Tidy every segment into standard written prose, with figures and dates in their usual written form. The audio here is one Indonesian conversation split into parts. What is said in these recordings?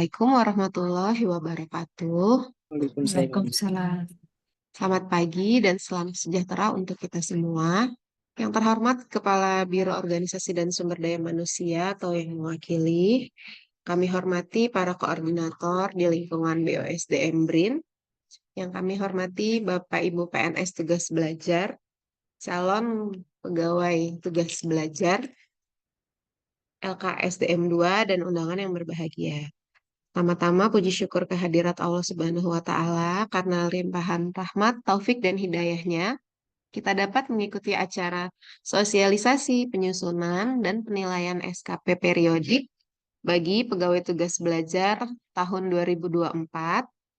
Assalamualaikum warahmatullahi wabarakatuh. Waalaikumsalam. Selamat pagi dan salam sejahtera untuk kita semua. Yang terhormat Kepala Biro Organisasi dan Sumber Daya Manusia atau yang mewakili, kami hormati para koordinator di lingkungan BOSDM BRIN, yang kami hormati Bapak Ibu PNS tugas belajar, calon pegawai tugas belajar, LKSDM 2, dan undangan yang berbahagia. Pertama-tama puji syukur kehadirat Allah Subhanahu wa Ta'ala karena limpahan rahmat, taufik, dan hidayahnya kita dapat mengikuti acara sosialisasi penyusunan dan penilaian SKP periodik bagi pegawai tugas belajar tahun 2024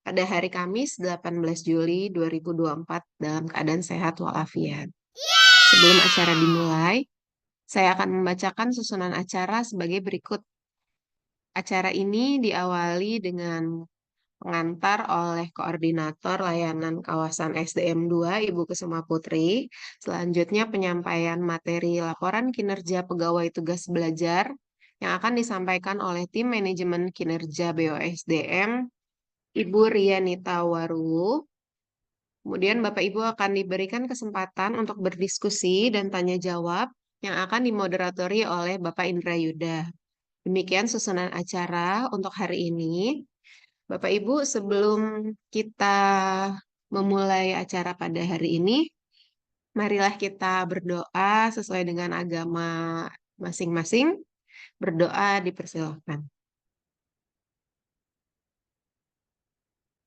pada hari Kamis 18 Juli 2024 dalam keadaan sehat walafiat. Sebelum acara dimulai, saya akan membacakan susunan acara sebagai berikut. Acara ini diawali dengan pengantar oleh Koordinator Layanan Kawasan SDM 2, Ibu Kusuma Putri. Selanjutnya penyampaian materi laporan kinerja pegawai tugas belajar yang akan disampaikan oleh Tim Manajemen Kinerja BOSDM, Ibu Rianita Waru. Kemudian Bapak Ibu akan diberikan kesempatan untuk berdiskusi dan tanya jawab yang akan dimoderatori oleh Bapak Indra Yuda. Demikian susunan acara untuk hari ini. Bapak Ibu, sebelum kita memulai acara pada hari ini, marilah kita berdoa sesuai dengan agama masing-masing. Berdoa dipersilakan.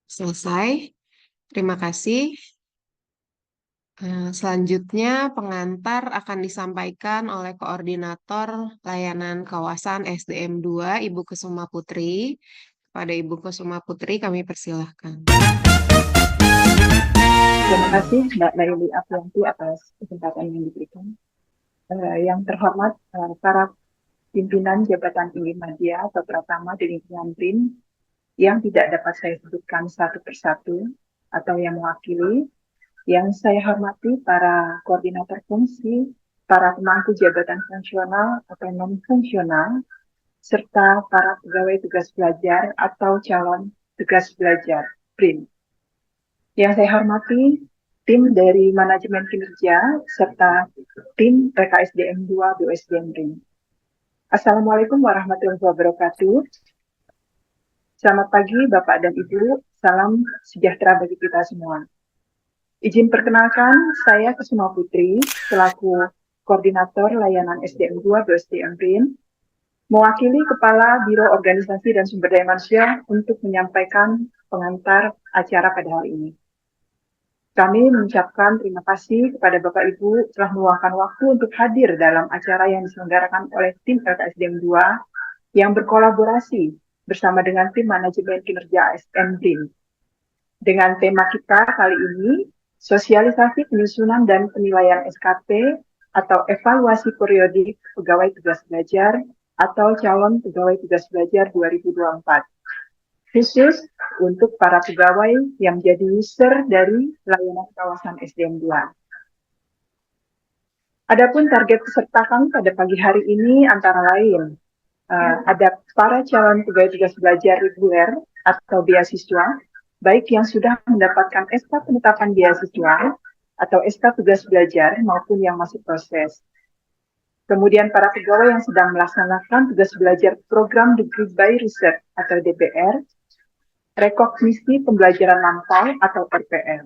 Selesai. Terima kasih. Selanjutnya, pengantar akan disampaikan oleh Koordinator Layanan Kawasan SDM 2, Ibu Kusuma Putri. Kepada Ibu Kusuma Putri, kami persilahkan. Terima kasih Mbak Laili Aprianti atas kesempatan yang diberikan. Yang terhormat para pimpinan jabatan tinggi media atau Pratama di lingkungan BRIN yang tidak dapat saya sebutkan satu persatu atau yang mewakili, yang saya hormati para koordinator fungsi, para pemangku jabatan fungsional atau non-fungsional, serta para pegawai tugas belajar atau calon tugas belajar BRIN. Yang saya hormati tim dari manajemen kinerja serta tim PKSDM 2 BOSDM BRIN. Assalamualaikum warahmatullahi wabarakatuh. Selamat pagi Bapak dan Ibu, salam sejahtera bagi kita semua. Izin perkenalkan, saya Kusuma Putri, selaku Koordinator Layanan SDM 2 BOSDM BRIN, mewakili Kepala Biro Organisasi dan Sumber Daya Manusia untuk menyampaikan pengantar acara pada hari ini. Kami mengucapkan terima kasih kepada Bapak Ibu telah meluangkan waktu untuk hadir dalam acara yang diselenggarakan oleh tim LKSDM 2 yang berkolaborasi bersama dengan tim manajemen kinerja ASN BRIN. Dengan tema kita kali ini, sosialisasi penyusunan dan penilaian SKP atau evaluasi periodik pegawai tugas belajar atau calon pegawai tugas belajar 2024. Khusus untuk para pegawai yang menjadi user dari layanan kawasan SDM 2. Adapun target peserta kami pada pagi hari ini antara lain ada para calon pegawai tugas belajar reguler atau beasiswa, baik yang sudah mendapatkan SK penetapan beasiswa atau SK tugas belajar maupun yang masih proses. Kemudian para pegawai yang sedang melaksanakan tugas belajar program Degree by Research atau DBR, rekognisi pembelajaran lampau atau RPL.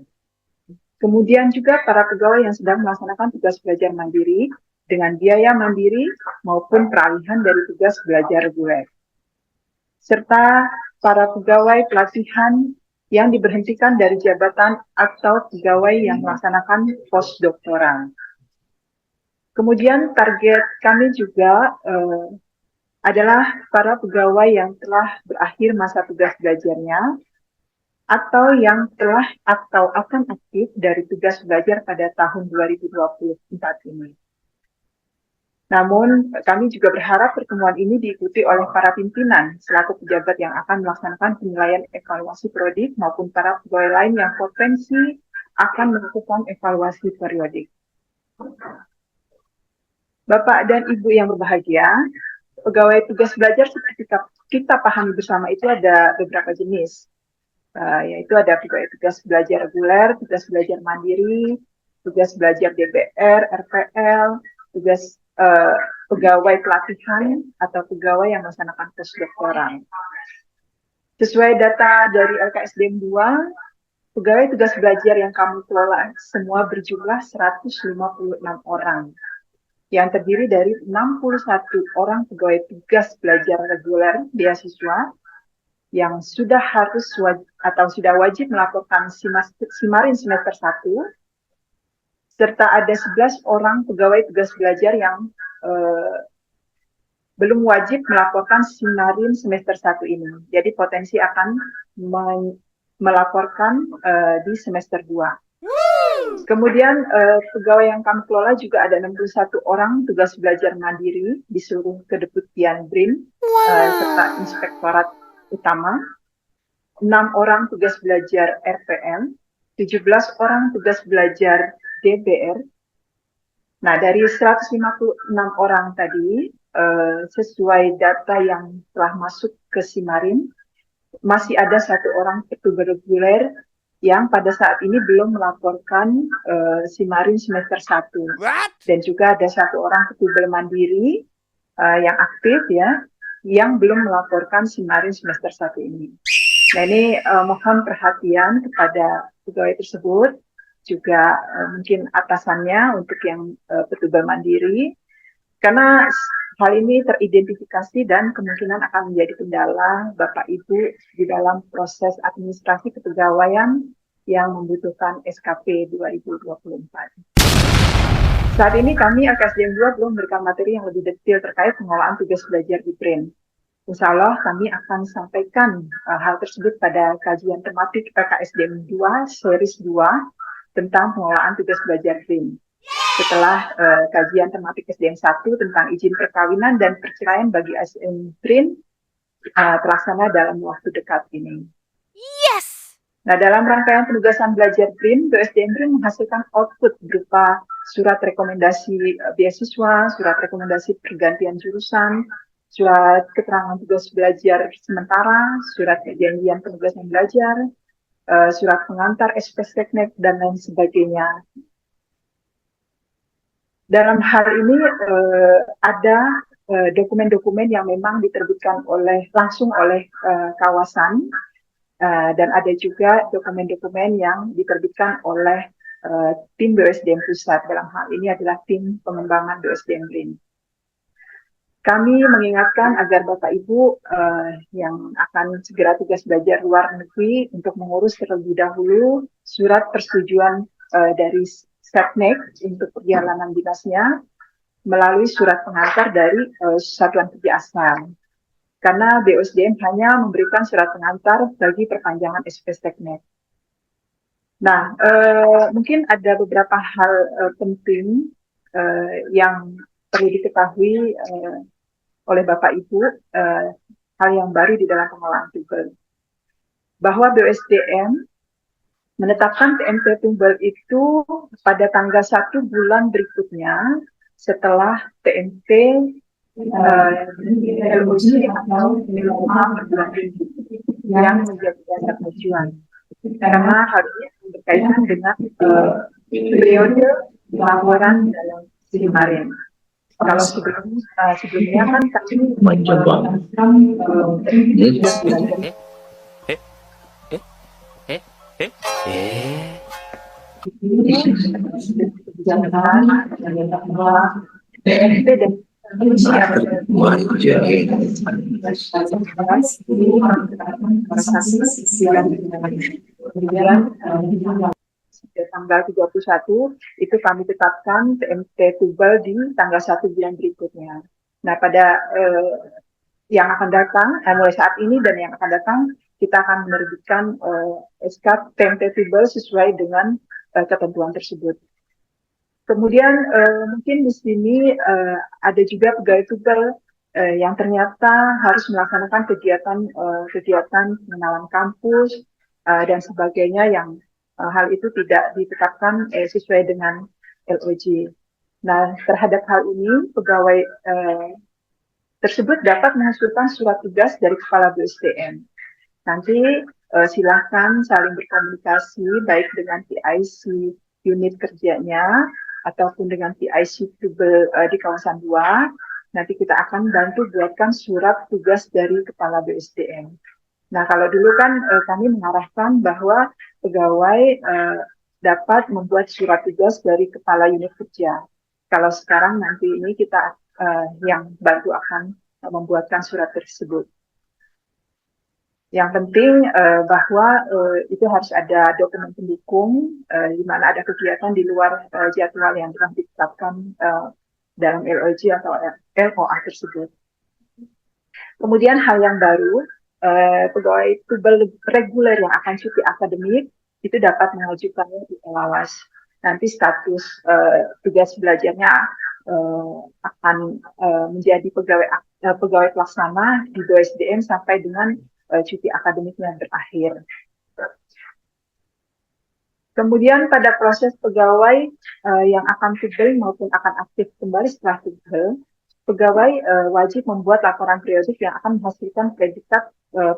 Kemudian juga para pegawai yang sedang melaksanakan tugas belajar mandiri dengan biaya mandiri maupun peralihan dari tugas belajar reguler. Serta para pegawai pelatihan yang diberhentikan dari jabatan atau pegawai yang melaksanakan postdoktoral. Kemudian target kami juga adalah para pegawai yang telah berakhir masa tugas belajarnya atau yang telah atau akan aktif dari tugas belajar pada tahun 2024 ini. Namun, kami juga berharap pertemuan ini diikuti oleh para pimpinan selaku pejabat yang akan melaksanakan penilaian evaluasi periodik maupun para pegawai lain yang potensi akan melakukan evaluasi periodik. Bapak dan Ibu yang berbahagia, pegawai tugas belajar kita pahami bersama itu ada beberapa jenis, yaitu ada tugas belajar reguler, tugas belajar mandiri, tugas belajar DBR, RPL, tugas pegawai pelatihan atau pegawai yang melaksanakan postdoktoral. Sesuai data dari LKSDM 2, pegawai tugas belajar yang kami kelola semua berjumlah 156 orang, yang terdiri dari 61 orang pegawai tugas belajar reguler beasiswa yang sudah harus atau sudah wajib melaporkan Simarin semester 1, serta ada 11 orang pegawai tugas belajar yang belum wajib melaporkan Simarin semester 1 ini. Jadi potensi akan melaporkan di semester 2. Kemudian pegawai yang kami kelola juga ada 61 orang tugas belajar mandiri di seluruh kedeputian BRIN serta inspektorat utama, 6 orang tugas belajar RPM, 17 orang tugas belajar DBR. Nah, dari 156 orang tadi, sesuai data yang telah masuk ke Simarin, masih ada 1 orang petugas reguler yang pada saat ini belum melaporkan Simarin semester 1. Dan juga ada 1 orang petugas mandiri yang aktif ya, yang belum melaporkan Simarin semester 1 ini. Nah, ini mohon perhatian kepada pegawai tersebut, juga mungkin atasannya untuk yang petugas mandiri, karena hal ini teridentifikasi dan kemungkinan akan menjadi kendala Bapak Ibu di dalam proses administrasi kepegawaian yang membutuhkan SKP 2024. Saat ini kami LKSDM 2 belum memberikan materi yang lebih detail terkait pengelolaan tugas belajar di BRIN. Insya Allah kami akan sampaikan hal tersebut pada kajian tematik LKSDM 2 series 2 tentang pengelolaan tugas belajar BRIN. Setelah kajian tematik SDM 1 tentang izin perkawinan dan perceraian bagi ASN BRIN terlaksana dalam waktu dekat ini. Yes! Nah, dalam rangkaian penugasan belajar BRIN, BSDM BRIN menghasilkan output berupa surat rekomendasi beasiswa, surat rekomendasi pergantian jurusan, surat keterangan tugas belajar sementara, surat perjanjian penugasan belajar, surat pengantar SPSteknek, dan lain sebagainya. Dalam hal ini ada dokumen-dokumen yang memang diterbitkan langsung oleh kawasan, dan ada juga dokumen-dokumen yang diterbitkan oleh tim BUSDM Pusat. Dalam hal ini adalah tim pengembangan BUSDM BRIN. Kami mengingatkan agar Bapak Ibu yang akan segera tugas belajar luar negeri untuk mengurus terlebih dahulu surat persetujuan dari Setnek untuk perjalanan dinasnya melalui surat pengantar dari Satuan Kerja Asal. Karena BUSDM hanya memberikan surat pengantar bagi perpanjangan SPSteknek. Nah, mungkin ada beberapa hal penting yang perlu diketahui oleh Bapak Ibu, hal yang baru di dalam pengelolaan tugas. Bahwa BUSDM menetapkan TMT Tunggal itu pada tanggal 1 bulan berikutnya setelah TMT LOG atau LOA yang menjadi dasar tujuan. Karena hal ini berkaitan dengan periode laporan dalam Simarin. Kalau sebelumnya kan kami mencoba tanggal 31 itu kami tetapkan TMT Tubal di tanggal 1 bulan berikutnya. Nah, pada yang akan datang, mulai saat ini dan yang akan datang, kita akan menerbitkan SK TMT Tubal sesuai dengan ketentuan tersebut. Kemudian mungkin di sini ada juga pegawai Tubal yang ternyata harus melaksanakan kegiatan pengenalan kampus dan sebagainya yang hal itu tidak ditetapkan sesuai dengan LOG. Nah, terhadap hal ini pegawai tersebut dapat menghasilkan surat tugas dari Kepala BSDM. Nanti silakan saling berkomunikasi baik dengan PIC unit kerjanya ataupun dengan PIC Tubel di kawasan 2. Nanti kita akan bantu buatkan surat tugas dari Kepala BSDM. Nah, kalau dulu kan kami mengarahkan bahwa pegawai dapat membuat surat tugas dari Kepala unit kerja. Kalau sekarang nanti ini kita yang bantu akan membuatkan surat tersebut. Yang penting bahwa itu harus ada dokumen pendukung di mana ada kegiatan di luar jadwal yang telah ditetapkan dalam LOJ atau LOA tersebut. Kemudian hal yang baru, pegawai tubel reguler yang akan cuti akademik itu dapat mengajukannya di LAWAS. Nanti status tugas belajarnya akan menjadi pegawai pelaksana di BSDM sampai dengan cuti akademiknya berakhir. Kemudian pada proses pegawai yang akan tubel maupun akan aktif kembali setelah tubel, pegawai wajib membuat laporan periodik yang akan menghasilkan predikat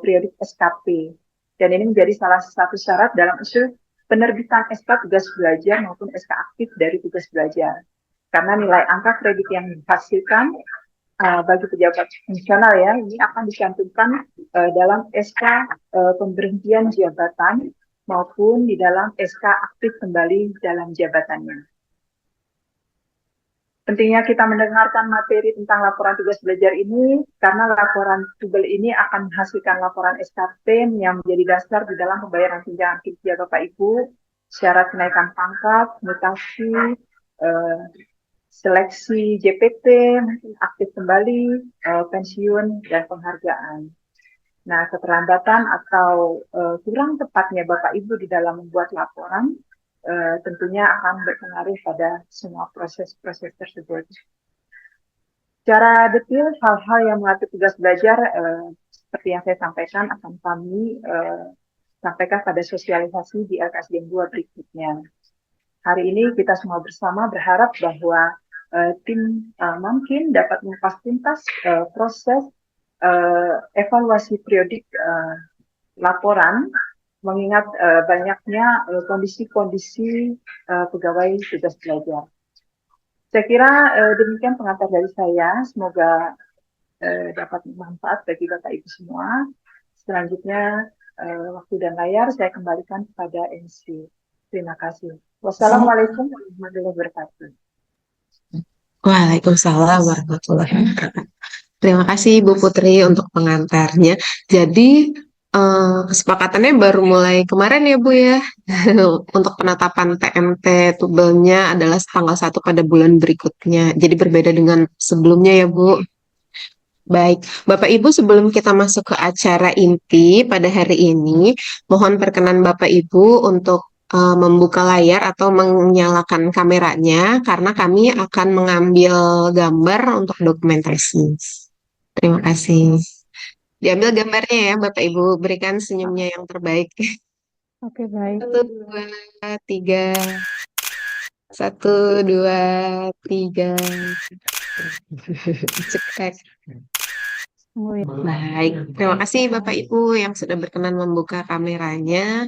periodik SKP. Dan ini menjadi salah satu syarat dalam usul penerbitan SK tugas belajar maupun SK aktif dari tugas belajar. Karena nilai angka kredit yang dihasilkan bagi pejabat fungsional ya, ini akan dicantumkan dalam SK pemberhentian jabatan maupun di dalam SK aktif kembali dalam jabatannya. Pentingnya kita mendengarkan materi tentang laporan tugas belajar ini karena laporan tubel ini akan menghasilkan laporan SKP yang menjadi dasar di dalam pembayaran tunjangan kinerja Bapak Ibu, syarat kenaikan pangkat, mutasi, seleksi JPT, aktif kembali, pensiun, dan penghargaan. Nah, keterlambatan atau kurang tepatnya Bapak Ibu di dalam membuat laporan tentunya akan berpengaruh pada semua proses-proses tersebut. Secara detail, hal-hal yang mengatur tugas belajar seperti yang saya sampaikan akan kami sampaikan pada sosialisasi di LKSDM 2 berikutnya. Hari ini kita semua bersama berharap bahwa tim mungkin dapat mengupas tuntas proses evaluasi periodik laporan mengingat banyaknya kondisi-kondisi pegawai tugas belajar. Saya kira demikian pengantar dari saya. Semoga dapat bermanfaat bagi Bapak Ibu semua. Selanjutnya waktu dan layar saya kembalikan kepada MC. Terima kasih. Wassalamualaikum warahmatullahi wabarakatuh. Waalaikumsalam warahmatullahi wabarakatuh. Terima kasih Bu Putri untuk pengantarnya. Jadi kesepakatannya baru mulai kemarin ya Bu ya. Untuk penetapan TMT tubelnya adalah tanggal 1 pada bulan berikutnya. Jadi berbeda dengan sebelumnya ya Bu. Baik, Bapak Ibu sebelum kita masuk ke acara inti pada hari ini, mohon perkenan Bapak Ibu untuk membuka layar atau menyalakan kameranya karena kami akan mengambil gambar untuk dokumentasi. Terima kasih. Diambil gambarnya ya Bapak Ibu, berikan senyumnya yang terbaik. Oke, baik. 1, 2, 3. 1, 2, 3. Cepat. Baik, terima kasih Bapak Ibu yang sudah berkenan membuka kameranya.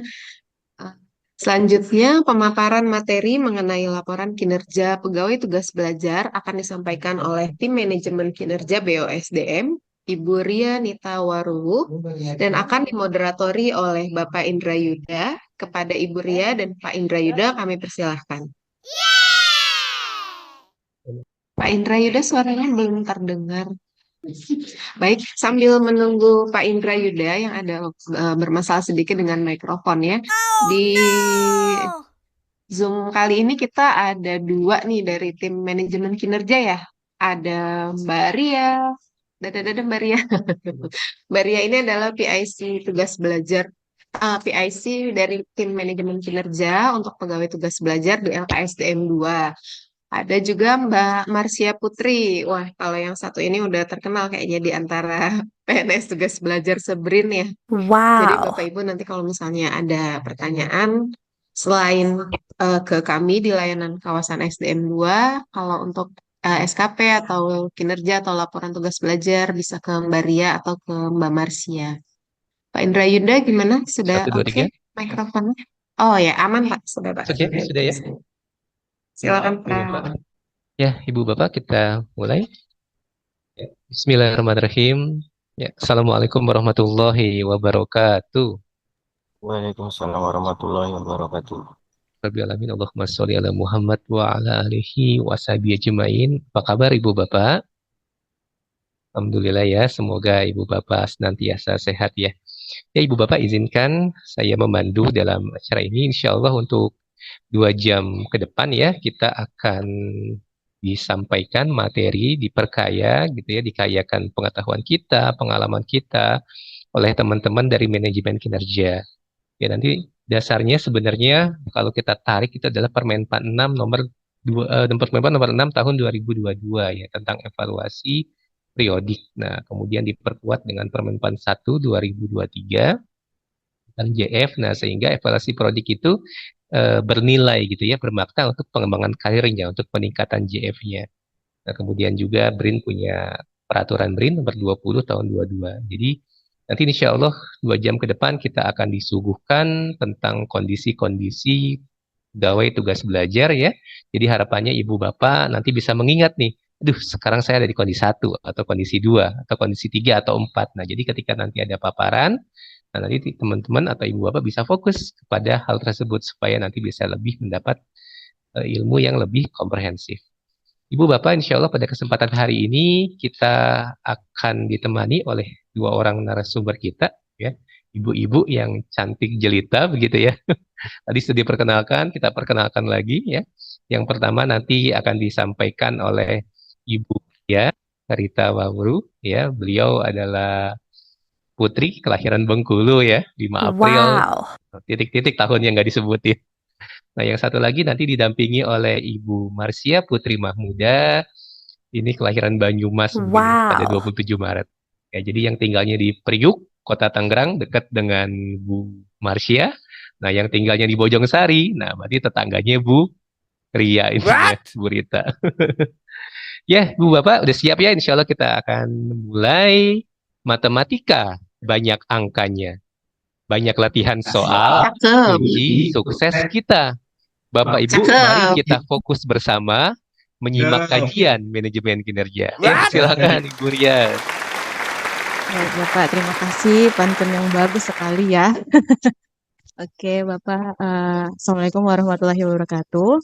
Selanjutnya, pemaparan materi mengenai laporan kinerja pegawai tugas belajar akan disampaikan oleh tim manajemen kinerja BOSDM, Ibu Ria Nita Waruwu, dan akan dimoderatori oleh Bapak Indra Yuda. Kepada Ibu Ria dan Pak Indra Yuda kami persilahkan. Pak Indra Yuda suaranya belum terdengar. Baik, sambil menunggu Pak Indra Yuda yang ada bermasalah sedikit dengan mikrofon ya. Di Zoom kali ini kita ada 2 nih dari tim manajemen kinerja ya. Ada Mbak Ria. Dadah Mbak Ria. Mbak Ria ini adalah PIC tugas belajar. PIC dari tim manajemen kinerja untuk pegawai tugas belajar di LKSDM 2. Ada juga Mbak Marsia Putri. Wah, kalau yang satu ini udah terkenal kayaknya di antara PNS tugas belajar Sebrin ya. Jadi Bapak Ibu nanti kalau misalnya ada pertanyaan selain ke kami di layanan kawasan SDM 2, kalau untuk SKP atau kinerja atau laporan tugas belajar bisa ke Mbak Ria atau ke Mbak Marsia. Pak Indra Yunda gimana? Sudah Satu, dua, oke tiga. mikrofonnya? Oh ya, aman Pak. Sudah Pak. Oke, sudah ya. Silakan Oke, Bapak. Pak. Ya, Ibu Bapak kita mulai. Ya. Bismillahirrahmanirrahim. Ya, Assalamualaikum warahmatullahi wabarakatuh. Waalaikumsalam warahmatullahi wabarakatuh. Rabbil alamin, Allahumma sholli ala Muhammad wa ala alihi wa sahbihi ajmain. Apa kabar Ibu Bapak? Alhamdulillah ya, semoga Ibu Bapak senantiasa sehat ya. Ya, Ibu Bapak izinkan saya memandu dalam acara ini, insya Allah untuk 2 jam ke depan ya, kita akan disampaikan materi, diperkaya gitu ya, dikayakan pengetahuan kita, pengalaman kita oleh teman-teman dari manajemen kinerja. Ya, nanti dasarnya sebenarnya kalau kita tarik itu adalah Permenpan 6 nomor 2, Permenpan nomor 6 tahun 2022 ya, tentang evaluasi periodik. Nah, kemudian diperkuat dengan Permenpan 1 2023 tentang JF. Nah, sehingga evaluasi periodik itu bernilai gitu ya, bermakna untuk pengembangan karirnya, untuk peningkatan JF-nya. Nah, kemudian juga BRIN punya peraturan BRIN nomor 20 tahun 22. Jadi nanti insya Allah 2 jam ke depan kita akan disuguhkan tentang kondisi-kondisi pegawai tugas belajar ya. Jadi harapannya Ibu Bapak nanti bisa mengingat nih, aduh sekarang saya ada di kondisi 1 atau kondisi 2 atau kondisi 3 atau 4. Nah, jadi ketika nanti ada paparan, nah nanti teman-teman atau Ibu Bapak bisa fokus kepada hal tersebut supaya nanti bisa lebih mendapat ilmu yang lebih komprehensif. Ibu Bapak, insya Allah pada kesempatan hari ini kita akan ditemani oleh 2 orang narasumber kita, ya, ibu-ibu yang cantik jelita begitu ya. Tadi sudah diperkenalkan, kita perkenalkan lagi ya. Yang pertama nanti akan disampaikan oleh Ibu ya, Rita Wawru, ya. Beliau adalah putri kelahiran Bengkulu ya, 5 April, titik-titik tahun yang nggak disebutin. Nah, yang satu lagi nanti didampingi oleh Ibu Marsia Putri Mahmuda. Ini kelahiran Banyumas pada 27 Maret. Ya, jadi yang tinggalnya di Priuk, Kota Tangerang, dekat dengan Bu Marsia. Nah, yang tinggalnya di Bojongsari, nah berarti tetangganya Bu Ria ini ya, Bu Rita. Ya, Bu Bapak udah siap ya? Insya Allah kita akan mulai matematika. Banyak angkanya. Banyak latihan soal, Cakep. kunci sukses kita. Bapak Ibu, mari kita fokus bersama menyimak kajian manajemen kinerja. Ya, silakan Ibu Ria. Baik, Bapak, terima kasih. Pantun yang bagus sekali ya. Oke, Bapak. Assalamualaikum warahmatullahi wabarakatuh.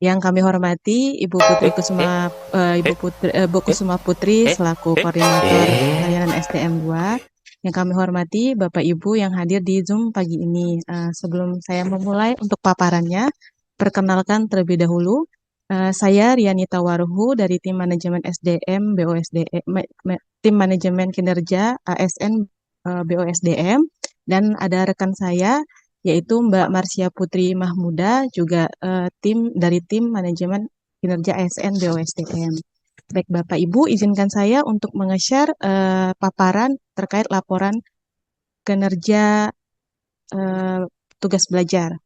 Yang kami hormati Ibu Putri Kusuma, Bu Kusuma Putri selaku Koordinator Layanan SDM 2. Yang kami hormati Bapak Ibu yang hadir di Zoom pagi ini. Sebelum saya memulai untuk paparannya, perkenalkan terlebih dahulu. Saya Rianita Waruhu dari Tim Manajemen SDM BOSDM, Tim Manajemen Kinerja ASN BOSDM, dan ada rekan saya yaitu Mbak Marsia Putri Mahmuda, juga dari Tim Manajemen Kinerja ASN BOSDM. Baik Bapak Ibu, izinkan saya untuk menge-share paparan terkait laporan kinerja tugas belajar.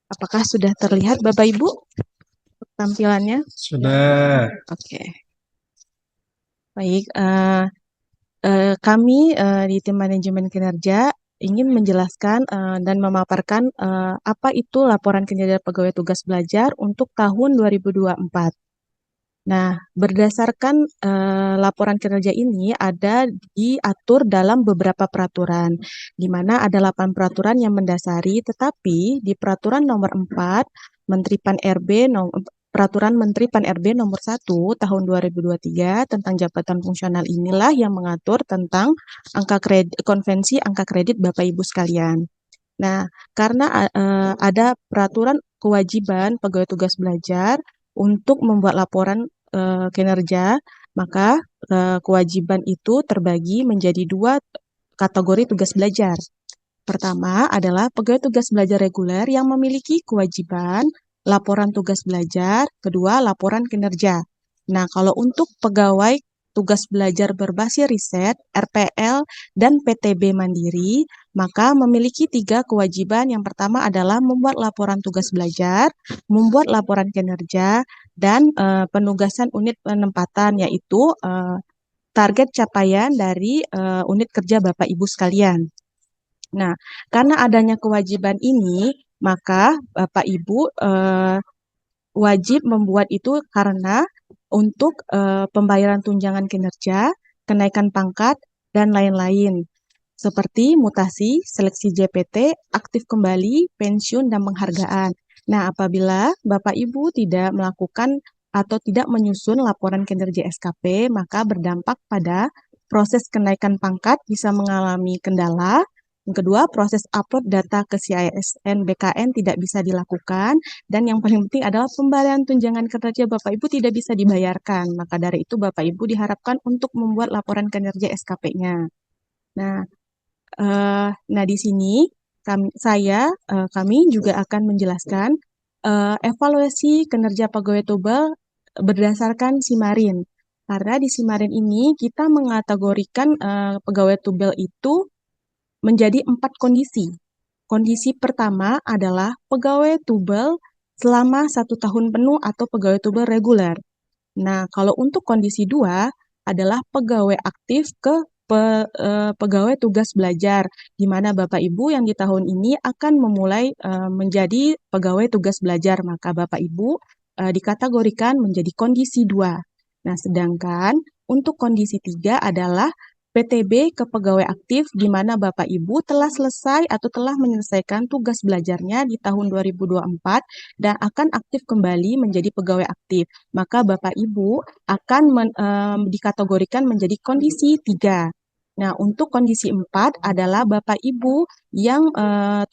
Apakah sudah terlihat Bapak Ibu tampilannya? Sudah. Oke. Baik, kami di Tim Manajemen Kinerja ingin menjelaskan dan memaparkan apa itu laporan kinerja pegawai tugas belajar untuk tahun 2024. Nah, berdasarkan laporan kinerja ini ada diatur dalam beberapa peraturan, di mana ada 8 peraturan yang mendasari, tetapi di peraturan nomor 4, Peraturan Menteri Pan-RB nomor 1 tahun 2023 tentang jabatan fungsional inilah yang mengatur tentang konvensi angka kredit Bapak Ibu sekalian. Nah, karena ada peraturan kewajiban pegawai tugas belajar untuk membuat laporan kinerja, maka kewajiban itu terbagi menjadi 2 kategori tugas belajar. Pertama adalah pegawai tugas belajar reguler yang memiliki kewajiban laporan tugas belajar, kedua laporan kinerja. Nah, kalau untuk pegawai tugas belajar berbasis riset, RPL, dan PTB mandiri, maka memiliki 3 kewajiban. Yang pertama adalah membuat laporan tugas belajar, membuat laporan kinerja, dan penugasan unit penempatan, yaitu target capaian dari unit kerja Bapak Ibu sekalian. Nah, karena adanya kewajiban ini, maka Bapak Ibu wajib membuat itu karena untuk pembayaran tunjangan kinerja, kenaikan pangkat, dan lain-lain. Seperti mutasi, seleksi JPT, aktif kembali, pensiun, dan penghargaan. Nah, apabila Bapak Ibu tidak melakukan atau tidak menyusun laporan kinerja SKP, maka berdampak pada proses kenaikan pangkat bisa mengalami kendala. Yang kedua, proses upload data ke CISN BKN tidak bisa dilakukan. Dan yang paling penting adalah pembayaran tunjangan kinerja Bapak Ibu tidak bisa dibayarkan. Maka dari itu Bapak Ibu diharapkan untuk membuat laporan kinerja SKP-nya. Nah, di sini kami juga akan menjelaskan evaluasi kinerja pegawai tubel berdasarkan Simarin. Karena di Simarin ini kita mengategorikan pegawai tubel itu menjadi 4 kondisi. Kondisi pertama adalah pegawai tubel selama 1 tahun penuh atau pegawai tubel reguler. Nah, kalau untuk kondisi 2 adalah pegawai aktif ke pegawai tugas belajar, di mana Bapak Ibu yang di tahun ini akan memulai menjadi pegawai tugas belajar, maka Bapak Ibu dikategorikan menjadi kondisi 2. Nah, sedangkan untuk kondisi 3 adalah PTB ke pegawai aktif, di mana Bapak Ibu telah selesai atau telah menyelesaikan tugas belajarnya di tahun 2024 dan akan aktif kembali menjadi pegawai aktif. Maka Bapak Ibu akan dikategorikan menjadi kondisi 3. Nah, untuk kondisi 4 adalah Bapak Ibu yang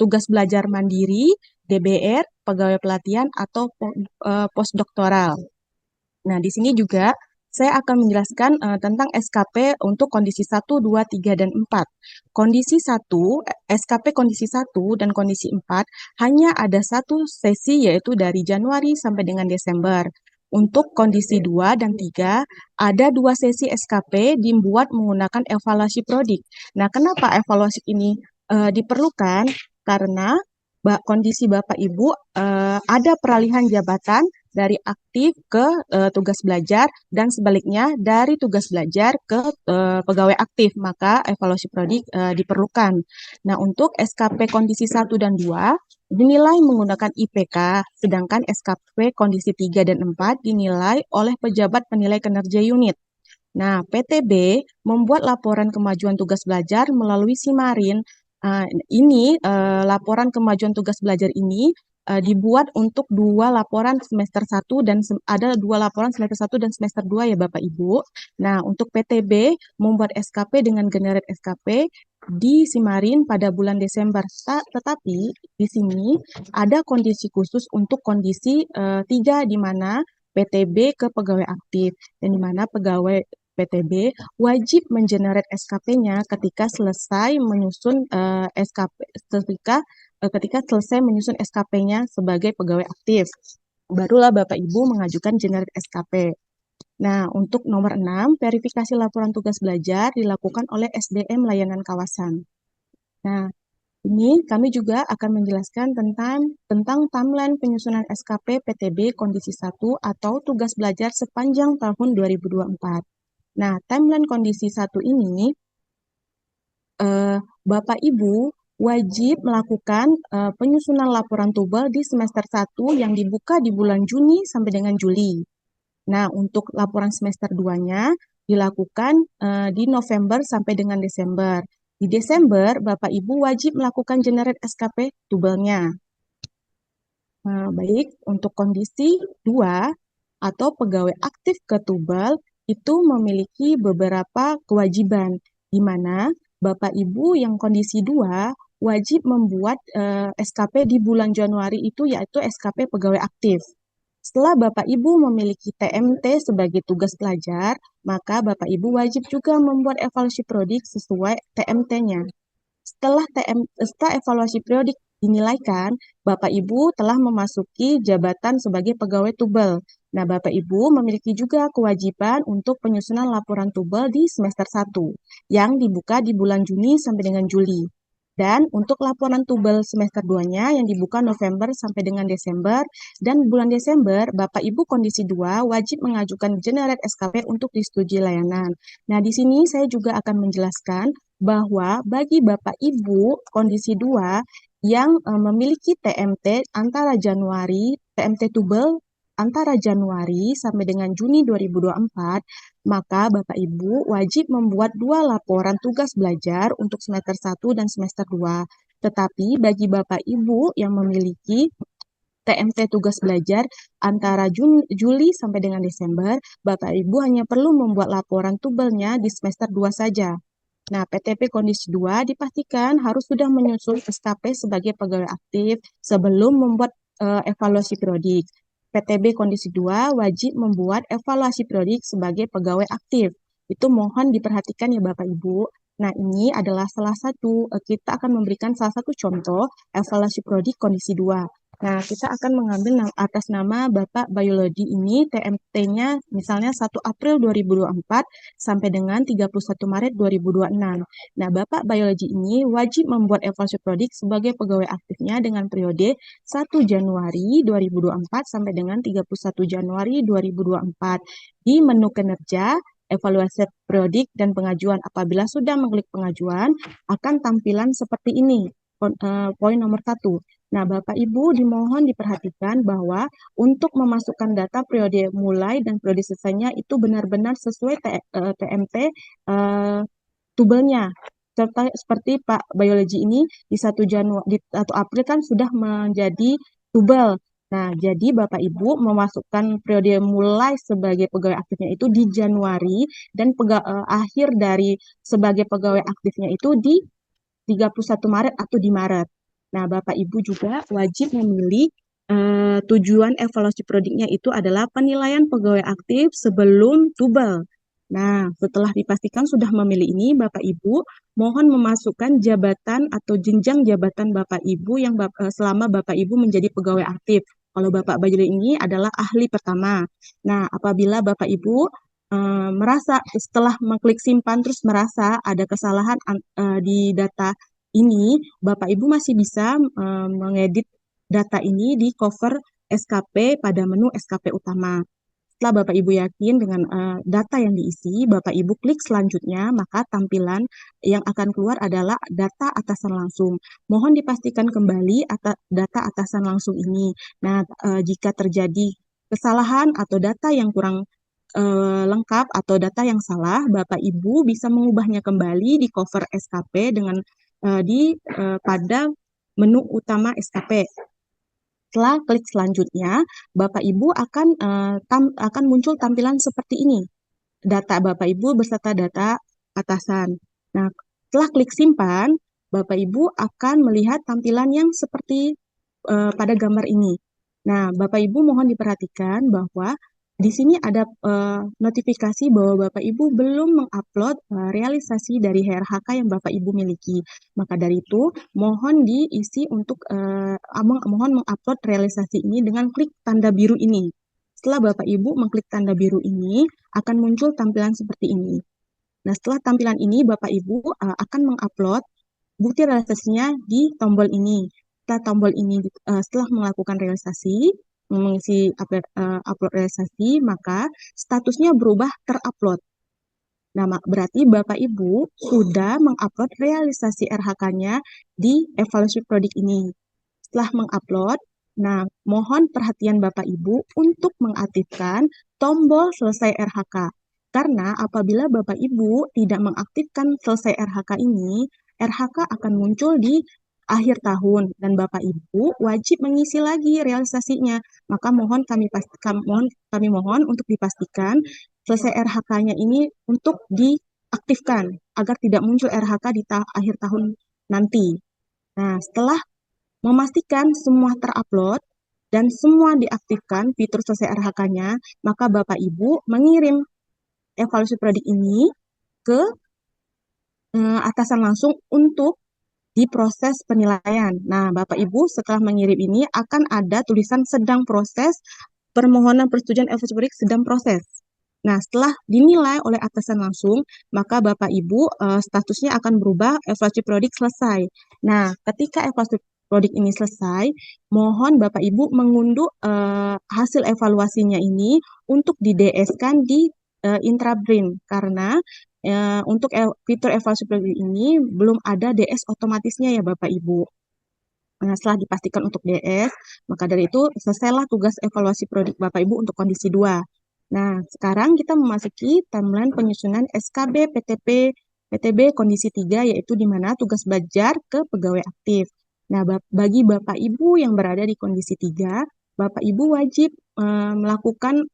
tugas belajar mandiri, DBR, pegawai pelatihan, atau postdoktoral. Nah, di sini juga saya akan menjelaskan tentang SKP untuk kondisi 1, 2, 3, dan 4. Kondisi 1, SKP kondisi 1 dan kondisi 4 hanya ada 1 sesi, yaitu dari Januari sampai dengan Desember. Untuk kondisi 2 dan 3, ada 2 sesi SKP dibuat menggunakan evaluasi prodik. Nah, kenapa evaluasi ini diperlukan? Karena kondisi Bapak Ibu ada peralihan jabatan dari aktif ke tugas belajar dan sebaliknya dari tugas belajar ke pegawai aktif, maka evaluasi prodik diperlukan. Nah, untuk SKP kondisi 1 dan 2 dinilai menggunakan IPK, sedangkan SKP kondisi 3 dan 4 dinilai oleh pejabat penilai kinerja unit. Nah, PTB membuat laporan kemajuan tugas belajar melalui Simarin. Laporan kemajuan tugas belajar ini dibuat untuk 2 laporan semester 1 dan ada 2 laporan semester 1 dan semester 2 ya Bapak Ibu. Nah, untuk PTB membuat SKP dengan generate SKP di Simarin pada bulan Desember. Tetapi di sini ada kondisi khusus untuk kondisi 3 di mana PTB ke pegawai aktif dan di mana pegawai PTB wajib mengenerate SKP-nya ketika selesai menyusun ketika selesai menyusun SKP-nya sebagai pegawai aktif. Barulah Bapak Ibu mengajukan generate SKP. Nah, untuk nomor 6, verifikasi laporan tugas belajar dilakukan oleh SDM layanan kawasan. Nah, ini kami juga akan menjelaskan tentang timeline penyusunan SKP PTB kondisi 1 atau tugas belajar sepanjang tahun 2024. Nah, timeline kondisi 1 ini, Bapak Ibu wajib melakukan penyusunan laporan tubel di semester 1 yang dibuka di bulan Juni sampai dengan Juli. Nah, untuk laporan semester 2-nya dilakukan di November sampai dengan Desember. Di Desember, Bapak Ibu wajib melakukan generate SKP tubelnya. Baik, untuk kondisi 2 atau pegawai aktif ke tubel itu memiliki beberapa kewajiban, di mana Bapak Ibu yang kondisi 2 wajib membuat SKP di bulan Januari itu yaitu SKP pegawai aktif. Setelah Bapak Ibu memiliki TMT sebagai tugas pelajar, maka Bapak Ibu wajib juga membuat evaluasi periodik sesuai TMT-nya. Setelah evaluasi periodik dinilaikan, Bapak Ibu telah memasuki jabatan sebagai pegawai tubel. Nah, Bapak Ibu memiliki juga kewajiban untuk penyusunan laporan tubel di semester 1 yang dibuka di bulan Juni sampai dengan Juli. Dan untuk laporan tubel semester 2-nya yang dibuka November sampai dengan Desember, dan bulan Desember, Bapak Ibu kondisi 2 wajib mengajukan generate SKP untuk disetujui layanan. Nah, di sini saya juga akan menjelaskan bahwa bagi Bapak Ibu kondisi 2 yang memiliki TMT tubel antara Januari sampai dengan Juni 2024, maka Bapak Ibu wajib membuat 2 laporan tugas belajar untuk semester 1 dan semester 2. Tetapi bagi Bapak Ibu yang memiliki TMT tugas belajar antara Juli sampai dengan Desember, Bapak Ibu hanya perlu membuat laporan tubelnya di semester 2 saja. Nah, PTP kondisi 2 dipastikan harus sudah menyusun SKP sebagai pegawai aktif sebelum membuat evaluasi periodik. PTB kondisi 2 wajib membuat evaluasi periodik sebagai pegawai aktif. Itu mohon diperhatikan ya Bapak Ibu. Nah, ini adalah salah satu, kita akan memberikan salah satu contoh evaluasi periodik kondisi 2. Nah, kita akan mengambil atas nama Bapak Biologi ini TMT-nya misalnya 1 April 2024 sampai dengan 31 Maret 2026. Nah, Bapak Biologi ini wajib membuat evaluasi periodik sebagai pegawai aktifnya dengan periode 1 Januari 2024 sampai dengan 31 Januari 2024. Di menu kinerja, evaluasi periodik dan pengajuan. Apabila sudah mengklik pengajuan, akan tampilan seperti ini. Poin nomor 1. Nah, Bapak Ibu dimohon diperhatikan bahwa untuk memasukkan data periode mulai dan periode selesainya itu benar-benar sesuai TMT tubelnya. Serta seperti Pak Biologi ini di 1 April kan sudah menjadi tubel. Nah, jadi Bapak Ibu memasukkan periode mulai sebagai pegawai aktifnya itu di Januari dan akhir dari sebagai pegawai aktifnya itu di 31 Maret atau di Maret. Nah, Bapak Ibu juga wajib memilih tujuan evaluasi prodiknya itu adalah penilaian pegawai aktif sebelum tubel. Nah, setelah dipastikan sudah memilih ini, Bapak Ibu mohon memasukkan jabatan atau jenjang jabatan Bapak Ibu yang selama Bapak Ibu menjadi pegawai aktif. Kalau Bapak Bajuli ini adalah ahli pertama. Nah, apabila Bapak Ibu merasa setelah mengklik simpan terus merasa ada kesalahan di data ini, Bapak Ibu masih bisa mengedit data ini di cover SKP pada menu SKP utama. Setelah Bapak Ibu yakin dengan data yang diisi, Bapak Ibu klik selanjutnya, maka tampilan yang akan keluar adalah data atasan langsung. Mohon dipastikan kembali data atasan langsung ini. Nah, jika terjadi kesalahan atau data yang kurang lengkap atau data yang salah, Bapak Ibu bisa mengubahnya kembali di cover SKP dengan pada menu utama SKP. Setelah klik selanjutnya, Bapak Ibu akan muncul tampilan seperti ini. Data Bapak Ibu beserta data atasan. Nah, setelah klik simpan, Bapak Ibu akan melihat tampilan yang seperti pada gambar ini. Nah, Bapak Ibu mohon diperhatikan bahwa di sini ada notifikasi bahwa Bapak Ibu belum mengupload realisasi dari HRHK yang Bapak Ibu miliki. Maka dari itu, mohon diisi untuk mohon mengupload realisasi ini dengan klik tanda biru ini. Setelah Bapak Ibu mengklik tanda biru ini, akan muncul tampilan seperti ini. Nah, setelah tampilan ini, Bapak Ibu akan mengupload bukti realisasinya di tombol ini. Setelah melakukan realisasi, mengisi upload realisasi, maka statusnya berubah terupload. Nah, berarti Bapak Ibu sudah mengupload realisasi RHK-nya di evaluasi prodik ini. Setelah mengupload, nah, mohon perhatian Bapak Ibu untuk mengaktifkan tombol selesai RHK. Karena apabila Bapak Ibu tidak mengaktifkan selesai RHK ini, RHK akan muncul di akhir tahun dan Bapak Ibu wajib mengisi lagi realisasinya. Maka kami mohon untuk dipastikan selesai RHK-nya ini untuk diaktifkan agar tidak muncul RHK di akhir tahun nanti. Nah, setelah memastikan semua terupload dan semua diaktifkan fitur selesai RHK-nya, maka Bapak Ibu mengirim evaluasi prodik ini ke atasan langsung untuk diproses penilaian. Nah, Bapak Ibu setelah mengirim ini akan ada tulisan sedang proses permohonan persetujuan evaluasi prodik sedang proses. Nah, setelah dinilai oleh atasan langsung, maka Bapak Ibu statusnya akan berubah evaluasi prodik selesai. Nah, ketika evaluasi prodik ini selesai, mohon Bapak Ibu mengunduh hasil evaluasinya ini untuk di DS-kan di Intrabrin karena untuk fitur evaluasi prodik ini belum ada DS otomatisnya ya Bapak Ibu. Nah, setelah dipastikan untuk DS, maka dari itu selesailah tugas evaluasi prodik Bapak Ibu untuk kondisi 2. Nah, sekarang kita memasuki timeline penyusunan SKB PTB kondisi 3, yaitu di mana tugas belajar ke pegawai aktif. Nah, bagi Bapak Ibu yang berada di kondisi 3, Bapak Ibu wajib melakukan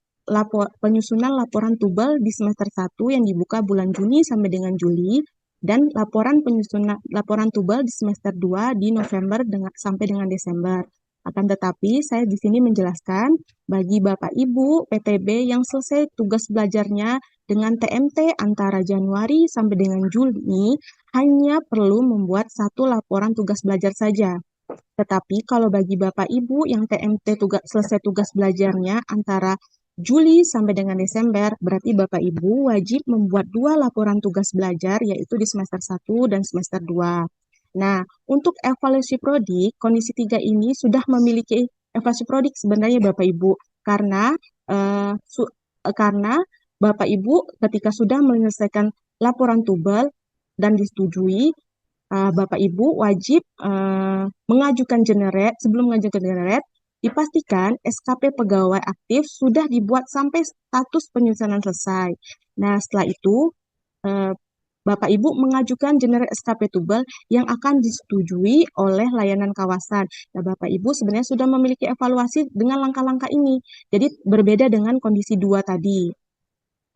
penyusunan laporan tubal di semester 1 yang dibuka bulan Juni sampai dengan Juli, dan laporan tubal di semester 2 di November sampai dengan Desember. Akan tetapi, saya di sini menjelaskan bagi Bapak Ibu PTB yang selesai tugas belajarnya dengan TMT antara Januari sampai dengan Juni, hanya perlu membuat satu laporan tugas belajar saja. Tetapi kalau bagi Bapak Ibu yang TMT selesai tugas belajarnya antara Juli sampai dengan Desember, berarti Bapak Ibu wajib membuat 2 laporan tugas belajar, yaitu di semester 1 dan semester 2. Nah, untuk evaluasi prodik, kondisi 3 ini sudah memiliki evaluasi prodik sebenarnya Bapak Ibu, karena Bapak Ibu ketika sudah menyelesaikan laporan tubal dan disetujui, Bapak Ibu wajib mengajukan generate. Sebelum mengajukan generate, dipastikan SKP pegawai aktif sudah dibuat sampai status penyusunan selesai. Nah, setelah itu Bapak Ibu mengajukan generate SKP tubal yang akan disetujui oleh layanan kawasan. Nah, Bapak Ibu sebenarnya sudah memiliki evaluasi dengan langkah-langkah ini. Jadi berbeda dengan kondisi 2 tadi.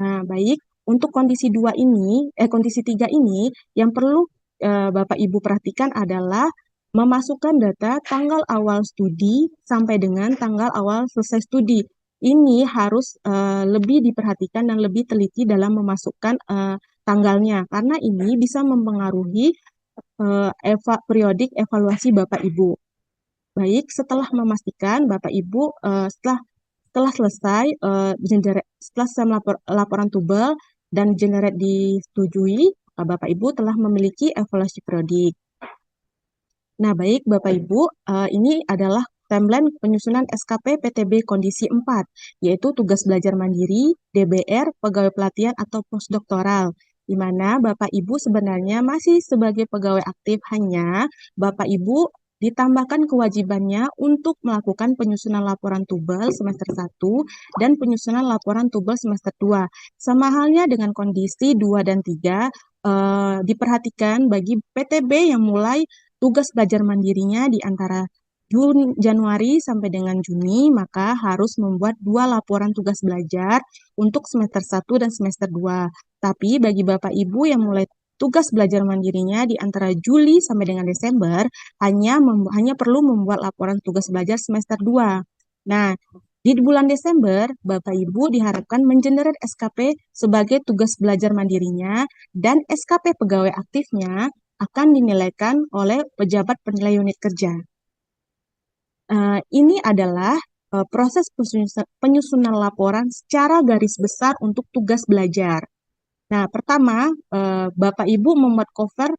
Nah, baik, untuk kondisi 3 ini yang perlu Bapak Ibu perhatikan adalah memasukkan data tanggal awal studi sampai dengan tanggal awal selesai studi. Ini harus lebih diperhatikan dan lebih teliti dalam memasukkan tanggalnya, karena ini bisa mempengaruhi periodik evaluasi Bapak Ibu. Baik, setelah memastikan Bapak Ibu setelah selesai laporan tubal dan generate disetujui, Bapak Ibu telah memiliki evaluasi prodik. Nah, baik Bapak Ibu, ini adalah timeline penyusunan SKP PTB kondisi 4, yaitu tugas belajar mandiri, DBR, pegawai pelatihan atau postdoktoral, di mana Bapak Ibu sebenarnya masih sebagai pegawai aktif, hanya Bapak Ibu ditambahkan kewajibannya untuk melakukan penyusunan laporan tubal semester 1 dan penyusunan laporan tubal semester 2. Sama halnya dengan kondisi 2 dan 3, diperhatikan bagi PTB yang mulai tugas belajar mandirinya di antara Januari sampai dengan Juni, maka harus membuat 2 laporan tugas belajar untuk semester 1 dan semester 2. Tapi bagi Bapak Ibu yang mulai tugas belajar mandirinya di antara Juli sampai dengan Desember, hanya perlu membuat laporan tugas belajar semester 2. Nah, di bulan Desember, Bapak Ibu diharapkan mengenerate SKP sebagai tugas belajar mandirinya, dan SKP pegawai aktifnya akan dinilaikan oleh pejabat penilai unit kerja. Ini adalah proses penyusunan laporan secara garis besar untuk tugas belajar. Nah, pertama, Bapak Ibu membuat cover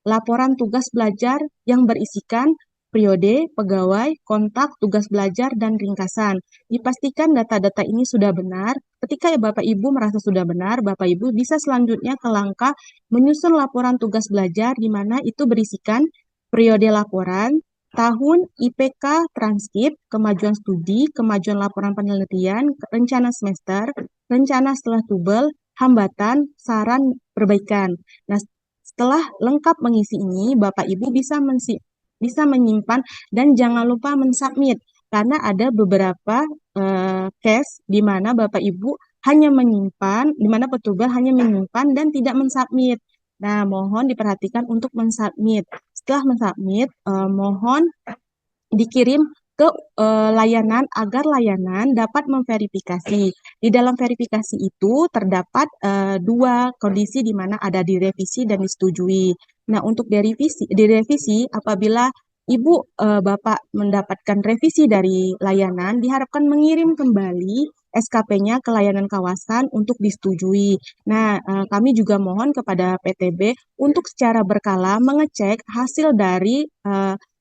laporan tugas belajar yang berisikan periode, pegawai, kontak, tugas belajar, dan ringkasan. Dipastikan data-data ini sudah benar. Ketika Bapak Ibu merasa sudah benar, Bapak Ibu bisa selanjutnya ke langkah menyusun laporan tugas belajar, di mana itu berisikan periode laporan, tahun, IPK, transkrip, kemajuan studi, kemajuan laporan penelitian, rencana semester, rencana setelah tubal, hambatan, saran, perbaikan. Nah, setelah lengkap mengisi ini, Bapak Ibu bisa menyimpan dan jangan lupa mensubmit, karena ada beberapa case di mana Bapak Ibu hanya menyimpan, di mana petugas hanya menyimpan dan tidak mensubmit. Nah, mohon diperhatikan untuk mensubmit. Setelah mensubmit, mohon dikirim ke layanan agar layanan dapat memverifikasi. Di dalam verifikasi itu terdapat 2 kondisi di mana ada direvisi dan disetujui. Nah, untuk direvisi apabila Bapak mendapatkan revisi dari layanan, diharapkan mengirim kembali SKP-nya ke layanan kawasan untuk disetujui. Nah, kami juga mohon kepada PTB untuk secara berkala mengecek hasil dari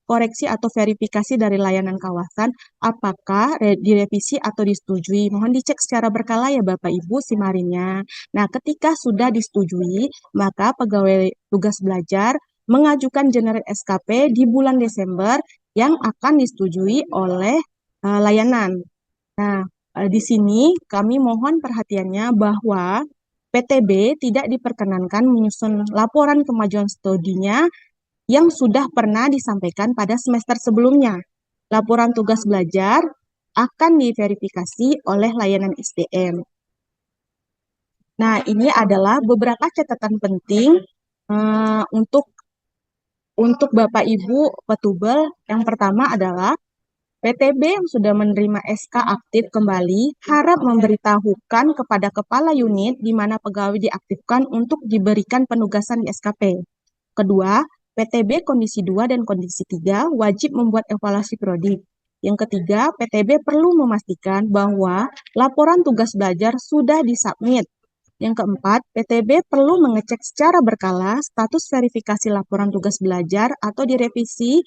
koreksi atau verifikasi dari layanan kawasan, apakah direvisi atau disetujui. Mohon dicek secara berkala ya Bapak Ibu simarinnya. Nah, ketika sudah disetujui, maka pegawai tugas belajar mengajukan generate SKP di bulan Desember yang akan disetujui oleh layanan. Nah, di sini kami mohon perhatiannya bahwa PTB tidak diperkenankan menyusun laporan kemajuan studinya yang sudah pernah disampaikan pada semester sebelumnya. Laporan tugas belajar akan diverifikasi oleh layanan SDM. Nah, ini adalah beberapa catatan penting untuk Bapak Ibu Petubel. Yang pertama adalah PTB yang sudah menerima SK aktif kembali harap memberitahukan kepada kepala unit di mana pegawai diaktifkan untuk diberikan penugasan di SKP. Kedua, PTB kondisi 2 dan kondisi 3 wajib membuat evaluasi prodi. Yang ketiga, PTB perlu memastikan bahwa laporan tugas belajar sudah disubmit. Yang keempat, PTB perlu mengecek secara berkala status verifikasi laporan tugas belajar atau direvisi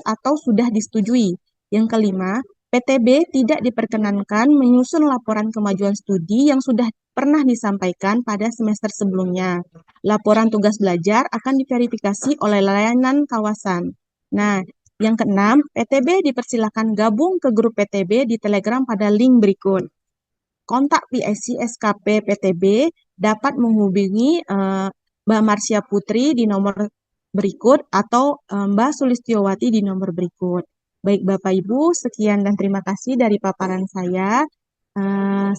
atau sudah disetujui. Yang kelima, PTB tidak diperkenankan menyusun laporan kemajuan studi yang sudah pernah disampaikan pada semester sebelumnya. Laporan tugas belajar akan diverifikasi oleh layanan kawasan. Nah, yang keenam, PTB dipersilakan gabung ke grup PTB di Telegram pada link berikut. Kontak PIC SKP PTB dapat menghubungi Mbak Marsya Putri di nomor berikut atau Mbak Sulistiowati di nomor berikut. Baik Bapak Ibu, sekian dan terima kasih dari paparan saya.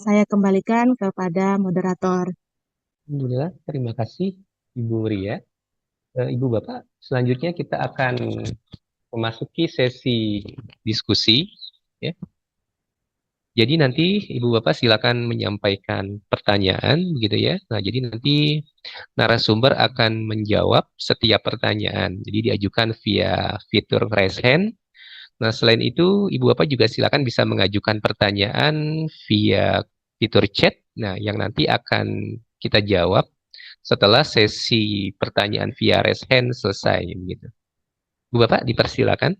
Saya kembalikan kepada moderator. Alhamdulillah, terima kasih Ibu Ria. Ibu Bapak, selanjutnya kita akan memasuki sesi diskusi. Ya. Jadi nanti Ibu Bapak silakan menyampaikan pertanyaan, begitu ya. Nah, jadi nanti narasumber akan menjawab setiap pertanyaan. Jadi diajukan via fitur raise hand. Nah, selain itu, Ibu Bapak juga silakan bisa mengajukan pertanyaan via fitur chat. Nah, yang nanti akan kita jawab setelah sesi pertanyaan via raise hand selesai, gitu. Ibu Bapak dipersilakan.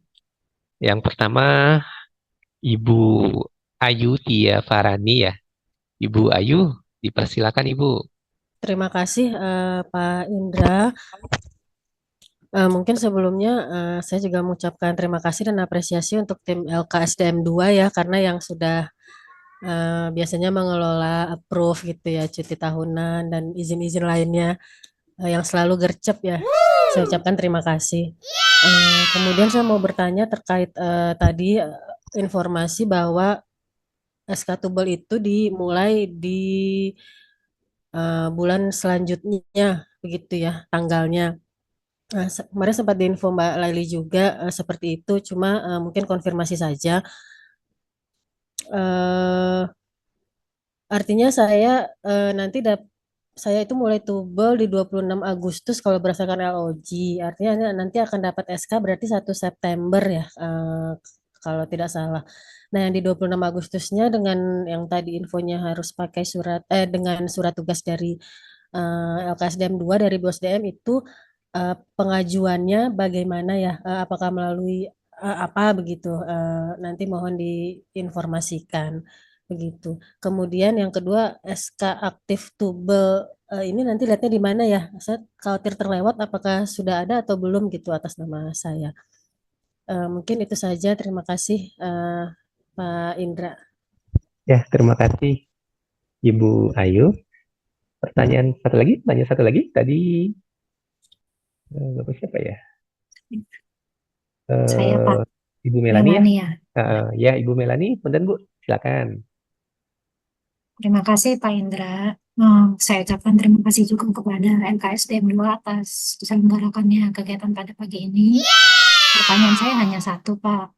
Yang pertama, Ibu Ayu Tia Farani ya. Ibu Ayu, dipersilakan Ibu. Terima kasih Pak Indra. Mungkin sebelumnya saya juga mengucapkan terima kasih dan apresiasi untuk tim LKSDM 2 ya, karena yang sudah biasanya mengelola approve gitu ya, cuti tahunan dan izin-izin lainnya yang selalu gercep ya. Saya ucapkan terima kasih. Kemudian saya mau bertanya terkait tadi informasi bahwa SK Tubel itu dimulai di bulan selanjutnya begitu ya tanggalnya. Nah, kemarin sempat diinfo Mbak Laili juga seperti itu, cuma mungkin konfirmasi saja. Eh, Artinya saya nanti saya itu mulai tubel di 26 Agustus kalau berdasarkan LOG. Artinya nanti akan dapat SK berarti 1 September ya, kalau tidak salah. Nah, yang di 26 Agustusnya dengan yang tadi infonya harus pakai dengan surat tugas dari LKSDM 2 dari BOSDM itu pengajuannya bagaimana ya? Apakah melalui apa begitu? Nanti mohon diinformasikan begitu. Kemudian yang kedua SK aktif tubel ini nanti lihatnya di mana ya? Saya khawatir terlewat apakah sudah ada atau belum gitu atas nama saya. Mungkin itu saja. Terima kasih Pak Indra. Ya, terima kasih Ibu Ayu. Pertanyaan satu lagi. Tadi Bapak siapa ya? Saya Pak Ibu Melani ya? Melania. Ya, Ibu Melani, punten Bu, silakan. Terima kasih Pak Indra. Saya ucapkan terima kasih juga kepada LKSDM 2 atas diselenggarakannya kegiatan pada pagi ini. Pertanyaan saya hanya satu, Pak.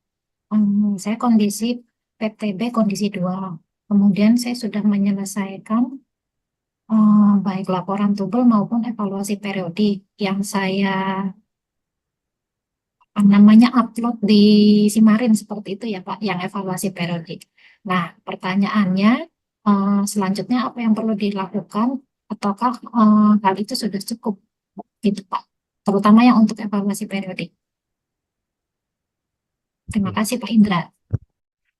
Saya kondisi PTB kondisi 2. Kemudian saya sudah menyelesaikan baik laporan tubel maupun evaluasi periodik. Yang saya namanya upload di Simarin seperti itu ya Pak, yang evaluasi periodik. Nah, pertanyaannya selanjutnya apa yang perlu dilakukan ataukah hal itu sudah cukup gitu Pak, terutama yang untuk evaluasi periodik. Terima Ya. kasih Pak Indra.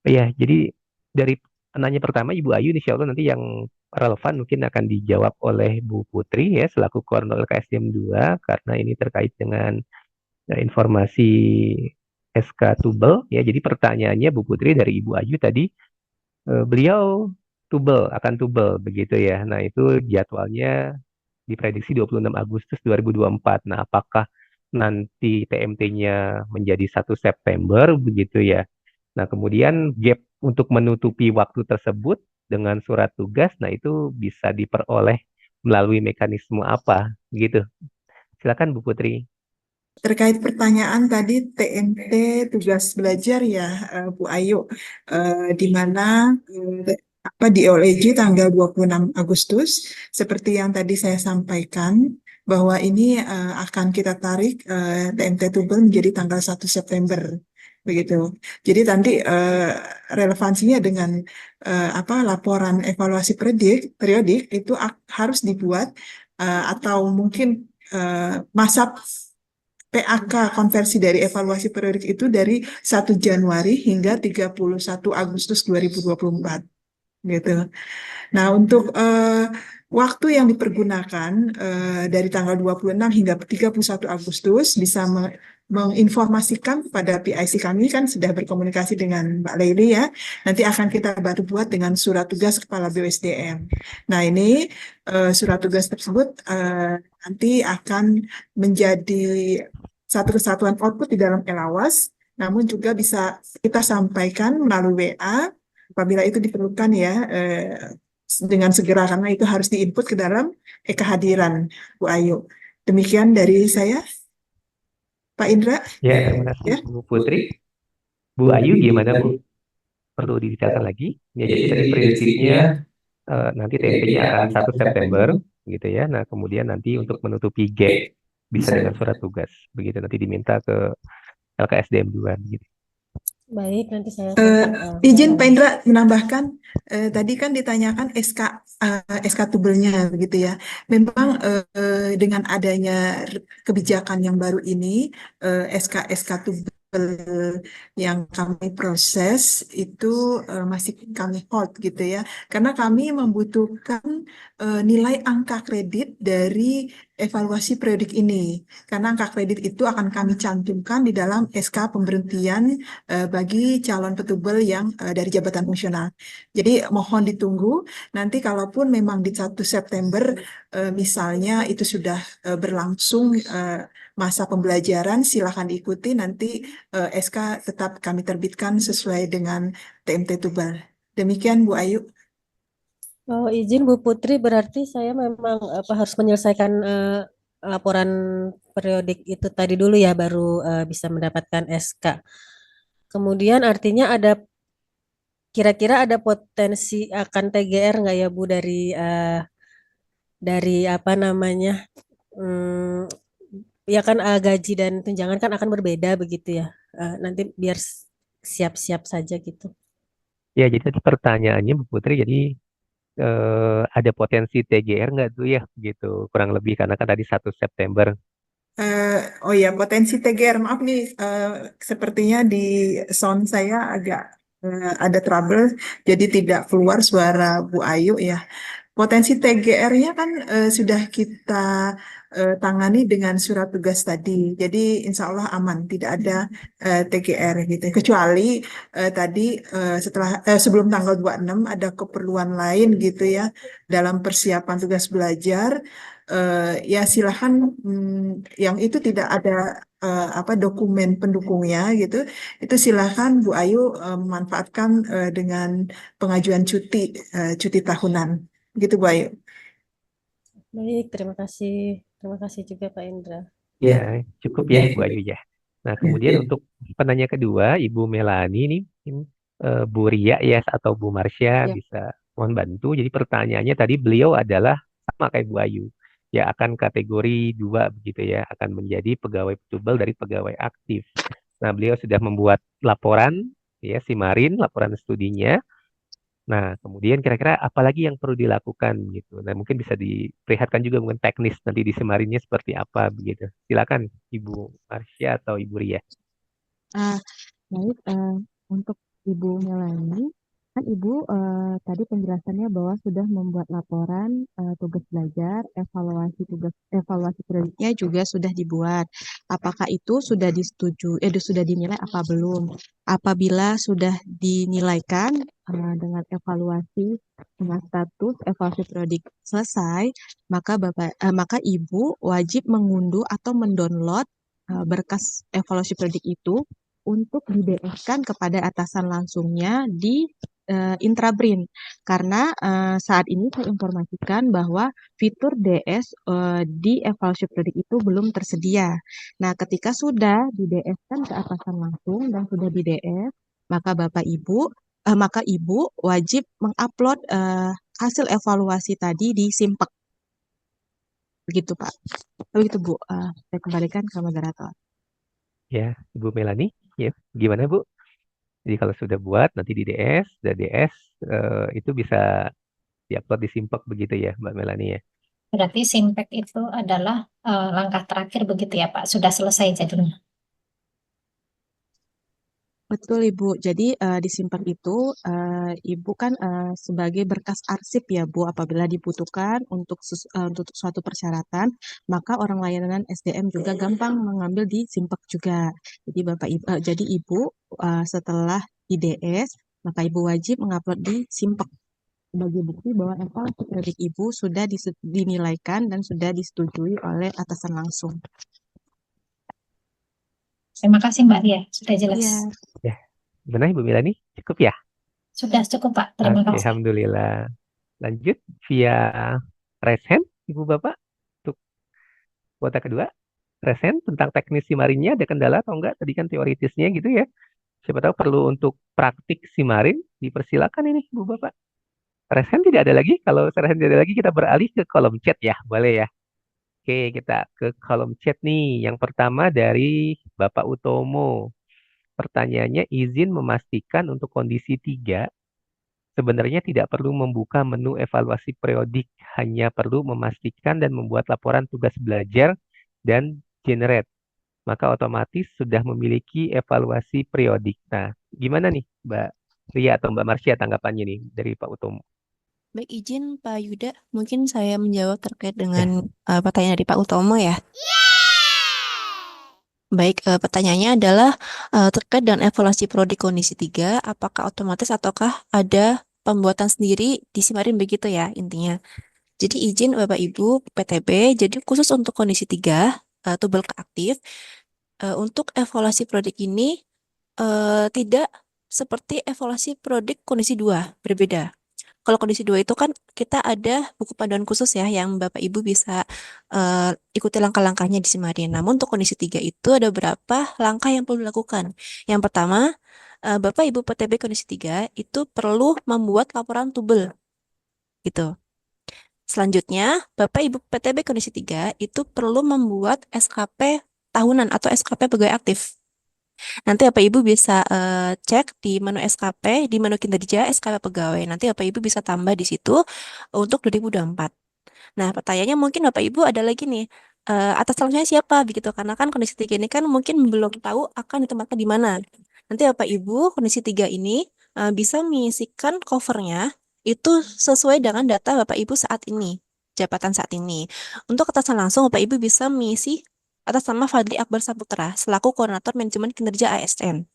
Ya, jadi dari penanya pertama Ibu Ayu, insya Allah nanti yang relevan mungkin akan dijawab oleh Bu Putri ya selaku Koordinator KSDM 2 karena ini terkait dengan informasi SK Tubel ya. Jadi pertanyaannya Bu Putri dari Ibu Ayu tadi, beliau akan tubel begitu ya. Nah, itu jadwalnya diprediksi 26 Agustus 2024. Nah, apakah nanti TMT-nya menjadi 1 September begitu ya? Nah, kemudian gap untuk menutupi waktu tersebut dengan surat tugas, nah itu bisa diperoleh melalui mekanisme apa gitu. Silakan Bu Putri. Terkait pertanyaan tadi TMT tugas belajar ya Bu Ayu, di mana di OLEJ tanggal 26 Agustus, seperti yang tadi saya sampaikan, bahwa ini akan kita tarik TMT Tubel menjadi tanggal 1 September. Begitu. Jadi nanti relevansinya dengan laporan evaluasi periodik itu harus dibuat atau mungkin masa PAK konversi dari evaluasi periodik itu dari 1 Januari hingga 31 Agustus 2024 gitu. Nah, untuk waktu yang dipergunakan dari tanggal 26 hingga 31 Agustus bisa menginformasikan pada PIC kami kan sudah berkomunikasi dengan Mbak Leili ya. Nanti akan kita baru buat dengan surat tugas Kepala BUSDM. Nah, ini surat tugas tersebut nanti akan menjadi satu kesatuan output di dalam Elawas, namun juga bisa kita sampaikan melalui WA apabila itu diperlukan ya dengan segera karena itu harus diinput ke dalam kehadiran Bu Ayu. Demikian dari saya, Pak Indra. Ya, terima kasih Ya. Bu Putri. Bu Ayu gimana Bu? Perlu didetailkan lagi? Ya, jadi tadi prinsipnya nanti TMT-nya akan 1 September gitu ya. Nah, kemudian nanti untuk menutupi gap bisa dengan surat tugas. Begitu nanti diminta ke LKSDM 2 gitu. Baik, nanti saya Izin Pak Indra menambahkan tadi kan ditanyakan SK tubelnya begitu ya. Memang dengan adanya kebijakan yang baru ini SK tubel yang kami proses itu masih kami hold gitu ya. Karena kami membutuhkan nilai angka kredit dari evaluasi periodik ini. Karena angka kredit itu akan kami cantumkan di dalam SK pemberhentian bagi calon petubel yang dari jabatan fungsional. Jadi mohon ditunggu nanti kalaupun memang di 1 September misalnya itu sudah berlangsung masa pembelajaran, silakan diikuti nanti SK tetap kami terbitkan sesuai dengan TMT Tubel. Demikian Bu Ayu. Oh, izin Bu Putri, berarti saya memang harus menyelesaikan laporan periodik itu tadi dulu ya, baru bisa mendapatkan SK. Kemudian artinya kira-kira ada potensi akan TGR nggak ya Bu dari apa namanya, hmm, ya kan gaji dan tunjangan kan akan berbeda begitu ya. Nanti biar siap-siap saja gitu. Ya, jadi tadi pertanyaannya Bu Putri, jadi ada potensi TGR nggak tuh ya gitu kurang lebih karena kan tadi 1 September. Oh ya, potensi TGR. Maaf nih, sepertinya di sound saya agak ada trouble, jadi tidak keluar suara Bu Ayu ya. Potensi TGR-nya kan sudah kita tangani dengan surat tugas tadi. Jadi insya Allah aman, tidak ada TGR gitu. Kecuali tadi sebelum tanggal 26 ada keperluan lain gitu ya dalam persiapan tugas belajar. Ya silahkan yang itu tidak ada dokumen pendukungnya gitu. Itu silahkan Bu Ayu memanfaatkan dengan pengajuan cuti tahunan. Gitu Bu Ayu. Baik, terima kasih. Terima kasih juga Pak Indra. Ya, cukup ya Bu Ayu ya. Nah, kemudian untuk penanya kedua, Ibu Melani nih, Bu Ria ya atau Bu Marsha Ya. bisa mohon bantu. Jadi pertanyaannya tadi beliau adalah sama kayak Bu Ayu. ya akan kategori 2 begitu ya, akan menjadi pegawai tubel dari pegawai aktif. Nah, beliau sudah membuat laporan ya Simarin, laporan studinya. Nah, kemudian kira-kira apa lagi yang perlu dilakukan gitu. Nah, mungkin bisa diperlihatkan juga mungkin teknis nanti di Simarinnya seperti apa begitu. Silakan Ibu Marsha atau Ibu Ria. Ah, baik, untuk Ibu Melani, kan Ibu tadi penjelasannya bahwa sudah membuat laporan tugas belajar, evaluasi kreditnya juga sudah dibuat. Apakah itu sudah disetujui, sudah dinilai apa belum? Apabila sudah dinilaikan dengan evaluasi dengan status evaluasi periodik selesai, maka Ibu wajib mengunduh atau mendownload berkas evaluasi periodik itu untuk di-DS-kan kepada atasan langsungnya di Intrabrin. Karena saat ini saya informasikan bahwa fitur DS di evaluasi periodik itu belum tersedia. Nah, ketika sudah di-DS-kan ke atasan langsung dan sudah di-DS, maka Ibu wajib mengupload hasil evaluasi tadi di Simpek. Begitu, Pak. Begitu, Bu. Saya kembalikan ke moderator. Ya, Ibu Melani, ya, gimana Bu? Jadi kalau sudah buat nanti di DS, dan DS itu bisa diupload di Simpek begitu ya, Mbak Melani ya. Berarti Simpek itu adalah langkah terakhir begitu ya Pak, sudah selesai jadinya. Betul Ibu. Jadi di Simpek itu Ibu kan sebagai berkas arsip ya Bu. Apabila dibutuhkan untuk suatu persyaratan, maka orang layanan SDM juga gampang mengambil di Simpek juga. Jadi jadi Ibu setelah IDS, maka Ibu wajib mengupload di Simpek sebagai bukti bahwa evaluasi kredit Ibu sudah dinilaikan dan sudah disetujui oleh atasan langsung. Terima kasih Mbak Ria, sudah jelas. Iya. Ya, benar Ibu Melani? Cukup ya? Sudah cukup Pak, terima Oke, kasih. alhamdulillah. Lanjut via raise hand, Ibu Bapak, untuk kuota kedua. Raise hand tentang teknis Simarinnya ada kendala atau enggak? Tadi kan teoritisnya gitu ya. Siapa tahu perlu untuk praktik Simarin, dipersilakan ini Ibu Bapak. Raise hand tidak ada lagi. Kalau raise hand tidak ada lagi, kita beralih ke kolom chat ya, boleh ya. Oke, kita ke kolom chat nih. Yang pertama dari Bapak Utomo. Pertanyaannya, izin memastikan untuk kondisi 3, sebenarnya tidak perlu membuka menu evaluasi periodik, hanya perlu memastikan dan membuat laporan tugas belajar dan generate. Maka otomatis sudah memiliki evaluasi periodik. Nah, gimana nih Mbak Ria atau Mbak Marsha tanggapannya nih dari Pak Utomo? Baik, izin Pak Yuda, mungkin saya menjawab terkait Ya, dengan pertanyaan dari Pak Utomo ya. Baik, pertanyaannya adalah terkait dengan evaluasi prodi kondisi 3, apakah otomatis ataukah ada pembuatan sendiri di Simarin begitu ya intinya. Jadi izin Bapak Ibu PTB, jadi khusus untuk kondisi 3, tubel keaktif, untuk evaluasi prodik ini tidak seperti evaluasi prodik kondisi 2, berbeda. Kalau kondisi 2 itu kan kita ada buku panduan khusus ya yang Bapak Ibu bisa ikuti langkah-langkahnya di Simarin. Namun untuk kondisi 3 itu ada beberapa langkah yang perlu dilakukan. Yang pertama, Bapak Ibu PTB kondisi 3 itu perlu membuat laporan tubel. Gitu. Selanjutnya, Bapak Ibu PTB kondisi 3 itu perlu membuat SKP tahunan atau SKP pegawai aktif. Nanti Bapak Ibu bisa cek di menu SKP, di menu kinerja SKP pegawai. Nanti Bapak Ibu bisa tambah di situ untuk 2024. Nah, pertanyaannya mungkin Bapak Ibu ada lagi nih, atas langsungnya siapa begitu? Karena kan kondisi 3 ini kan mungkin belum tahu akan ditempatkan di mana. Nanti Bapak Ibu kondisi 3 ini bisa mengisikan covernya itu sesuai dengan data Bapak Ibu saat ini, jabatan saat ini. Untuk atasan langsung Bapak Ibu bisa mengisi atas nama Fadli Akbar Saputra selaku koordinator manajemen kinerja ASN.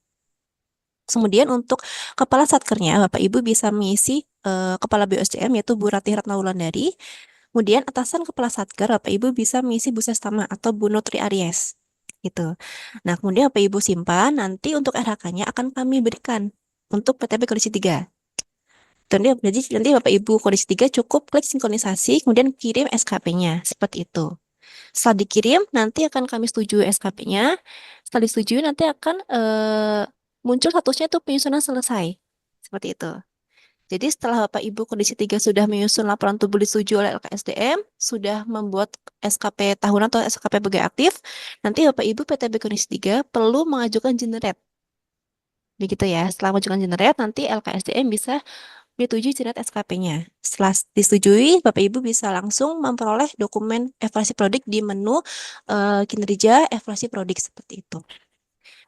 Kemudian untuk kepala satkernya Bapak Ibu bisa mengisi kepala BOSDM yaitu Bu Ratih Ratna Wulandari. Kemudian atasan kepala satker Bapak Ibu bisa mengisi Bu Sestama atau Bu Nutri Aries gitu. Nah, kemudian Bapak Ibu simpan, nanti untuk RHK-nya akan kami berikan untuk PTB kondisi 3. Jadi nanti Bapak Ibu kondisi 3 cukup klik sinkronisasi, kemudian kirim SKP-nya seperti itu. Setelah dikirim, nanti akan kami setujui SKP-nya. Setelah disetujui, nanti akan muncul statusnya itu penyusunan selesai. Seperti itu. Jadi setelah Bapak Ibu kondisi 3 sudah menyusun laporan tubuh disetujui oleh LKSDM, sudah membuat SKP tahunan atau SKP pegawai aktif, nanti Bapak Ibu PTB kondisi 3 perlu mengajukan generate. Begitu ya, setelah mengajukan generate, nanti LKSDM bisa menyetujui generate SKP-nya. Setelah disetujui, Bapak Ibu bisa langsung memperoleh dokumen evaluasi prodik di menu kinerja evaluasi prodik seperti itu.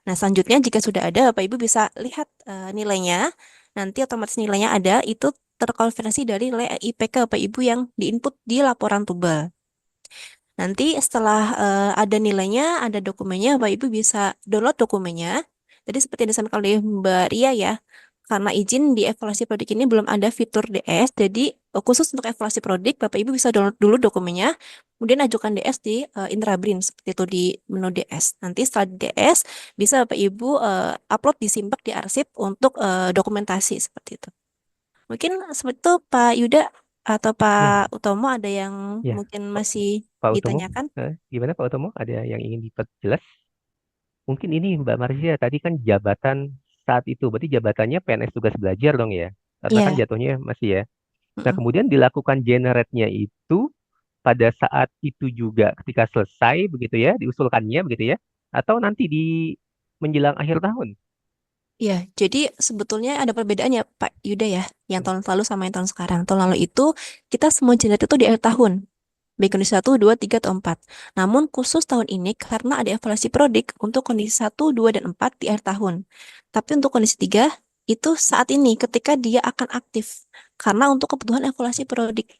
Nah, selanjutnya jika sudah ada, Bapak Ibu bisa lihat nilainya. Nanti otomatis nilainya ada, itu terkonversi dari nilai IPK Bapak Ibu yang diinput di laporan tubal. Nanti setelah ada nilainya, ada dokumennya, Bapak Ibu bisa download dokumennya. Jadi seperti yang disampaikan oleh Mbak Ria ya, karena izin di evaluasi prodik ini belum ada fitur DS, jadi khusus untuk evaluasi prodik, Bapak Ibu bisa download dulu dokumennya, kemudian ajukan DS di Intrabrin, seperti itu di menu DS. Nanti setelah di DS, bisa Bapak Ibu upload di Simbak di arsip untuk dokumentasi seperti itu. Mungkin seperti itu Pak Yuda atau Pak Utomo ada yang Ya, mungkin masih Pak Utomo, ditanyakan? gimana Pak Utomo? Ada yang ingin diperjelas? Mungkin ini Mbak Marzia tadi kan jabatan saat itu, berarti jabatannya PNS tugas belajar dong ya? Karena kan Iya. jatuhnya masih ya. Nah, Mm-mm. kemudian dilakukan generate-nya itu pada saat itu juga ketika selesai begitu ya, diusulkannya begitu ya, atau nanti di menjelang akhir tahun. Iya, jadi sebetulnya ada perbedaannya Pak Yuda ya, yang tahun lalu sama yang tahun sekarang. Tahun lalu itu kita semua generate itu di akhir tahun, baik kondisi 1, 2, 3, atau 4. Namun khusus tahun ini karena ada evaluasi prodik untuk kondisi 1, 2, dan 4 di akhir tahun. Tapi untuk kondisi 3 itu saat ini ketika dia akan aktif. Karena untuk kebutuhan evaluasi prodik.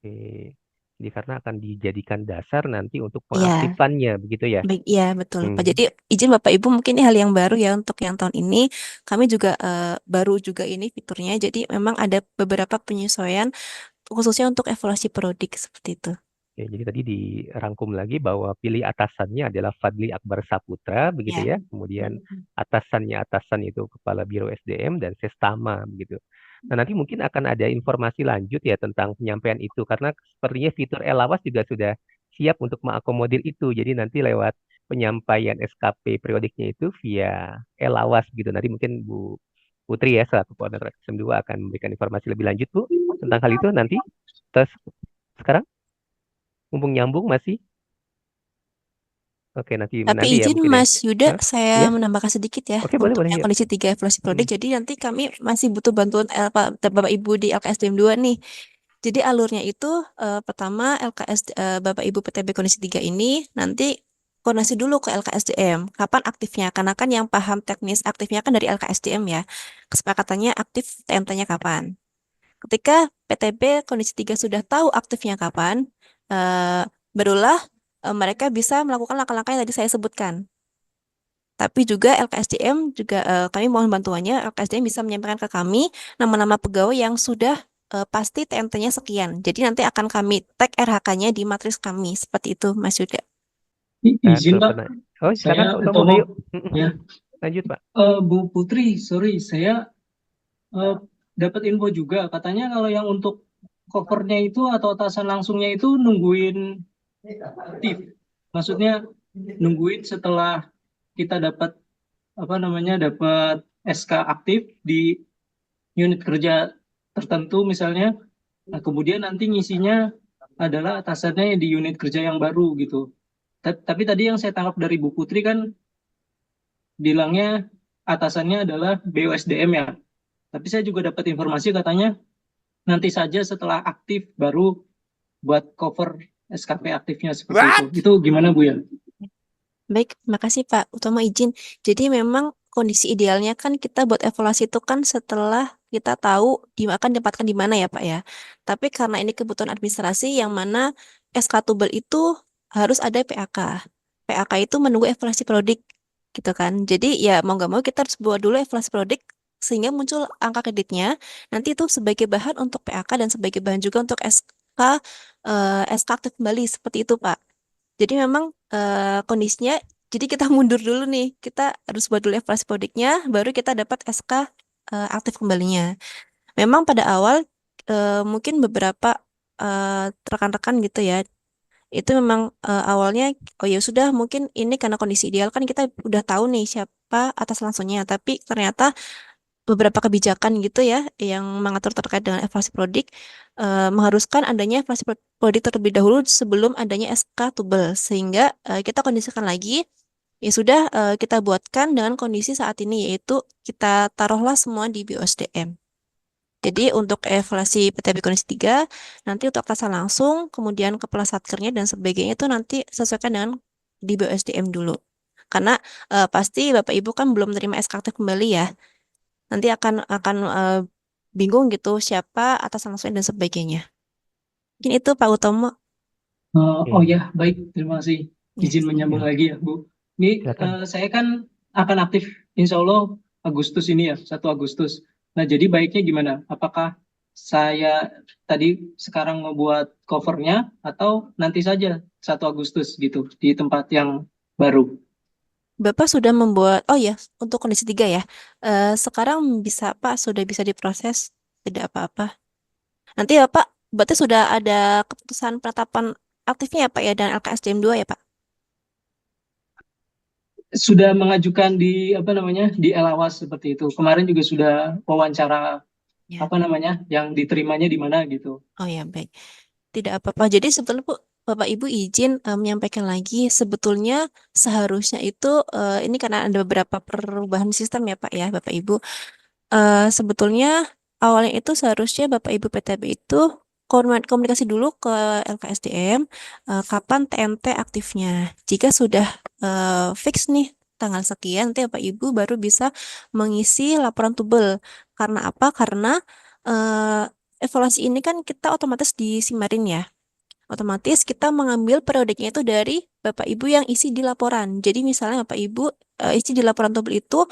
Oke. Jadi karena akan dijadikan dasar nanti untuk Iya. pengaktifannya begitu ya. Baik, iya betul Pak. Hmm. Jadi izin Bapak Ibu mungkin ini hal yang baru ya untuk yang tahun ini. Kami juga baru juga ini fiturnya. Jadi memang ada beberapa penyesuaian khususnya untuk evaluasi prodik seperti itu. Oke, jadi tadi dirangkum lagi bahwa pilih atasannya adalah Fadli Akbar Saputra begitu Ya. ya. Kemudian atasan itu Kepala Biro SDM dan Sestama begitu. Nah, nanti mungkin akan ada informasi lanjut ya tentang penyampaian itu karena sepertinya fitur Elawas juga sudah siap untuk mengakomodir itu. Jadi nanti lewat penyampaian SKP periodiknya itu via Elawas gitu. Nanti mungkin Bu Putri ya selaku koordinator XM2 akan memberikan informasi lebih lanjut Bu tentang hal itu nanti. Terus sekarang mumpung nyambung masih. Oke, nanti Tapi ya izin mungkin ya. Mas Yuda, Hah? saya Ya? menambahkan sedikit ya Oke, boleh, untuk boleh yang ya. kondisi 3 evaluasi prodik. Jadi nanti kami masih butuh bantuan Bapak Ibu di LKSDM 2 nih. Jadi alurnya itu pertama Bapak Ibu PTB kondisi 3 ini nanti koordinasi dulu ke LKSDM. Kapan aktifnya? Karena kan yang paham teknis aktifnya kan dari LKSDM ya. Kesepakatannya aktif TMT-nya kapan. Ketika PTB kondisi 3 sudah tahu aktifnya kapan, barulah mereka bisa melakukan langkah-langkah yang tadi saya sebutkan. Tapi juga LKSDM juga kami mohon bantuannya, LKSDM bisa menyampaikan ke kami nama-nama pegawai yang sudah pasti TMT-nya sekian. Jadi nanti akan kami tag RH-nya di matriks kami. Seperti itu, Mas Yuda. Izin Pak, Oh, silakan saya Pak Utomo, Utomo. ayo. Ya. Lanjut Pak. Bu Putri, sorry, saya dapat info juga. Katanya kalau yang untuk covernya itu atau atasan langsungnya itu nungguin aktif. Maksudnya nungguin setelah kita dapat dapat SK aktif di unit kerja tertentu misalnya. Nah, kemudian nanti ngisinya adalah atasannya di unit kerja yang baru gitu. Tapi tadi yang saya tangkap dari Bu Putri kan bilangnya atasannya adalah BUSDM ya. Tapi saya juga dapat informasi katanya nanti saja setelah aktif baru buat cover SKP aktifnya seperti itu. Itu gimana Bu ya? Baik, makasih Pak Utomo izin. Jadi memang kondisi idealnya kan kita buat evaluasi itu kan setelah kita tahu akan ditempatkan di mana ya Pak ya. Tapi karena ini kebutuhan administrasi yang mana SK Tubel itu harus ada PAK. PAK itu menunggu evaluasi prodik gitu kan. Jadi ya mau nggak mau kita harus buat dulu evaluasi prodik sehingga muncul angka kreditnya. Nanti itu sebagai bahan untuk PAK dan sebagai bahan juga untuk SK aktif kembali seperti itu Pak. Jadi memang kondisinya, jadi kita mundur dulu nih, kita harus buat dulu evaluasi prodiknya, baru kita dapat SK aktif kembalinya. Memang pada awal mungkin beberapa rekan-rekan gitu ya, itu memang awalnya, oh ya sudah mungkin ini karena kondisi ideal kan kita udah tahu nih siapa atas langsungnya, tapi ternyata beberapa kebijakan gitu ya yang mengatur terkait dengan evaluasi prodik, mengharuskan adanya evaluasi prodik terlebih dahulu sebelum adanya SK tubel, sehingga kita kondisikan lagi ya sudah, kita buatkan dengan kondisi saat ini, yaitu kita taruhlah semua di BOSDM. Jadi untuk evaluasi PTB kondisi 3, nanti untuk atasan langsung, kemudian kepala satkernya dan sebagainya itu nanti sesuaikan dengan di BOSDM dulu. Karena pasti Bapak Ibu kan belum menerima SK aktif kembali ya. Nanti akan bingung gitu siapa atasan langsungnya dan sebagainya. Mungkin itu Pak Utomo. Oh ya, baik, terima kasih. Ya. Izin menyambung Ya. lagi ya, Bu. Ini Silakan. saya kan akan aktif insya Allah Agustus ini ya, 1 Agustus. Nah, jadi baiknya gimana? Apakah saya tadi sekarang mau buat covernya atau nanti saja 1 Agustus gitu di tempat yang baru? Bapak sudah membuat, oh ya, untuk kondisi 3 ya. Sekarang bisa Pak, sudah bisa diproses, tidak apa-apa. Nanti Bapak, berarti sudah ada keputusan penetapan aktifnya ya Pak ya, dan LKSDM 2 ya Pak? Sudah mengajukan di apa namanya di Elawas seperti itu. Kemarin juga sudah wawancara Ya. apa namanya yang diterimanya di mana gitu. Oh ya, baik. Tidak apa-apa. Jadi sebetulnya Bu, Bapak Ibu izin menyampaikan lagi, sebetulnya seharusnya itu ini karena ada beberapa perubahan sistem ya Pak ya, Bapak Ibu. Sebetulnya awalnya itu seharusnya Bapak Ibu PTB itu komunikasi dulu ke LKSDM kapan TMT aktifnya. Jika sudah fix nih tanggal sekian, nanti Bapak Ibu baru bisa mengisi laporan tubel. Karena apa? Karena evaluasi ini kan kita otomatis disimarin ya. Otomatis kita mengambil periodiknya itu dari Bapak Ibu yang isi di laporan. Jadi misalnya Bapak Ibu isi di laporan tubel itu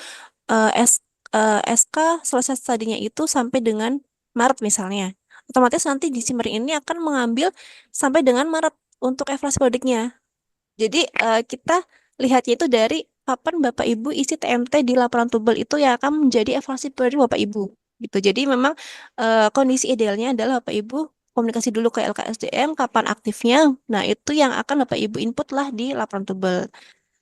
SK selesai studinya itu sampai dengan Maret misalnya. Otomatis nanti di Simmering ini akan mengambil sampai dengan Maret untuk evaluasi produknya. Jadi kita lihatnya itu dari kapan Bapak Ibu isi TMT di laporan tubel itu yang akan menjadi evaluasi produk Bapak Ibu. Gitu. Jadi memang kondisi idealnya adalah Bapak Ibu komunikasi dulu ke LKSDM kapan aktifnya. Nah, itu yang akan Bapak Ibu input lah di laporan tubel.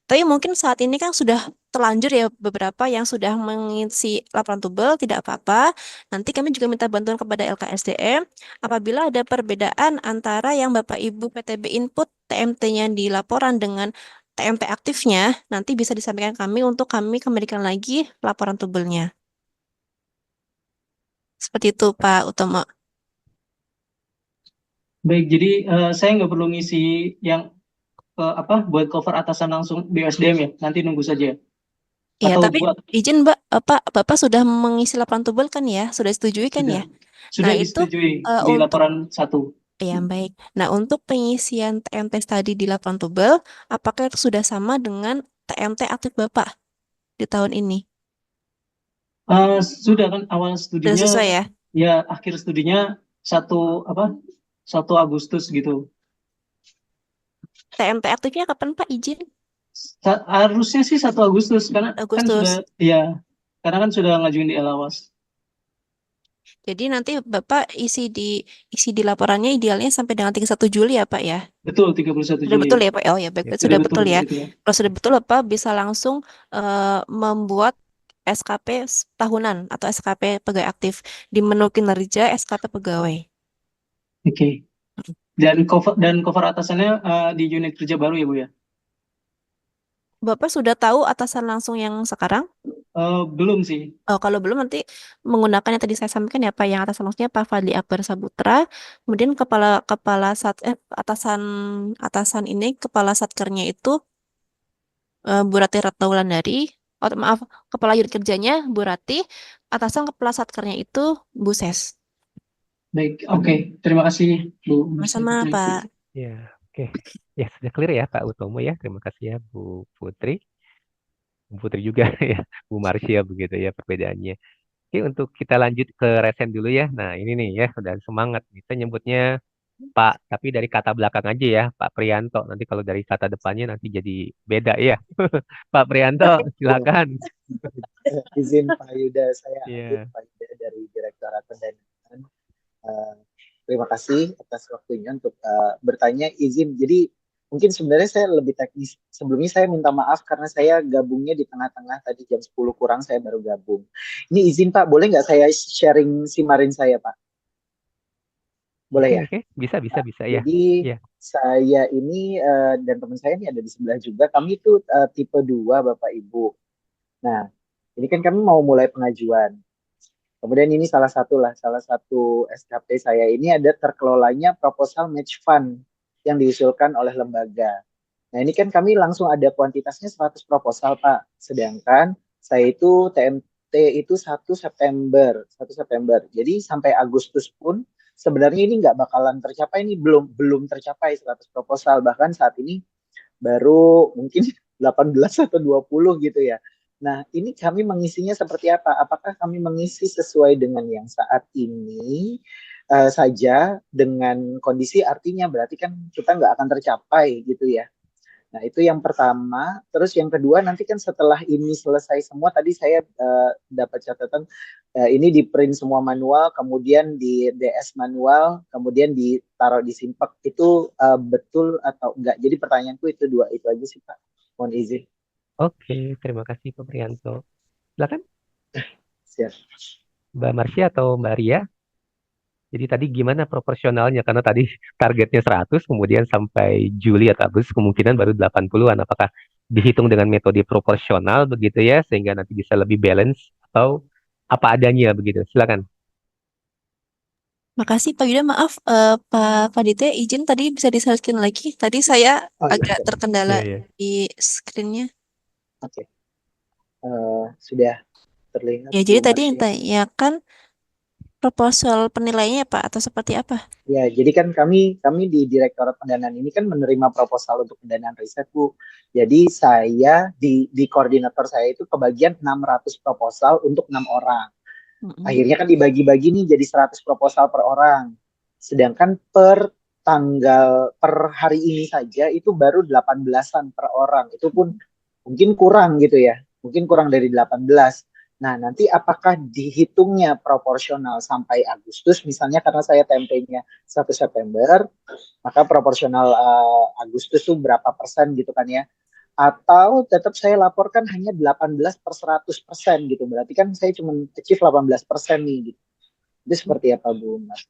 Tapi mungkin saat ini kan sudah terlanjur ya beberapa yang sudah mengisi laporan tubel, tidak apa-apa. Nanti kami juga minta bantuan kepada LKSDM apabila ada perbedaan antara yang Bapak Ibu PTB input TMT-nya di laporan dengan TMT aktifnya, nanti bisa disampaikan kami untuk kami kembalikan lagi laporan tubelnya. Seperti itu Pak Utomo. Baik, jadi saya nggak perlu ngisi yang apa buat cover atasan langsung BSDM ya. Nanti nunggu saja. Iya, Atau tapi buat izin Mbak, Bapak sudah mengisi laporan tubel kan ya? Sudah setujui kan sudah ya? sudah Nah, itu disetujui di untuk laporan 1. ya, baik. Nah, untuk pengisian TMT tadi di laporan tubel, apakah itu sudah sama dengan TMT aktif Bapak di tahun ini? Sudah kan awal Sudah studinya sesuai ya? ya akhir studinya 1 Agustus gitu. TMT aktifnya kapan Pak izin? Harusnya sih 1 Agustus karena kan sudah Agustus. ya karena kan sudah ngajuin di Elawas. Jadi nanti Bapak isi di laporannya idealnya sampai dengan 31 Juli ya Pak ya? Betul 31 Sudah Juli. betul ya Pak? Oh ya, baik, Ya. sudah Sudah betul ya. itu ya. Kalau sudah betul Bapak bisa langsung membuat SKP tahunan atau SKP pegawai aktif di menu kinerja SKP pegawai. Oke. Dan cover atasannya di unit kerja baru ya Bu ya? Bapak sudah tahu atasan langsung yang sekarang? Belum sih. Oh, kalau belum nanti menggunakan yang tadi saya sampaikan ya Pak, yang atasan langsungnya Pak Fadli Akbar Saputra, kemudian atasan ini kepala satkernya itu Bu Rati Ratna Wulandari. Oh, maaf, kepala unit kerjanya Bu Rati, atasan kepala satkernya itu Bu Ses. Baik, oke. Terima kasih Bu. Sama-sama Pak. Ya, oke. Ya, sudah clear ya Pak Utomo ya. Terima kasih ya Bu Putri. Bu Putri juga ya, Bu Marsya begitu ya perbedaannya. Oke, untuk kita lanjut ke resen dulu ya. Nah, ini nih ya, udah semangat. Kita nyebutnya Pak, tapi dari kata belakang aja ya, Pak Prianto. Nanti kalau dari kata depannya nanti jadi beda ya. Pak Prianto, silakan. Izin Pak Yuda, saya Iya. Adit Pak Yuda dari Direktorat Pendanaan. Terima kasih atas waktunya untuk bertanya. Izin, jadi mungkin sebenarnya saya lebih teknis. Sebelumnya saya minta maaf karena saya gabungnya di tengah-tengah tadi jam 10 kurang saya baru gabung. Ini izin Pak, boleh nggak saya sharing simarin saya Pak? Boleh Oke, ya? oke. Bisa, bisa, Nah, bisa ya. jadi Ya. saya ini dan teman saya ini ada di sebelah juga. Kami itu tipe 2 Bapak Ibu. Nah, ini kan kami mau mulai pengajuan. Kemudian ini salah satu SKP saya ini ada terkelolanya proposal match fund yang diusulkan oleh lembaga. Nah, ini kan kami langsung ada kuantitasnya 100 proposal, Pak. Sedangkan saya itu TMT itu 1 September. Jadi sampai Agustus pun sebenarnya ini nggak bakalan tercapai, ini belum tercapai 100 proposal. Bahkan saat ini baru mungkin 18 atau 20 gitu ya. Nah, ini kami mengisinya seperti apa? Apakah kami mengisi sesuai dengan yang saat ini saja dengan kondisi artinya berarti kan kita nggak akan tercapai gitu ya. Nah, itu yang pertama. Terus yang kedua, nanti kan setelah ini selesai semua, tadi saya dapat catatan, ini di print semua manual, kemudian di DS manual, kemudian ditaruh di Simpek. Itu betul atau enggak? Jadi pertanyaanku itu dua, itu aja sih Pak. Mohon izin. Oke, terima kasih Pak Prianto. Silakan Siap. Mbak Marsya atau Mbak Ria. Jadi tadi gimana proporsionalnya? Karena tadi targetnya 100, kemudian sampai Juli atau Agustus kemungkinan baru 80-an. Apakah dihitung dengan metode proporsional begitu ya, sehingga nanti bisa lebih balance, atau apa adanya begitu? Silakan. Makasih Pak Yuda, maaf Pak Dite, izin tadi bisa di-share lagi. Tadi saya Oh iya, agak terkendala Iya, iya. di screen-nya. oke. Sudah terlihat Ya, Bu jadi tadi yang Marsya. tanyakan proposal penilaiannya Pak atau seperti apa? Ya, jadi kan kami di Direktorat Pendanaan ini kan menerima proposal untuk pendanaan riset, Bu. Jadi saya di koordinator saya itu kebagian 600 proposal untuk 6 orang. Akhirnya kan dibagi-bagi nih jadi 100 proposal per orang. Sedangkan per hari ini saja itu baru 18-an per orang. Itu pun mungkin kurang gitu ya. Mungkin kurang dari 18. Nah, nanti apakah dihitungnya proporsional sampai Agustus, misalnya karena saya tempenya 1 September, maka proporsional Agustus itu berapa persen gitu kan ya. Atau tetap saya laporkan hanya 18/100% gitu. Berarti kan saya cuma achieve 18% nih gitu. Itu seperti apa Bu Mas?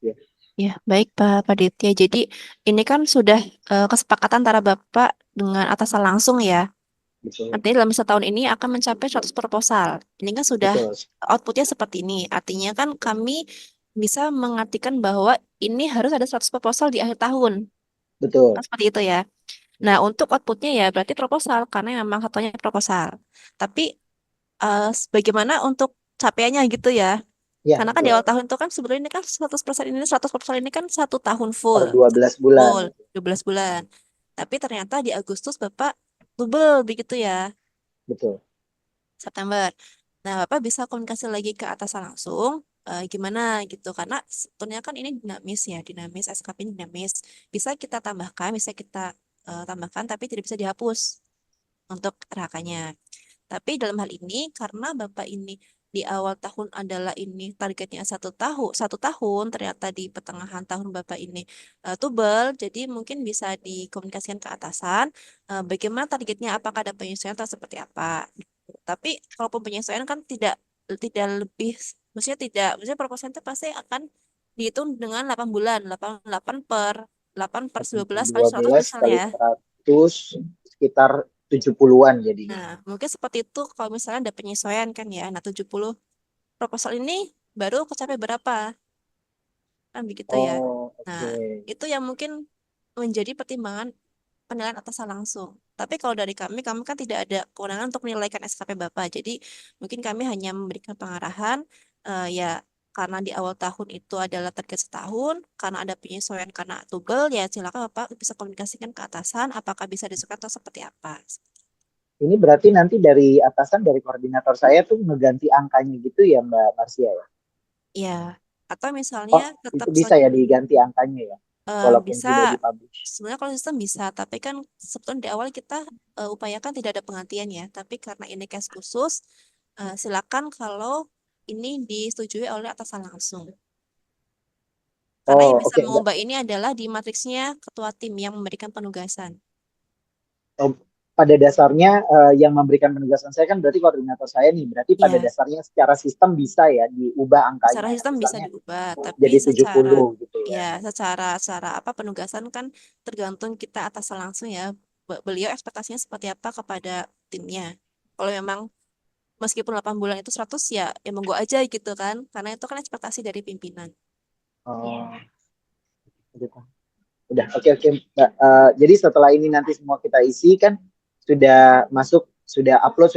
Ya, baik Pak Ditya. Jadi ini kan sudah kesepakatan antara Bapak dengan atasan langsung ya. Betul. Artinya dalam setahun ini akan mencapai 100 proposal. Ini kan sudah Betul. outputnya seperti ini. Artinya kan kami bisa mengartikan bahwa ini harus ada 100 proposal di akhir tahun. Betul. Kan seperti itu ya. Nah, untuk outputnya ya berarti proposal, karena memang satunya proposal. Tapi bagaimana untuk capaiannya gitu ya? Ya, Karena kan di betul. awal tahun itu kan sebenarnya ini kan 100% ini 100 proposal ini kan 1 tahun Per full. 12 bulan. Full, 12 bulan. Tapi ternyata di Agustus Bapak double begitu ya. Betul. September. Nah, Bapak bisa komunikasi lagi ke atasan langsung, gimana gitu. Karena sebetulnya kan ini dinamis ya, dinamis, SKP ini dinamis. Bisa kita tambahkan, bisa kita tambahkan, tapi tidak bisa dihapus untuk rakanya. Tapi dalam hal ini, karena Bapak ini di awal tahun adalah ini targetnya 1 tahun, ternyata di pertengahan tahun Bapak ini tubel, jadi mungkin bisa dikomunikasikan ke atasan, bagaimana targetnya, apakah ada penyesuaian atau seperti apa. Tapi kalaupun penyesuaian kan tidak tidak lebih, maksudnya proposal itu pasti akan dihitung dengan 8 bulan, 8 per 12 kali 100 12 misalnya kali ya. 100 sekitar 70-an jadinya. Nah, mungkin seperti itu kalau misalnya ada penyesuaian kan ya. Nah, 70 proposal ini baru kecapai berapa? Kan begitu ya. Oh, Nah, oke. itu yang mungkin menjadi pertimbangan penilaian atasan langsung. Tapi kalau dari kami kan tidak ada kewenangan untuk menilaikan SKP Bapak. Jadi mungkin kami hanya memberikan pengarahan, ya karena di awal tahun itu adalah target setahun, karena ada penyesuaian karena tugel, ya silakan Bapak bisa komunikasikan ke atasan apakah bisa disesuaikan atau seperti apa. Ini berarti nanti dari atasan, dari koordinator saya tuh ngeganti angkanya gitu ya Mbak Marsia ya? Ya, atau Oh, misalnya tetap itu bisa ya diganti angkanya ya? Walaupun bisa, sudah dipublish. sebenarnya kalau sistem bisa, tapi kan sebetulnya di awal kita upayakan tidak ada penghentian ya, tapi karena ini case khusus, silakan kalau ini disetujui oleh atasan langsung. Karena yang Oh, bisa oke. mengubah ini adalah di matriksnya ketua tim yang memberikan penugasan. Oh, pada dasarnya yang memberikan penugasan saya kan berarti koordinator saya nih. Berarti pada Ya, dasarnya secara sistem bisa ya diubah secara angkanya. sistem bisa Misalnya diubah, tapi jadi 70 gitu ya. secara apa penugasan kan tergantung kita atasan langsung ya. Beliau ekspektasinya seperti apa kepada timnya. Kalau memang meskipun 8 bulan itu 100 ya monggo aja gitu kan. Karena itu kan ekspektasi dari pimpinan. Oh, gitu. Udah, oke oke Mbak. Jadi setelah ini nanti semua kita isi kan sudah masuk, sudah upload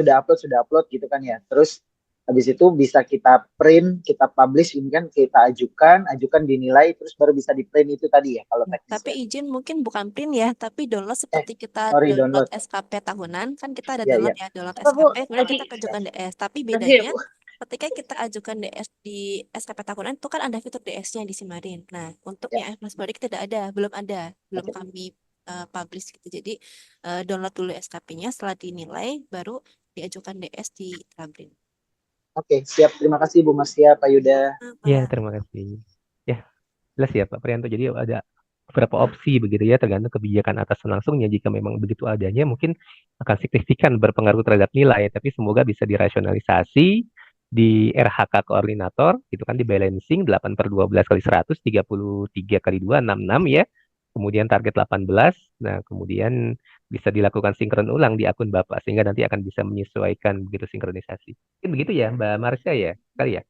gitu kan ya. Terus habis itu bisa kita print, kita publish ini kan kita ajukan dinilai terus baru bisa di print itu tadi ya kalau teknis Tapi ya. izin mungkin bukan print ya, tapi download seperti kita Sorry download download. SKP tahunan, kan kita ada Ya ya. download Apa Bu? SKP, kemudian kita ajukan DS. Tapi bedanya ketika kita ajukan DS di SKP tahunan itu kan ada fitur DS-nya di Simarin. Nah, untuk yang F Mudik tidak ada, belum kami publish gitu. Jadi download dulu SKP-nya, setelah dinilai baru diajukan DS di Trabrin. Oke, siap. Terima kasih Bu Marsia, Pak Yuda. Ya, terima kasih. Ya, jelas ya Pak Prianto. Jadi ada beberapa opsi begitu ya, tergantung kebijakan atasan langsungnya. Jika memang begitu adanya, mungkin akan signifikan berpengaruh terhadap nilai. Tapi semoga bisa dirasionalisasi di RHK koordinator, gitu kan, di balancing 8/12 kali 100, 33 kali 2, 66 ya. Kemudian target 18, nah kemudian bisa dilakukan sinkron ulang di akun Bapak, sehingga nanti akan bisa menyesuaikan begitu sinkronisasi. Mungkin begitu ya Mbak Marsha ya, kali ya?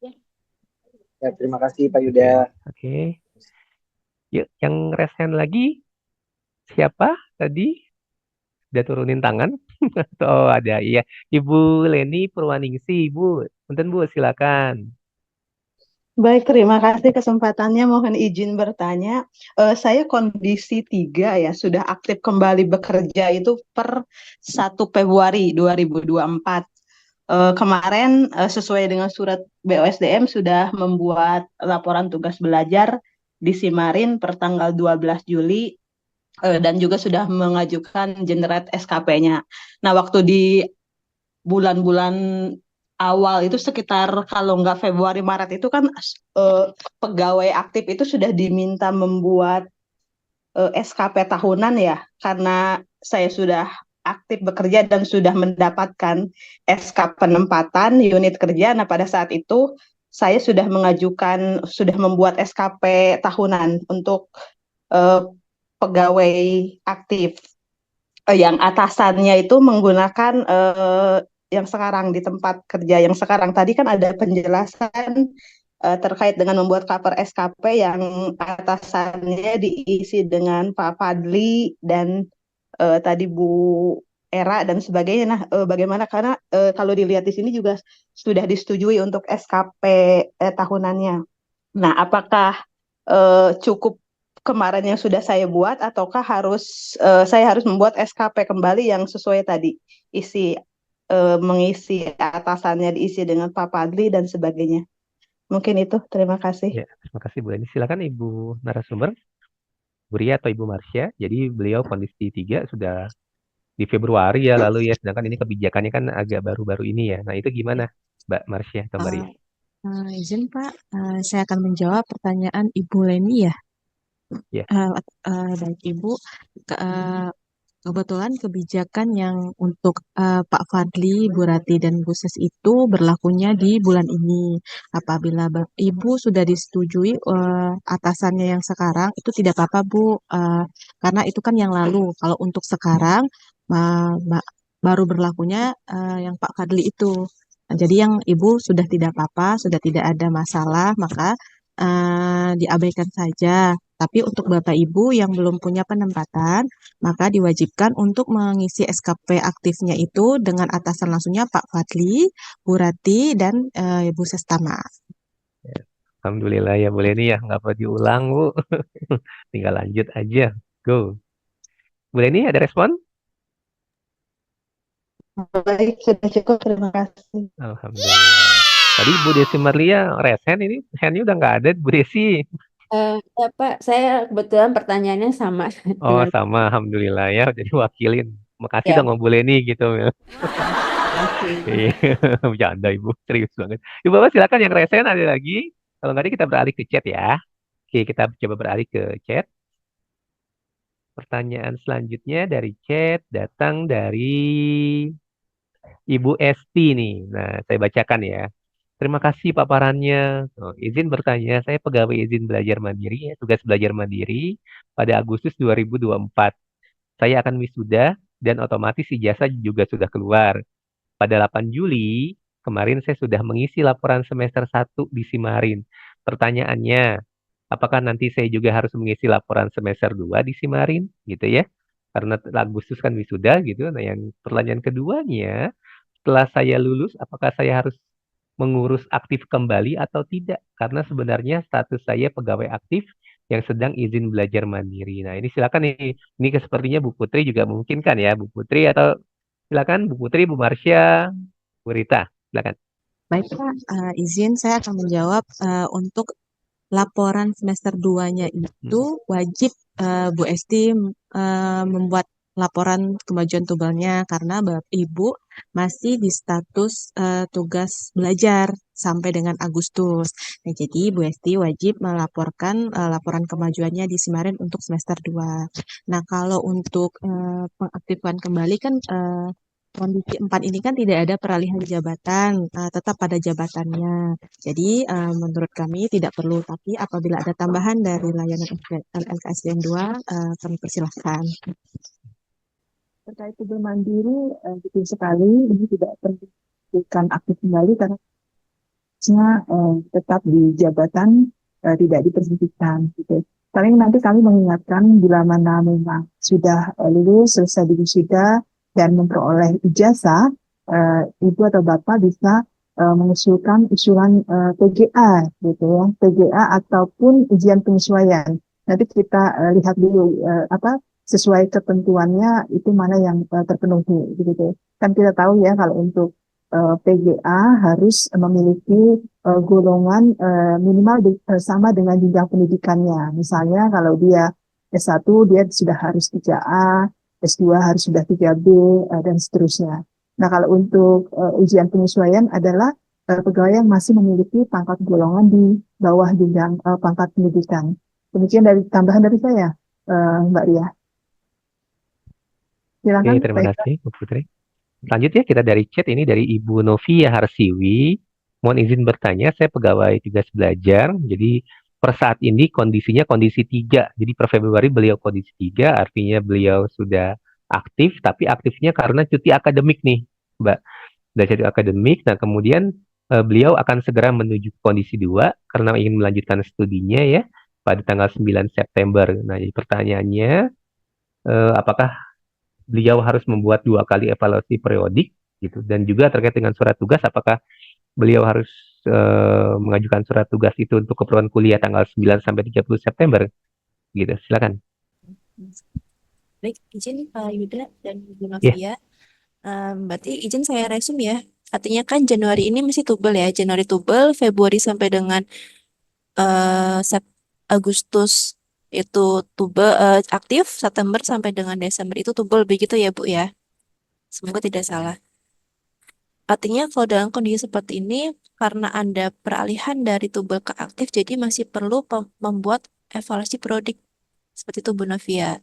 Ya, terima kasih Pak Oke, Yuda. oke. Yuk, yang resen lagi siapa tadi? Udah turunin tangan? Oh, ada. Iya, Ibu Leni Purwaningsi, Bu. Punten Bu, silakan. Baik, terima kasih kesempatannya. Mohon izin bertanya. Saya kondisi 3 ya, sudah aktif kembali bekerja itu per 1 Februari 2024. Kemarin sesuai dengan surat BOSDM sudah membuat laporan tugas belajar di Simarin per tanggal 12 Juli dan juga sudah mengajukan generate SKP-nya. Nah, waktu di bulan-bulan awal itu sekitar kalau nggak Februari Maret itu kan pegawai aktif itu sudah diminta membuat SKP tahunan ya, karena saya sudah aktif bekerja dan sudah mendapatkan SK penempatan unit kerja. Nah, pada saat itu saya sudah membuat SKP tahunan untuk pegawai aktif. Yang atasannya itu menggunakan yang sekarang di tempat kerja yang sekarang. Tadi kan ada penjelasan terkait dengan membuat cover SKP yang atasannya diisi dengan Pak Fadli dan tadi Bu Era dan sebagainya. Nah, bagaimana karena kalau dilihat di sini juga sudah disetujui untuk SKP tahunannya. Nah, apakah cukup kemarin yang sudah saya buat ataukah saya harus membuat SKP kembali yang sesuai tadi mengisi atasannya diisi dengan Pak Padli dan sebagainya. Mungkin itu. Terima kasih. Ya, terima kasih Bu Leni. Silakan Ibu narasumber, Bu Ria atau Ibu Marsha. Jadi beliau kondisi 3 sudah di Februari ya lalu ya, sedangkan ini kebijakannya kan agak baru-baru ini ya. Nah, itu gimana Mbak Marsha atau Mbak Ria? Izin Pak, saya akan menjawab pertanyaan Ibu Leni ya. Ya. Baik Ibu, kebetulan kebijakan yang untuk Pak Fadli, Bu Rati, dan Bu Ses itu berlakunya di bulan ini. Apabila Ibu sudah disetujui atasannya yang sekarang, itu tidak apa-apa Bu, karena itu kan yang lalu. Kalau untuk sekarang, baru berlakunya yang Pak Fadli itu. Nah, jadi yang Ibu sudah tidak apa-apa, sudah tidak ada masalah, maka diabaikan saja. Tapi untuk Bapak Ibu yang belum punya penempatan, maka diwajibkan untuk mengisi SKP aktifnya itu dengan atasan langsungnya Pak Fadli, Bu Rati, dan Bu Sestama. Alhamdulillah ya Bu Leni ya, nggak perlu diulang Bu. Tinggal lanjut aja. Go. Bu Leni ada respon? Baik, sudah cukup. Terima kasih. Alhamdulillah. Tadi Bu Desi Marlia resen, ini handnya udah nggak ada Bu Desi. Ya Pak, saya kebetulan pertanyaannya sama Oh dengan sama, Alhamdulillah ya, jadi wakilin. Makasih ya. dong Om Bu Leni gitu. Oke. Iya, bercanda Ibu, serius banget. Ibu Bapak silakan yang resen ada lagi. Kalau nggak ada kita beralih ke chat ya. Oke, kita coba beralih ke chat. Pertanyaan selanjutnya dari chat datang dari Ibu Esti nih. Nah, saya bacakan ya. Terima kasih paparannya. Oh, izin bertanya, saya pegawai izin belajar mandiri, ya, tugas belajar mandiri pada Agustus 2024. Saya akan wisuda dan otomatis ijazah juga sudah keluar. Pada 8 Juli, kemarin saya sudah mengisi laporan semester 1 di Simarin. Pertanyaannya, apakah nanti saya juga harus mengisi laporan semester 2 di Simarin? Gitu ya. Karena Agustus kan wisuda gitu. Nah, yang pertanyaan keduanya, setelah saya lulus, apakah saya harus mengurus aktif kembali atau tidak? Karena sebenarnya status saya pegawai aktif yang sedang izin belajar mandiri. Nah, ini silakan nih. Ini sepertinya Bu Putri juga memungkinkan ya, Bu Putri atau silakan Bu Putri, Bu Marsha, Bu Rita, silakan. Baik, Pak. Izin saya akan menjawab untuk laporan semester 2-nya itu wajib Bu Esti membuat laporan kemajuan tubalnya karena Bapak Ibu masih di status tugas belajar sampai dengan Agustus. Nah, jadi Bu Esti wajib melaporkan laporan kemajuannya di Simarin untuk semester 2. Nah, kalau untuk pengaktifan kembali kan kondisi 4 ini kan tidak ada peralihan jabatan, tetap pada jabatannya. Jadi, menurut kami tidak perlu, tapi apabila ada tambahan dari layanan LKSDM 2, kami persilahkan. Terkait tugas mandiri, betul sekali, ini tidak perlu dilakukan aktif kembali karena tetap di jabatan, tidak diberhentikan gitu. Paling nanti kami mengingatkan bila mana memang sudah lulus, selesai di wisuda dan memperoleh ijazah, ibu atau bapak bisa mengusulkan usulan PGA gitu ya, PGA ataupun ujian penyesuaian. Nanti kita lihat dulu apa sesuai ketentuannya itu mana yang terpenuhi gitu. Kan kita tahu ya kalau untuk PGA harus memiliki golongan minimal sama dengan jenjang pendidikannya. Misalnya kalau dia S1 dia sudah harus 3A, S2 harus sudah 3B, dan seterusnya. Nah kalau untuk ujian penyesuaian adalah pegawai yang masih memiliki pangkat golongan di bawah jenjang pangkat pendidikan. Demikian dari tambahan dari saya, Mbak Ria. Silakan. Oke, terima kasih Bu Putri. Selanjutnya kita dari chat ini dari Ibu Novia Harsiwi. Mohon izin bertanya, saya pegawai tugas belajar. Jadi per saat ini kondisinya kondisi 3. Jadi per Februari beliau kondisi 3, artinya beliau sudah aktif, tapi aktifnya karena cuti akademik nih, Mbak. Sudah cuti akademik, nah kemudian beliau akan segera menuju kondisi 2 karena ingin melanjutkan studinya ya pada tanggal 9 September. Nah, jadi pertanyaannya, apakah beliau harus membuat 2 kali evaluasi periodik gitu, dan juga terkait dengan surat tugas, apakah beliau harus mengajukan surat tugas itu untuk keperluan kuliah tanggal 9 sampai 30 September gitu. Silakan. Baik, izin Pak Yuda dan Bu Novia. Berarti izin saya resume ya. Artinya kan Januari ini masih tubel ya. Januari tubel, Februari sampai dengan Agustus itu tubel aktif, September sampai dengan Desember itu tubel, begitu ya Bu ya. Semoga tidak salah. Artinya kalau dalam kondisi seperti ini, karena Anda peralihan dari tubel ke aktif, jadi masih perlu membuat evaluasi periodik seperti itu Bu Novia.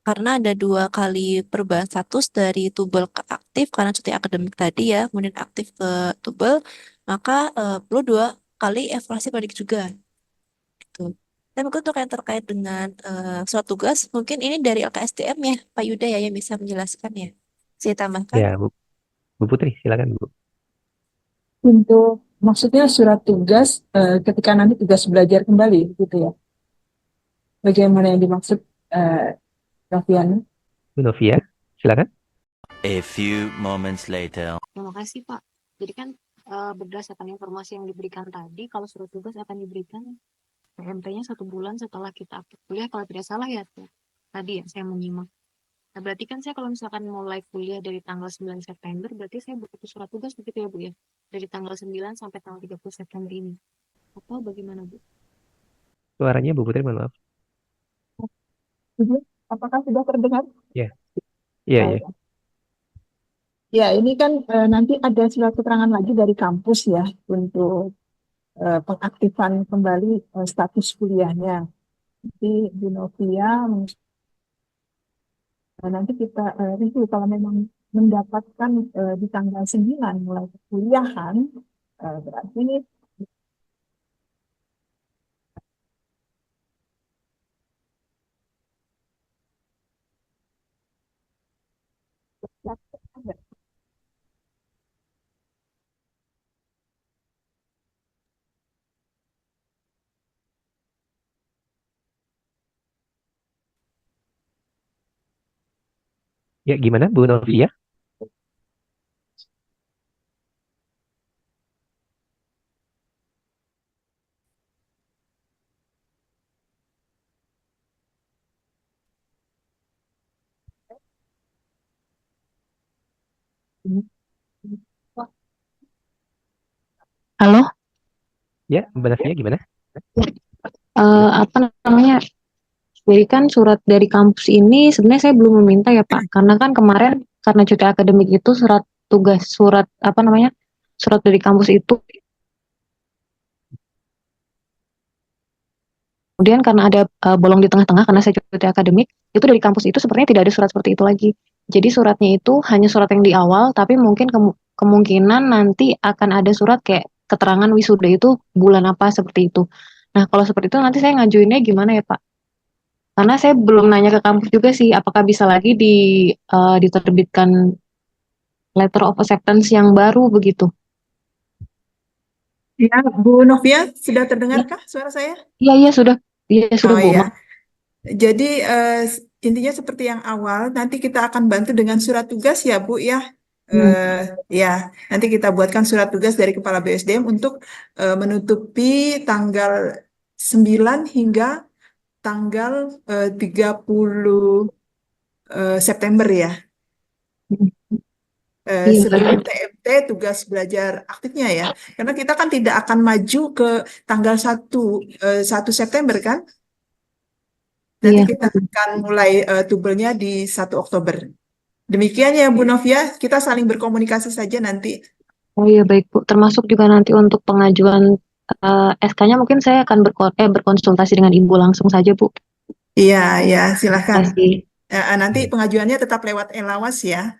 Karena ada 2 kali perubahan status dari tubel ke aktif karena cuti akademik tadi ya, kemudian aktif ke tubel, maka perlu 2 kali evaluasi periodik juga. Gitu. Dan mungkin untuk yang terkait dengan surat tugas, mungkin ini dari LKSDM ya, Pak Yuda ya yang bisa menjelaskan ya. Saya tambahkan. Ya, Bu Putri, silakan Bu. Untuk maksudnya surat tugas ketika nanti tugas belajar kembali gitu ya. Bagaimana yang dimaksud Noviana? Bu Novia, silakan. A few moments later. Terima kasih Pak. Jadi kan berdasarkan informasi yang diberikan tadi, kalau surat tugas akan diberikan PMP-nya 1 bulan setelah kita aktif kuliah, kalau tidak salah ya tadi ya saya menyimak. Nah berarti kan saya kalau misalkan mulai kuliah dari tanggal 9 September, berarti saya butuh surat tugas begitu ya Bu ya? Dari tanggal 9 sampai tanggal 30 September ini. Atau bagaimana Bu? Suaranya Bu Putri, mohon maaf. Apakah sudah terdengar? Ya, iya. Ya, ini kan nanti ada surat keterangan lagi dari kampus ya untuk pengaktifan kembali status kuliahnya. Jadi Bu Novia nanti kita review kalau memang mendapatkan di tanggal 9 mulai perkuliahan, berarti ini Ya, gimana Bu Novia? Halo, Ya, Bu Novia gimana? apa namanya? Jadi kan surat dari kampus ini sebenarnya saya belum meminta ya Pak, karena kan kemarin karena cuti akademik itu surat apa namanya? Surat dari kampus itu kemudian karena ada bolong di tengah-tengah karena saya cuti akademik, itu dari kampus itu sepertinya tidak ada surat seperti itu lagi. Jadi suratnya itu hanya surat yang di awal, tapi mungkin kemungkinan nanti akan ada surat kayak keterangan wisuda itu bulan apa seperti itu. Nah, kalau seperti itu nanti saya ngajuinnya gimana ya Pak? Karena saya belum nanya ke kampus juga sih, apakah bisa lagi diterbitkan letter of acceptance yang baru begitu? ya, Bu Novia, sudah Ya, terdengarkah suara saya? iya sudah, Oh Bu. iya, jadi intinya seperti yang awal, nanti kita akan bantu dengan surat tugas ya Bu ya. Ya, nanti kita buatkan surat tugas dari Kepala BSDM untuk menutupi tanggal 9 hingga tanggal 30 September ya. Iya. Sebelum TMT tugas belajar aktifnya ya. Karena kita kan tidak akan maju ke tanggal 1 September kan. Nanti Iya. kita akan mulai tubelnya di 1 Oktober. Demikian ya Bu Novia, kita saling berkomunikasi saja nanti. Oh iya baik Bu, termasuk juga nanti untuk pengajuan SK-nya mungkin saya akan berkonsultasi dengan Ibu langsung saja Bu. Iya, ya, silahkan. Terima kasih. Nanti pengajuannya tetap lewat Elawas ya.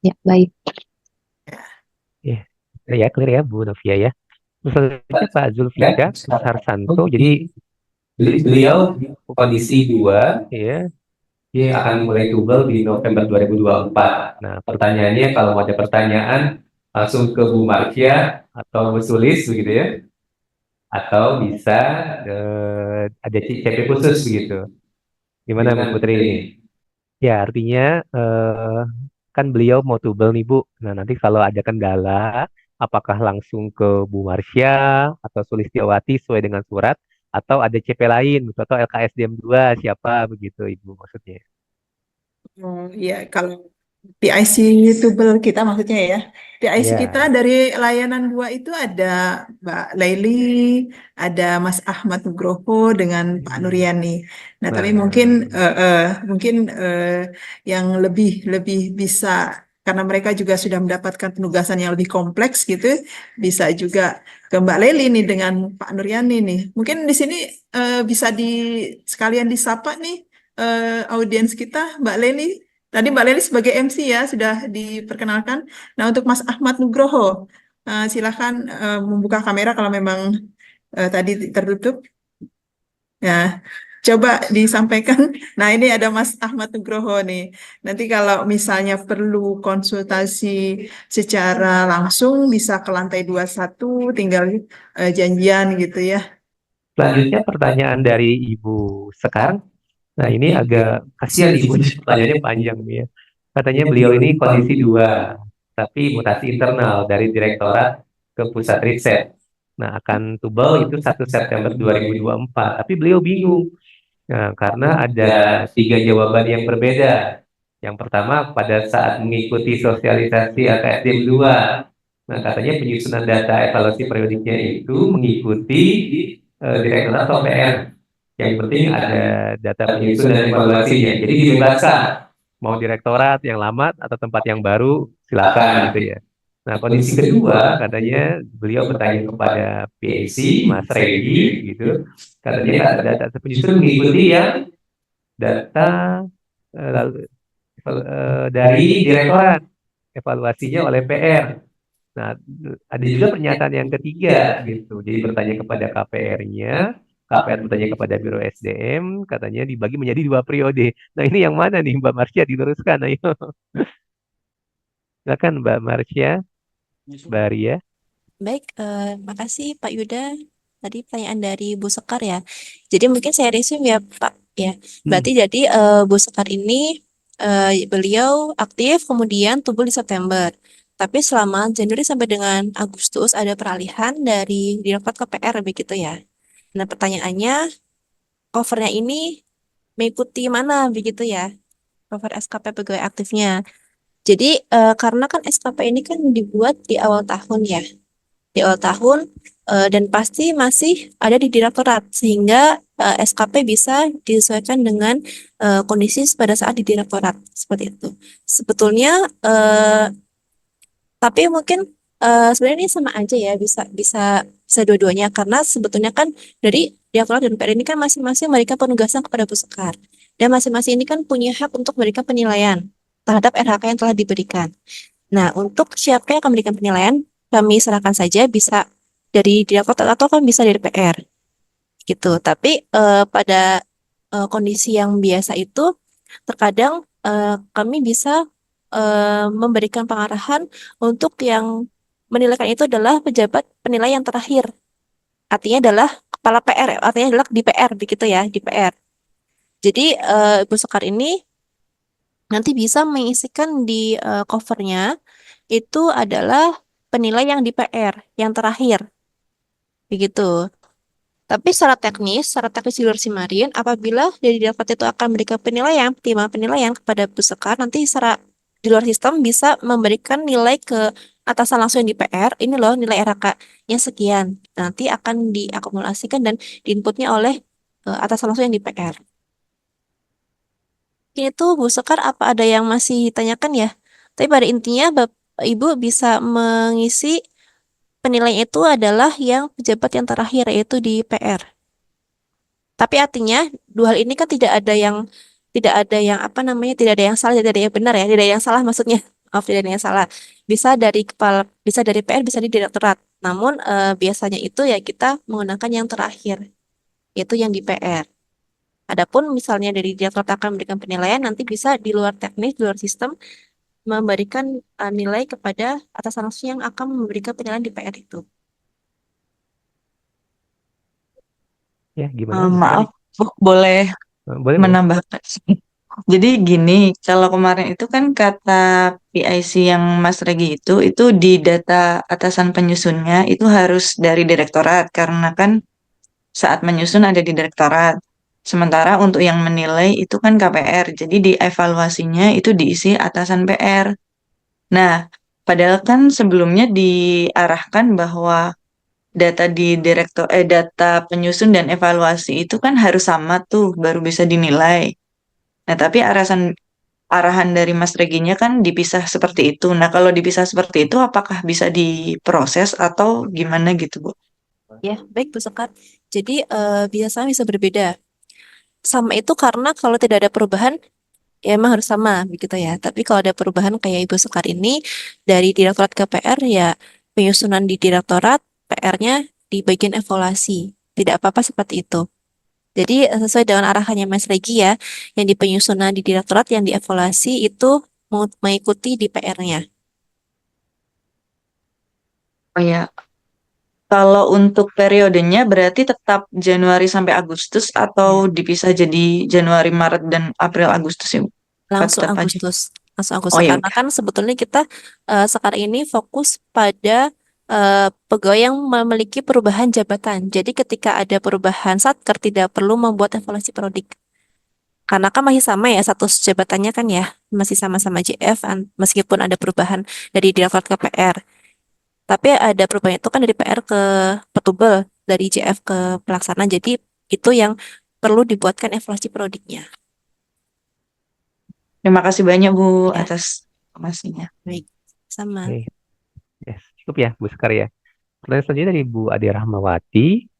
Ya, baik. Ya, clear ya Bu Novia ya. Terus selanjutnya Pak Zulfikar Harsanto. Jadi beliau kondisi 2 ya, dia akan mulai tubel di November 2024. Nah, pertanyaannya kalau mau ada pertanyaan langsung ke Bu Markia atau Bu Sulis begitu ya. Atau bisa ada CP khusus begitu. Gimana Bu Putri ini? Ya, artinya kan beliau mau tubel nih Bu. Nah, nanti kalau ada kendala, apakah langsung ke Bu Marsya atau Sulistiawati sesuai dengan surat, atau ada CP lain, gitu, atau LKSDM 2 siapa begitu Ibu maksudnya? Oh iya, kalau PIC Tubel kita maksudnya ya. PIC Ya. kita dari layanan 2 itu ada Mbak Laili, ada Mas Ahmad Nugroho dengan Pak Nuryani. Nah, tapi mungkin yang lebih lebih bisa karena mereka juga sudah mendapatkan penugasan yang lebih kompleks gitu, bisa juga ke Mbak Leli nih dengan Pak Nuryani nih. Mungkin di sini bisa sekalian disapa nih audiens kita, Mbak Leli. Tadi Mbak Leli sebagai MC ya sudah diperkenalkan. Nah, untuk Mas Ahmad Nugroho, silakan membuka kamera kalau memang tadi tertutup. Ya, coba disampaikan. Nah, ini ada Mas Ahmad Nugroho nih. Nanti kalau misalnya perlu konsultasi secara langsung bisa ke lantai 21, tinggal janjian gitu ya. Selanjutnya pertanyaan dari Ibu Sekar. Nah, ini agak kasihan Ibu, pertanyaannya panjang nih ya. Katanya beliau ini kondisi 2, tapi mutasi internal dari direktorat ke pusat riset. Nah, akan tubel itu 1 September 2024, tapi beliau bingung. Nah, karena ada 3 jawaban yang berbeda. Yang pertama, pada saat mengikuti sosialisasi AKSDM 2, nah katanya penyusunan data evaluasi periodiknya itu mengikuti direktorat atau PR. Yang penting ada data penyusun dan evaluasinya. Jadi dibebaskan mau direktorat yang lama atau tempat yang baru silakan gitu ya. Nah, kondisi kedua katanya beliau bertanya kepada PAC Mas Regi gitu. Katanya data penyusun mengikuti yang data dari direktorat, evaluasinya oleh PR. Nah, ada juga pernyataan yang ketiga gitu. Jadi bertanya kepada KPR-nya, KPR bertanya kepada Biro SDM, katanya dibagi menjadi 2 periode. Nah, ini yang mana nih Mbak Marsya, diluruskan, ayo. Silakan Mbak Marsya, Mbak Arya. Baik, makasih Pak Yuda. Tadi pertanyaan dari Bu Sekar ya. Jadi mungkin saya resume ya Pak ya. Berarti jadi Bu Sekar ini beliau aktif kemudian tumbuh di September. Tapi selama Januari sampai dengan Agustus ada peralihan dari Direktorat ke PR begitu ya. Nah pertanyaannya covernya ini mengikuti mana begitu ya? Cover SKP pegawai aktifnya. Jadi karena kan SKP ini kan dibuat di awal tahun ya. Di awal tahun dan pasti masih ada di direktorat sehingga SKP bisa disesuaikan dengan kondisi pada saat di direktorat seperti itu. Sebetulnya tapi mungkin sebenarnya ini sama aja ya bisa bisa bisa dua-duanya karena sebetulnya kan dari direktorat dan PR ini kan masing-masing memberikan penugasan kepada Puskar dan masing-masing ini kan punya hak untuk memberikan penilaian terhadap RHK yang telah diberikan. Nah, untuk siapa yang akan memberikan penilaian, kami serahkan saja bisa dari direktorat atau kan bisa dari PR gitu. Tapi pada kondisi yang biasa itu terkadang kami bisa memberikan pengarahan untuk yang menilaikan itu adalah pejabat penilai yang terakhir. Artinya adalah kepala PR, artinya adalah di PR begitu ya, di PR. Jadi Ibu Sekar ini nanti bisa mengisikan di covernya itu adalah penilai yang di PR yang terakhir. Begitu. Tapi secara teknis di luar Simarin, apabila dari dapat itu akan memberikan penilaian, timah penilaian kepada peserta, nanti secara di luar sistem bisa memberikan nilai ke atasan langsung yang di PR, ini loh nilai RHK-nya sekian. Nanti akan diakumulasikan dan diinputnya oleh atasan langsung yang di PR. Ini tuh Bu Sekar apa ada yang masih ditanyakan ya? Tapi pada intinya Bapak Ibu bisa mengisi penilaian itu adalah yang pejabat yang terakhir yaitu di PR. Tapi artinya dua hal ini kan tidak ada yang apa namanya tidak ada yang salah, tidak ada yang benar ya, tidak ada yang salah maksudnya. Maaf, tidak ada yang salah. Bisa dari PR, bisa di direktorat. Namun biasanya itu ya kita menggunakan yang terakhir, yaitu yang di PR. Adapun misalnya dari direktorat akan memberikan penilaian, nanti bisa di luar teknis, di luar sistem memberikan nilai kepada atasan langsung yang akan memberikan penilaian di PR itu. Ya, gimana Bu Maaf, Sekar? Bu, boleh Boleh. menambahkan? Jadi gini, kalau kemarin itu kan kata PIC yang Mas Regi itu di data atasan penyusunnya itu harus dari direktorat karena kan saat menyusun ada di direktorat. Sementara untuk yang menilai itu kan KPR, jadi di evaluasinya itu diisi atasan PR. Nah, padahal kan sebelumnya diarahkan bahwa data penyusun dan evaluasi itu kan harus sama tuh baru bisa dinilai. Nah, tapi arahan dari Mas Reginya kan dipisah seperti itu. Nah, kalau dipisah seperti itu apakah bisa diproses atau gimana gitu, Bu? Ya, baik Bu Sekar. Jadi bisa berbeda. Sama itu karena kalau tidak ada perubahan ya emang harus sama begitu ya. Tapi kalau ada perubahan kayak Ibu Sekar ini dari direktorat ke PR ya penyusunan di direktorat, PR-nya di bagian evaluasi. Tidak apa-apa seperti itu. Jadi sesuai dengan arahannya Mas Regi ya, yang di penyusunan di direktorat, yang di evaluasi itu mengikuti di PR-nya. Oh ya, kalau untuk periodenya berarti tetap Januari sampai Agustus atau dipisah jadi Januari, Maret, dan April, Agustus ya, Bu? Apa Langsung tetap aja? Agustus. Oh ya Karena udah. kan sebetulnya kita sekarang ini fokus pada pegawai yang memiliki perubahan jabatan. Jadi ketika ada perubahan satker tidak perlu membuat evaluasi prodik. Karena kan masih sama ya status jabatannya kan ya, masih sama-sama JF meskipun ada perubahan dari direktorat ke PR. Tapi ada perubahan itu kan dari PR ke petubel, dari JF ke pelaksana. Jadi itu yang perlu dibuatkan evaluasi prodiknya. Terima kasih banyak Bu Ya. atas informasinya. Baik, sama. Oke. Yes, cukup ya Bu Sekar ya. Pertanyaan selanjutnya dari Bu Ade Rahmawati.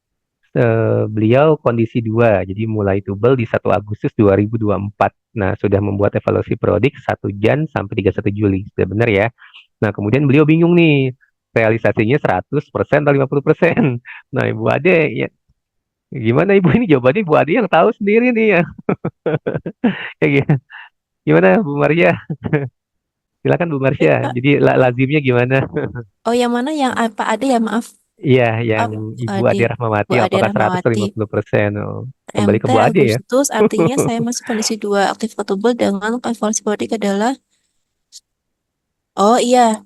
beliau kondisi 2, jadi mulai tubel di 1 Agustus 2024. Nah, sudah membuat evaluasi periodik 1 Jan sampai 31 Juli. Sudah benar ya. Nah, kemudian beliau bingung nih, realisasinya 100% atau 50%. Nah, Ibu Ade, ya, gimana Ibu ini jawabannya Ibu Ade yang tahu sendiri nih ya. Kayak gitu. Gimana Bu Maria? Silakan Bu Baik, Marsya. Pak. Jadi lazimnya gimana? Oh, yang mana yang apa ada ya, maaf. Iya, yang Maaf, Ibu di Ade Bu Rahmawati Ade apakah 100 atau Rahmawati. 50%? Oh, kembali ke MT Bu Ade ya. Agustus artinya saya masih kondisi 2 aktif tubel dengan evaluasi periodik adalah oh iya,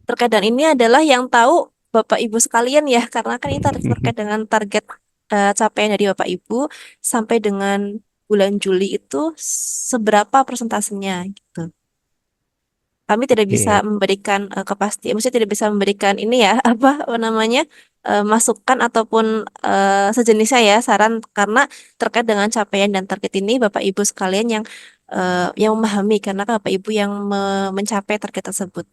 terkait dengan ini adalah yang tahu Bapak Ibu sekalian ya, karena kan ini terkait dengan target capaian dari Bapak Ibu sampai dengan bulan Juli itu seberapa persentasenya gitu. Kami tidak bisa Oke. memberikan kepastian, maksudnya tidak bisa memberikan ini ya, apa namanya, masukan ataupun sejenisnya ya, saran karena terkait dengan capaian dan target ini Bapak Ibu sekalian yang memahami karena kan Bapak Ibu yang mencapai target tersebut.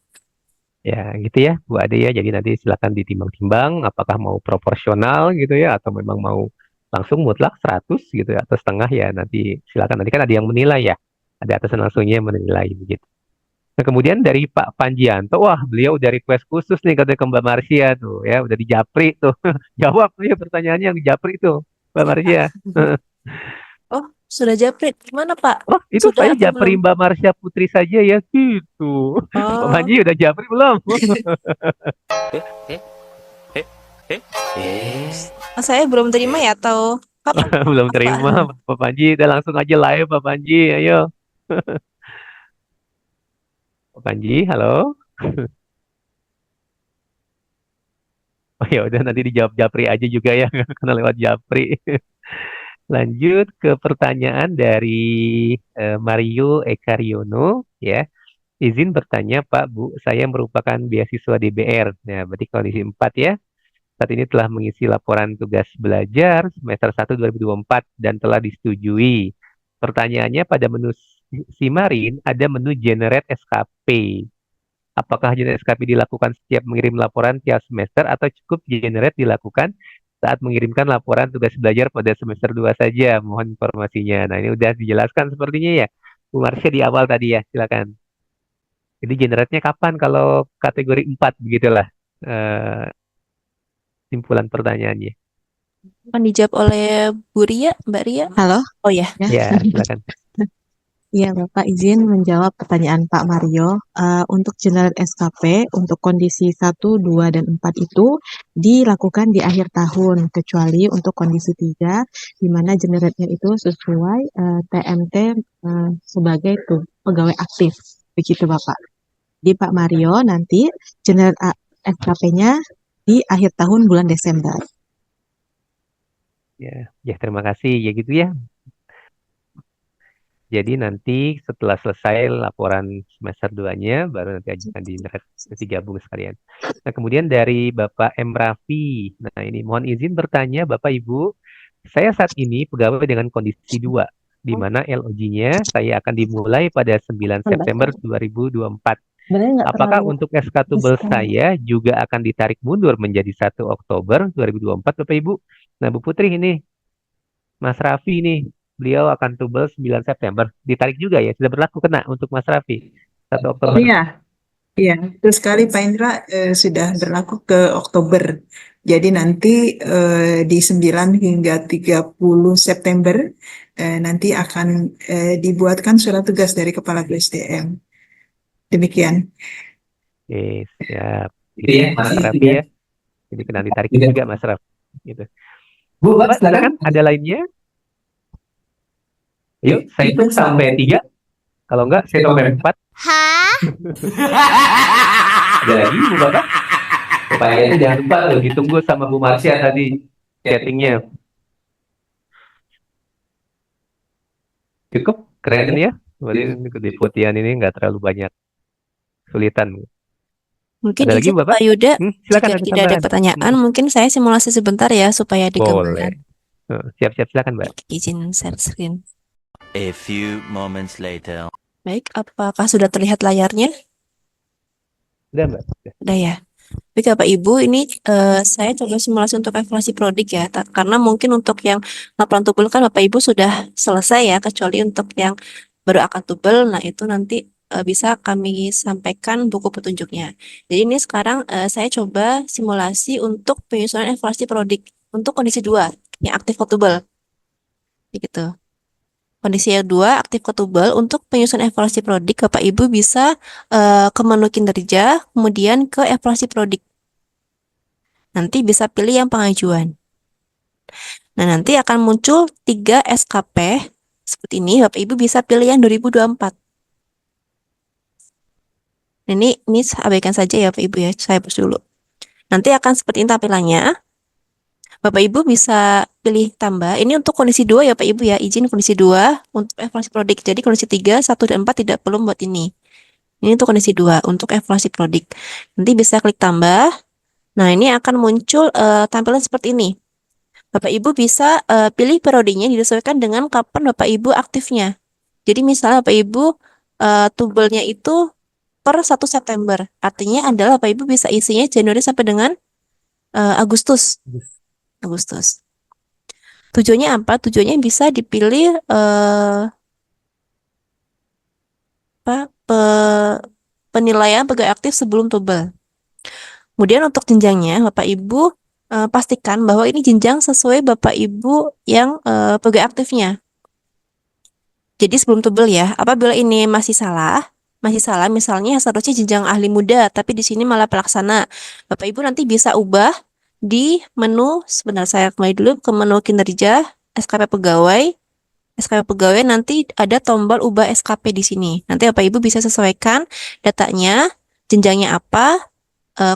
Ya, gitu ya, Bu Ade ya. Jadi nanti silakan ditimbang-timbang apakah mau proporsional gitu ya atau memang mau langsung mutlak 100 gitu ya atau setengah ya. Nanti silakan, nanti kan ada yang menilai ya. Ada atasan langsungnya yang menilai begitu. Nah, kemudian dari Pak Panjianto, wah beliau udah request khusus nih katanya ke Mbak Marsya tuh ya, udah dijapri tuh. Jawab nih pertanyaannya yang dijapri tuh, Mbak Marsya. Oh, sudah japri. Gimana Pak? Oh, itu Sudah saya atau japri belum? Mbak Marsya Putri saja ya gitu. Pak Oh, Panji udah japri belum? saya belum terima ya atau kapan? Belum Apa? terima, Pak Panji. Udah langsung aja live, Pak Panji. Ayo. Pak Panji, halo. Oh ya udah nanti dijawab Japri aja juga ya, karena lewat Japri. Lanjut ke pertanyaan dari Mario Ekariono ya. Izin bertanya Pak Bu, saya merupakan beasiswa DBR. Nah, berarti kondisi 4 ya. Saat ini telah mengisi laporan tugas belajar semester 1 2024 dan telah disetujui. Pertanyaannya pada menu Simarin ada menu Generate SKP. Apakah Generate SKP dilakukan setiap mengirim laporan tiap semester atau cukup Generate dilakukan saat mengirimkan laporan tugas belajar pada semester 2 saja? Mohon informasinya. Nah, ini udah dijelaskan sepertinya ya. Bu Marsya di awal tadi ya, silakan. Jadi Generate-nya kapan kalau kategori 4 begitulah simpulan pertanyaannya. Akan dijawab oleh Bu Ria, Mbak Ria. Halo, Oh ya. ya. Ya, silakan. Iya, Bapak izin menjawab pertanyaan Pak Mario. Untuk Generate SKP, untuk kondisi 1, 2, dan 4 itu dilakukan di akhir tahun, kecuali untuk kondisi 3, di mana generate-nya itu sesuai TMT sebagai pegawai aktif. Begitu, Bapak. Di Pak Mario, nanti Generate SKP-nya di akhir tahun bulan Desember. Ya, terima kasih. Ya gitu ya. Jadi nanti setelah selesai laporan semester 2-nya, baru nanti ajukan di nanti gabung sekalian. Nah, kemudian dari Bapak M. Raffi. Nah, ini mohon izin bertanya Bapak Ibu, saya saat ini pegawai dengan kondisi 2, di mana LOG-nya saya akan dimulai pada 9 September 2024. Apakah untuk SK Tubel saya juga akan ditarik mundur menjadi 1 Oktober 2024, Bapak Ibu? Nah, Bu Putri ini, Mas Raffi nih, beliau akan tubel 9 September. Ditarik juga ya, sudah berlaku kena untuk Mas Raffi. 1 Oktober. Iya, iya, betul sekali Pak Indra, sudah berlaku ke Oktober. Jadi nanti di 9 hingga 30 September nanti akan dibuatkan surat tugas dari Kepala BSDM. Demikian. Oke, siap. Gitu ya, Mas Raffi ya. Jadi kena ditarik juga Mas Raffi. Gitu. Bu, Mbak, silakan. Ada lainnya? Yuk, saya hitung sampai 3. Kalau enggak, saya sampai 4. Hah? Ada lagi, Bu Bapak? Supaya jangan lupa loh, ditunggu sama Bu Marsya tadi chattingnya. Cukup? Keren ya? Deputian ini nggak terlalu banyak kesulitan. Mungkin Ada lagi izin Bapak? Pak Yuda, Silakan jika ada tidak ada tambahan. pertanyaan, mungkin saya simulasi sebentar ya supaya digambarkan. Boleh. Siap-siap, silakan Mbak. Izin share screen. A few moments later. Baik, apakah sudah terlihat layarnya? Udah Mbak. Udah ya. Baik Bapak Ibu, ini saya coba simulasi untuk evaluasi prodik ya, karena mungkin untuk yang laporan tubel kan Bapak Ibu sudah selesai ya, kecuali untuk yang baru akan tubel, nah itu nanti bisa kami sampaikan buku petunjuknya. Jadi ini sekarang saya coba simulasi untuk penyusunan evaluasi prodik untuk kondisi 2, yang aktif ke tubel. Begitu. Kondisi yang 2, aktif ke tubel, untuk penyusunan evaluasi prodik, Bapak Ibu bisa ke menu kinerja, kemudian ke evaluasi prodik. Nanti bisa pilih yang pengajuan. Nah, nanti akan muncul 3 SKP seperti ini. Bapak Ibu bisa pilih yang 2024. Ini abaikan saja ya Bapak Ibu ya, saya hapus dulu. Nanti akan seperti ini tampilannya. Bapak Ibu bisa pilih tambah. Ini untuk kondisi 2 ya Bapak Ibu ya, izin kondisi 2 untuk evaluasi prodik. Jadi kondisi 3, 1, dan 4 tidak perlu buat ini. Ini untuk kondisi 2 untuk evaluasi prodik. Nanti bisa klik tambah. Nah, ini akan muncul tampilan seperti ini. Bapak Ibu bisa pilih periodenya disesuaikan dengan kapan Bapak Ibu aktifnya. Jadi misalnya Bapak Ibu tubelnya itu per 1 September. Artinya adalah Bapak Ibu bisa isinya Januari sampai dengan Agustus. Tujuannya apa? Tujuannya bisa dipilih penilaian pegawai aktif sebelum tubel. Kemudian untuk jenjangnya, Bapak Ibu pastikan bahwa ini jenjang sesuai Bapak Ibu yang pegawai aktifnya. Jadi sebelum tubel ya, apabila ini masih salah misalnya seharusnya jenjang ahli muda, tapi di sini malah pelaksana. Bapak Ibu nanti bisa ubah di menu, sebentar saya kembali dulu ke menu kinerja, SKP pegawai. SKP pegawai nanti ada tombol ubah SKP di sini. Nanti Bapak Ibu bisa sesuaikan datanya, jenjangnya apa,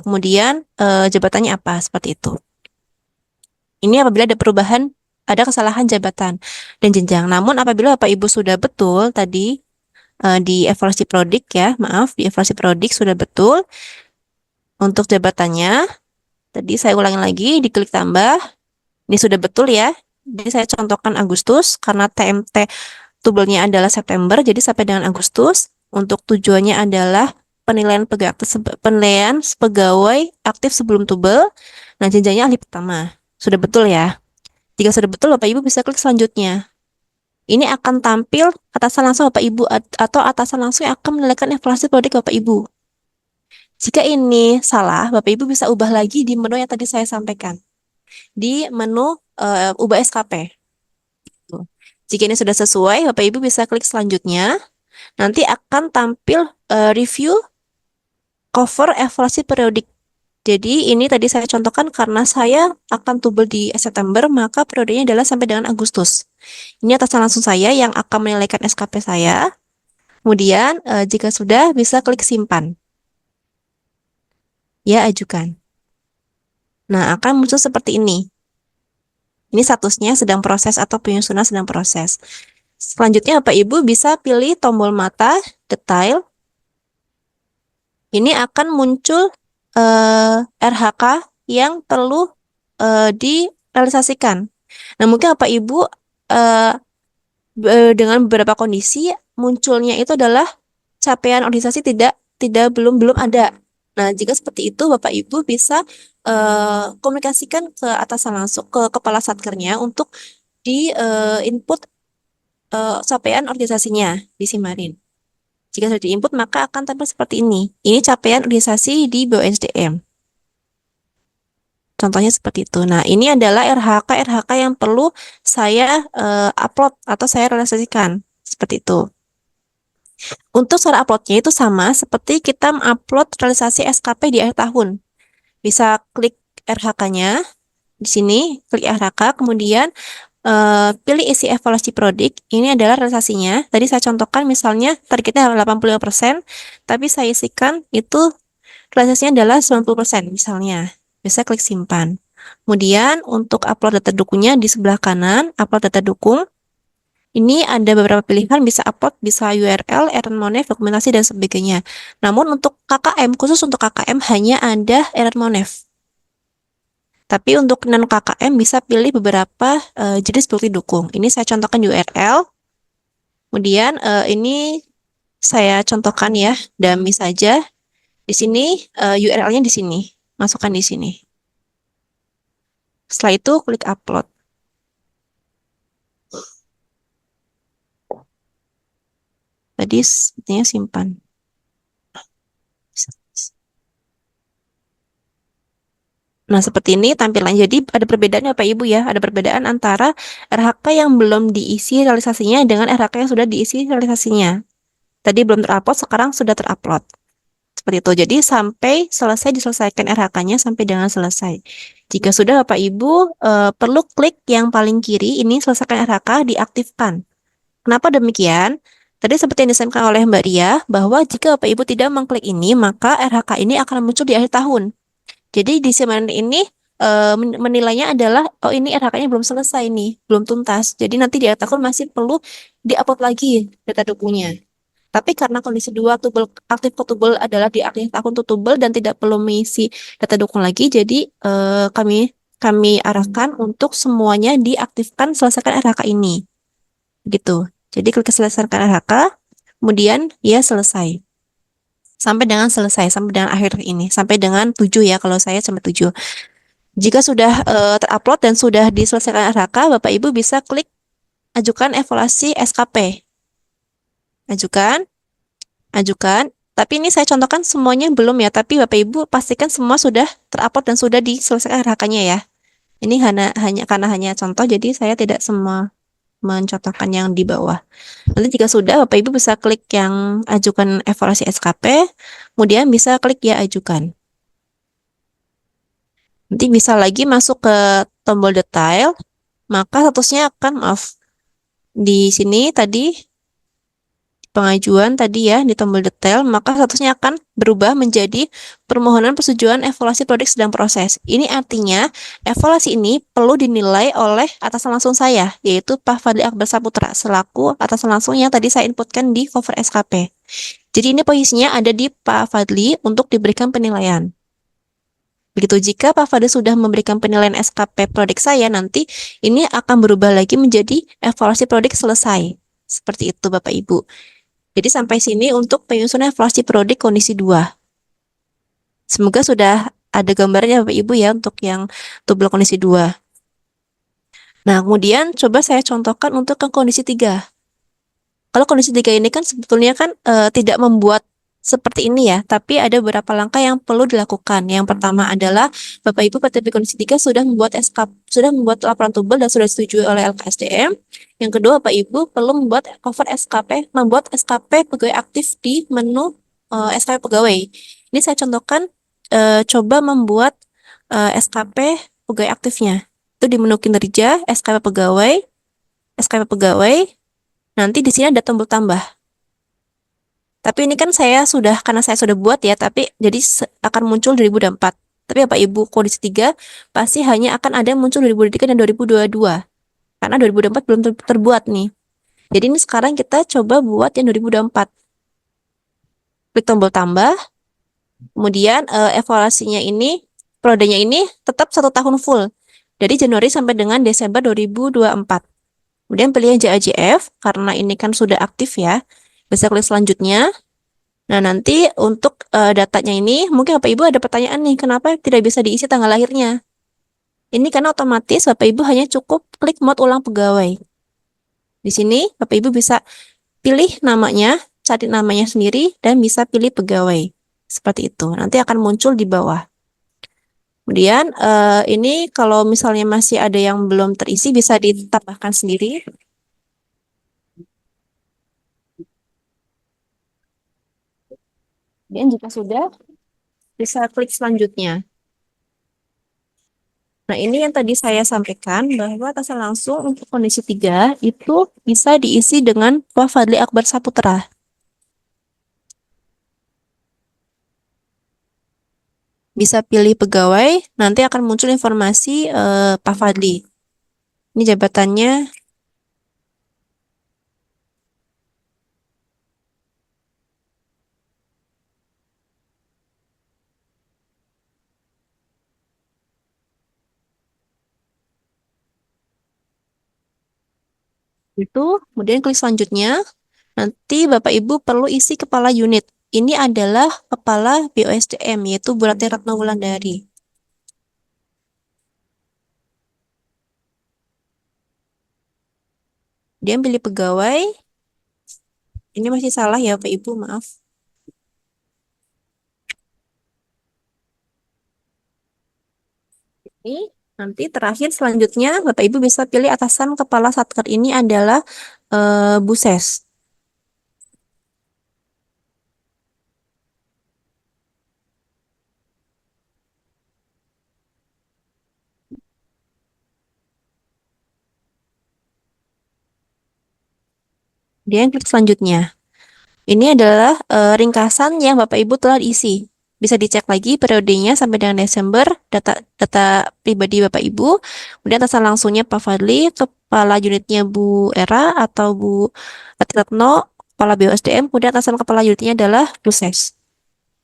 kemudian jabatannya apa, seperti itu. Ini apabila ada perubahan, ada kesalahan jabatan dan jenjang. Namun apabila Bapak Ibu sudah betul tadi di evaluasi prodik ya, di evaluasi prodik sudah betul untuk jabatannya. Tadi saya ulangi lagi, diklik tambah. Ini sudah betul ya. Jadi saya contohkan Agustus karena TMT tubelnya adalah September, jadi sampai dengan Agustus. Untuk tujuannya adalah penilaian pegawai aktif sebelum tubel. Nah, jenjangnya ahli pertama. Sudah betul ya. Jika sudah betul, Bapak Ibu bisa klik selanjutnya. Ini akan tampil atasan langsung Bapak Ibu atau atasan langsung yang akan menilaikan evaluasi prodik Bapak Ibu. Jika ini salah, Bapak Ibu bisa ubah lagi di menu yang tadi saya sampaikan. Di menu ubah SKP. Jika ini sudah sesuai, Bapak Ibu bisa klik selanjutnya. Nanti akan tampil review cover evaluasi periodik. Jadi ini tadi saya contohkan karena saya akan tubel di September, maka periodenya adalah sampai dengan Agustus. Ini atasan langsung saya yang akan menilaikan SKP saya. Kemudian jika sudah bisa klik simpan. Ya, ajukan. Nah, akan muncul seperti ini. Ini statusnya sedang proses atau penyusunan sedang proses. Selanjutnya Bapak Ibu bisa pilih tombol mata, detail. Ini akan muncul RHK yang perlu direalisasikan. Nah, mungkin Bapak Ibu dengan beberapa kondisi munculnya itu adalah capaian organisasi belum ada. Nah, jika seperti itu Bapak Ibu bisa komunikasikan ke atasan langsung ke kepala satkernya untuk di input capaian organisasinya di Simarin. Jika sudah di-input maka akan tampil seperti ini. Ini capaian organisasi di BOSDM. Contohnya seperti itu. Nah, ini adalah RHK yang perlu saya upload atau saya realisasikan. Seperti itu. Untuk cara uploadnya itu sama seperti kita mengupload realisasi SKP di akhir tahun. Bisa klik RHK-nya di sini, klik RHK, kemudian pilih isi evaluasi prodik. Ini adalah realisasinya. Tadi saya contohkan misalnya targetnya 85%, tapi saya isikan itu realisasinya adalah 90% misalnya. Bisa klik simpan. Kemudian untuk upload data dukungnya di sebelah kanan, upload data dukung. Ini ada beberapa pilihan, bisa upload, bisa URL, errand monef, dokumentasi, dan sebagainya. Namun untuk KKM, khusus untuk KKM hanya ada errand monef. Tapi untuk non KKM bisa pilih beberapa jenis bukti dukung. Ini saya contohkan URL. Kemudian ini saya contohkan ya, dummy saja. Di sini URL-nya di sini. masukkan di sini. Setelah itu klik upload. Tadi sepertinya simpan. Nah, seperti ini tampilannya. Jadi ada perbedaan Bapak Ibu ya. Ada perbedaan antara RHK yang belum diisi realisasinya dengan RHK yang sudah diisi realisasinya. Tadi belum terupload, sekarang sudah terupload. Seperti itu. Jadi sampai selesai diselesaikan RHK-nya sampai dengan selesai. Jika sudah Bapak Ibu perlu klik yang paling kiri ini selesaikan RHK diaktifkan. Kenapa demikian? Tadi seperti yang disampaikan oleh Mbak Ria bahwa jika Bapak Ibu tidak mengklik ini maka RHK ini akan muncul di akhir tahun. Jadi di Simarin ini menilainya adalah oh ini RHK-nya belum selesai nih, belum tuntas. Jadi nanti di akhir tahun masih perlu diupload lagi data dokunya. Tapi karena kondisi 2 tubel aktif ke tubel adalah di akhir tahun tuh tubel dan tidak perlu mengisi data dokun lagi, jadi kami arahkan untuk semuanya diaktifkan selesaikan RHK ini. Gitu. Jadi klik selesaikan RHK, kemudian ya selesai. Sampai dengan selesai, sampai dengan akhir ini, sampai dengan 7 ya, kalau saya sampai 7. Jika sudah terupload dan sudah diselesaikan RHK, Bapak Ibu bisa klik ajukan evaluasi SKP. Ajukan. Tapi ini saya contohkan semuanya belum ya, tapi Bapak Ibu pastikan semua sudah terupload dan sudah diselesaikan RHK-nya ya. Ini karena hanya contoh, jadi saya tidak semua mencontohkan yang di bawah. Nanti jika sudah, Bapak Ibu bisa klik yang ajukan evaluasi SKP, kemudian bisa klik ya ajukan. Nanti bisa lagi masuk ke tombol detail, maka statusnya akan di sini tadi pengajuan tadi ya di tombol detail, maka statusnya akan berubah menjadi permohonan persetujuan evaluasi proyek sedang proses. Ini artinya evaluasi ini perlu dinilai oleh atasan langsung saya, yaitu Pak Fadli Akbar Saputra selaku atasan langsung yang tadi saya inputkan di cover SKP. Jadi ini posisinya ada di Pak Fadli untuk diberikan penilaian. Begitu jika Pak Fadli sudah memberikan penilaian SKP proyek saya, nanti ini akan berubah lagi menjadi evaluasi proyek selesai. Seperti itu Bapak Ibu. Jadi sampai sini untuk penyusunan evaluasi prodik kondisi 2. Semoga sudah ada gambarnya Bapak Ibu ya untuk yang tubel kondisi 2. Nah, kemudian coba saya contohkan untuk yang kondisi 3. Kalau kondisi 3 ini kan sebetulnya kan tidak membuat seperti ini ya, tapi ada beberapa langkah yang perlu dilakukan. Yang pertama adalah Bapak Ibu PTP kondisi 3 sudah membuat laporan tubel dan sudah disetujui oleh LKSDM. Yang kedua, Bapak Ibu perlu membuat cover SKP, membuat SKP pegawai aktif di menu SKP pegawai. Ini saya contohkan coba membuat SKP pegawai aktifnya. Itu di menu kinerja, SKP pegawai. Nanti di sini ada tombol tambah. Tapi ini kan karena saya sudah buat ya, tapi jadi akan muncul 2024. Tapi Bapak Ibu kondisi 3 pasti hanya akan ada yang muncul 2023 dan 2022. Karena 2024 belum terbuat nih. Jadi ini sekarang kita coba buat yang 2024. Klik tombol tambah. Kemudian evaluasinya ini, periodenya ini tetap 1 tahun full. Dari Januari sampai dengan Desember 2024. Kemudian pilih yang JAJF, karena ini kan sudah aktif ya. Bisa klik selanjutnya. Nah, nanti untuk datanya ini, mungkin Bapak Ibu ada pertanyaan nih, kenapa tidak bisa diisi tanggal lahirnya? Ini karena otomatis Bapak Ibu hanya cukup klik mode ulang pegawai. Di sini Bapak Ibu bisa pilih namanya, cari namanya sendiri, dan bisa pilih pegawai. Seperti itu. Nanti akan muncul di bawah. Kemudian ini kalau misalnya masih ada yang belum terisi, bisa ditambahkan sendiri. Dan jika sudah, bisa klik selanjutnya. Nah, ini yang tadi saya sampaikan bahwa atasan langsung untuk kondisi 3 itu bisa diisi dengan Pak Fadli Akbar Saputra. Bisa pilih pegawai, nanti akan muncul informasi Pak Fadli. Ini jabatannya. Itu, kemudian klik selanjutnya. Nanti Bapak Ibu perlu isi kepala unit. Ini adalah kepala BOSDM, yaitu Bu Ratih Ratna Wulandari. Kemudian pilih pegawai. Ini masih salah ya Bapak Ibu, maaf. Ini nanti terakhir selanjutnya Bapak Ibu bisa pilih atasan kepala satker ini adalah Bu Ses. Kemudian klik selanjutnya. Ini adalah ringkasan yang Bapak Ibu telah diisi. Bisa dicek lagi periodenya sampai dengan Desember, data pribadi Bapak Ibu. Kemudian atasan langsungnya Pak Fadli, kepala unitnya Bu Era atau Bu Retno, kepala BUSDM, kemudian atasan kepala unitnya adalah Bu Ses.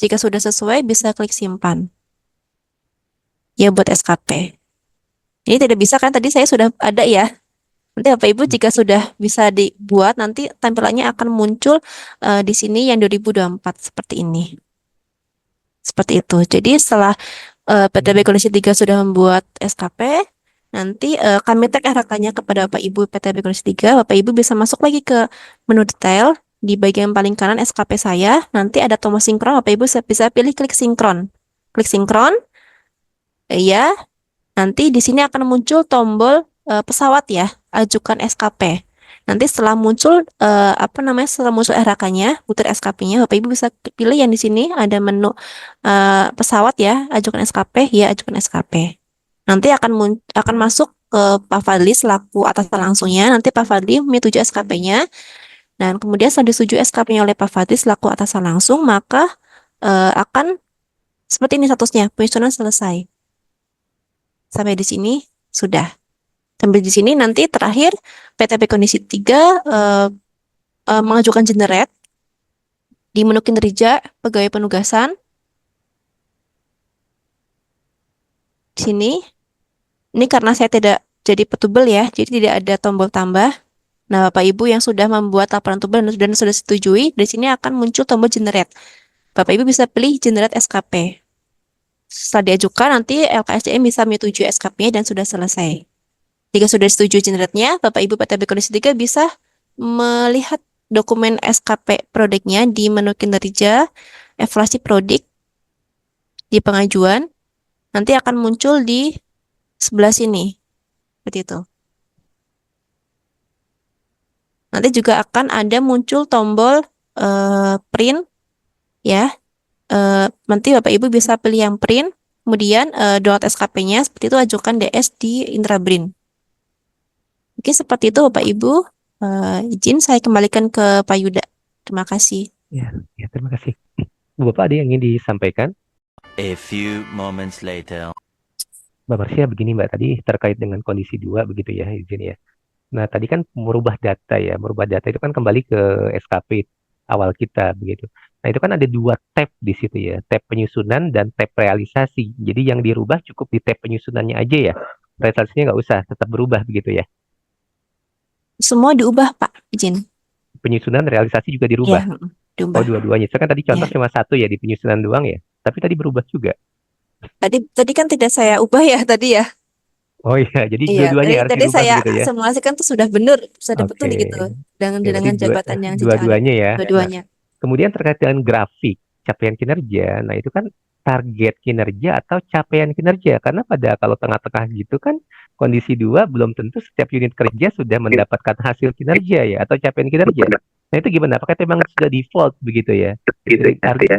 Jika sudah sesuai, bisa klik simpan. Ya, buat SKP. Ini tidak bisa kan, tadi saya sudah ada ya. Nanti Bapak Ibu jika sudah bisa dibuat, nanti tampilannya akan muncul di sini yang 2024 seperti ini. Seperti itu. Jadi setelah PTB Kondisi 3 sudah membuat SKP, nanti kami tag RK-nya kepada Bapak Ibu PTB Kondisi 3, Bapak Ibu bisa masuk lagi ke menu detail, di bagian paling kanan SKP saya, nanti ada tombol sinkron, Bapak Ibu bisa pilih klik sinkron. Klik sinkron, ya, nanti di sini akan muncul tombol pesawat ya, ajukan SKP. Nanti setelah muncul setelah muncul RK-nya, butir SKP-nya, Bapak Ibu bisa pilih yang di sini ada menu pesawat ya, ajukan SKP, ya ajukan SKP. Nanti akan masuk ke Pak Fadli selaku atasan langsungnya. Nanti Pak Fadli menyetujui SKP-nya. Dan kemudian setelah disetujui SKP-nya oleh Pak Fadli selaku atasan langsung, maka akan seperti ini statusnya, penyusunan selesai. Sampai di sini sudah. Sampai di sini nanti terakhir PTB Kondisi 3 mengajukan generate di menu kinerja pegawai penugasan. Di sini. Ini karena saya tidak jadi petubel ya, jadi tidak ada tombol tambah. Nah, Bapak Ibu yang sudah membuat laporan tubel dan sudah setujui, di sini akan muncul tombol generate. Bapak Ibu bisa pilih generate SKP. Setelah diajukan, nanti LKSDM bisa menyetujui SKP-nya dan sudah selesai. Jika sudah setuju generate-nya, Bapak Ibu PTB Kondisi 3 bisa melihat dokumen SKP produknya di menu kinerja, evaluasi produk, di pengajuan. Nanti akan muncul di sebelah sini. Seperti itu. Nanti juga akan ada muncul tombol print ya. Nanti Bapak Ibu bisa pilih yang print, kemudian download SKP-nya seperti itu, ajukan DS di Intrabrin. Oke, seperti itu Bapak Ibu. Izin saya kembalikan ke Pak Yuda. Terima kasih. Ya, terima kasih. Bapak ada yang ingin disampaikan? A few moments later. Mbak Marsya, begini Mbak, tadi terkait dengan kondisi 2 begitu ya, izin ya. Nah, tadi kan merubah data ya, merubah data itu kan kembali ke SKP awal kita begitu. Nah, itu kan ada 2 tab di situ ya, tab penyusunan dan tab realisasi. Jadi yang dirubah cukup di tab penyusunannya aja ya, realisasinya nggak usah, tetap berubah begitu ya. Semua diubah Pak, izin. Penyusunan realisasi juga dirubah? Ya, diubah. Oh, dua-duanya. Saya kan tadi contoh cuma 1 ya, di penyusunan doang ya, tapi tadi berubah juga. Tadi kan tidak saya ubah ya tadi ya. Oh iya, jadi Iya, dua-duanya harus tadi dirubah saya begitu ya. simulasikan tuh sudah benar, sudah betul Oke. gitu dengan Ya, berarti jabatan yang dua-duanya ya. dua-duanya. Nah, kemudian terkait dengan grafik capaian kinerja, nah itu kan target kinerja atau capaian kinerja, karena kalau tengah-tengah gitu kan kondisi 2 belum tentu setiap unit kerja sudah mendapatkan hasil kinerja ya atau capaian kinerja. Nah itu gimana? Apakah memang sudah default begitu ya?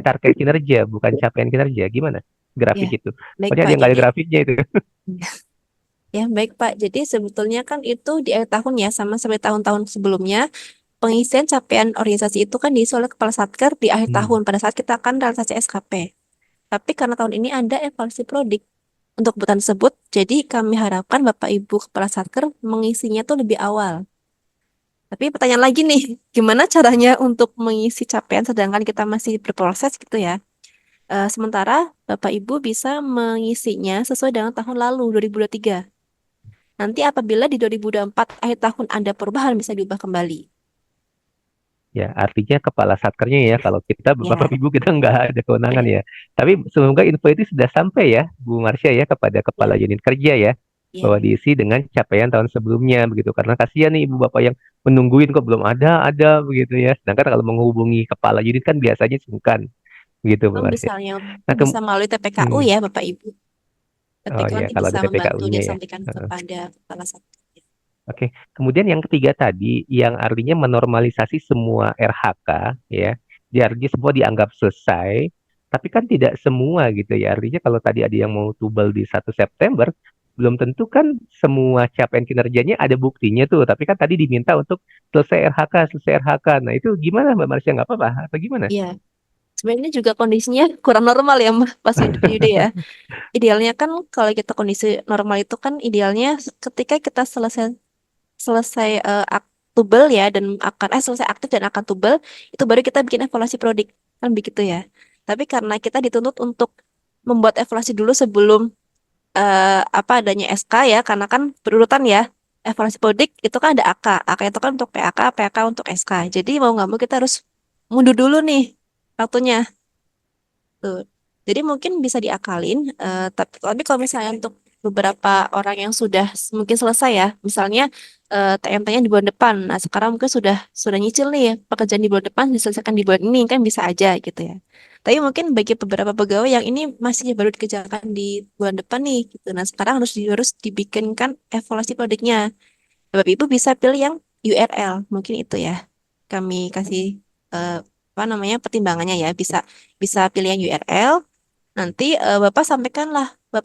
Target kinerja bukan capaian kinerja, gimana grafik Ya, itu? baik Padahal Pak. dia nggak ada Jadi grafiknya itu. ya baik Pak. Jadi sebetulnya kan itu di akhir tahun ya, sama sampai tahun-tahun sebelumnya pengisian capaian organisasi itu kan diisi oleh Kepala Satker di akhir tahun pada saat kita akan realisasi SKP. Tapi karena tahun ini ada evaluasi prodik untuk kebutuhan tersebut, jadi kami harapkan Bapak Ibu Kepala Satker mengisinya tuh lebih awal. Tapi pertanyaan lagi nih, gimana caranya untuk mengisi capaian sedangkan kita masih berproses gitu ya? Sementara Bapak Ibu bisa mengisinya sesuai dengan tahun lalu 2023. Nanti apabila di 2024 akhir tahun ada perubahan bisa diubah kembali. Ya, artinya kepala satkernya ya, kalau kita Ya. Bapak Ibu kita nggak ada kewenangan ya. Tapi semoga info itu sudah sampai ya, Bu Marsya ya, kepada kepala unit kerja ya. Iya. bahwa diisi dengan capaian tahun sebelumnya begitu. Karena kasihan nih ibu bapak yang menungguin kok belum ada begitu ya. Sedangkan kalau menghubungi kepala unit kan biasanya sungkan begitu Bu Kalau Marsya. misalnya Nah, bisa melalui TPKU ya Bapak Ibu. oh TPKU ya nanti kalau bisa ada membantu TPKU-nya dia ya. sampaikan kepada kepala satu. Oke, kemudian yang ketiga tadi yang artinya menormalisasi semua RHK ya, artinya semua dianggap selesai, tapi kan tidak semua gitu ya. Artinya kalau tadi ada yang mau tubal di 1 September, belum tentu kan semua capaian kinerjanya ada buktinya tuh, tapi kan tadi diminta untuk selesai RHK, selesai RHK. Nah itu gimana Mbak Marsha, nggak apa-apa atau gimana? Iya. Sebenarnya juga kondisinya kurang normal ya Mas Yuda ya. Idealnya kan kalau kita kondisi normal itu kan idealnya ketika kita selesai selesai tubel ya dan akan selesai aktif dan akan tubel itu baru kita bikin evaluasi prodik kan begitu ya. Tapi karena kita dituntut untuk membuat evaluasi dulu sebelum apa adanya SK ya karena kan berurutan ya. Evaluasi prodik itu kan ada AK, AK itu kan untuk PAK, PAK untuk SK. Jadi mau nggak mau kita harus mundur dulu nih waktunya. Tuh. Jadi mungkin bisa diakalin, tapi kalau misalnya untuk beberapa orang yang sudah mungkin selesai ya, misalnya TMT-nya di bulan depan, nah sekarang mungkin sudah nyicil nih pekerjaan di bulan depan diselesaikan di bulan ini kan bisa aja gitu ya. Tapi mungkin bagi beberapa pegawai yang ini masih baru dikerjakan di bulan depan nih, gitu. Nah sekarang harus dibikinkan evaluasi produknya. Bapak Ibu bisa pilih yang URL, mungkin itu ya. Kami kasih apa namanya pertimbangannya ya, bisa bisa pilih yang URL. Nanti Bapak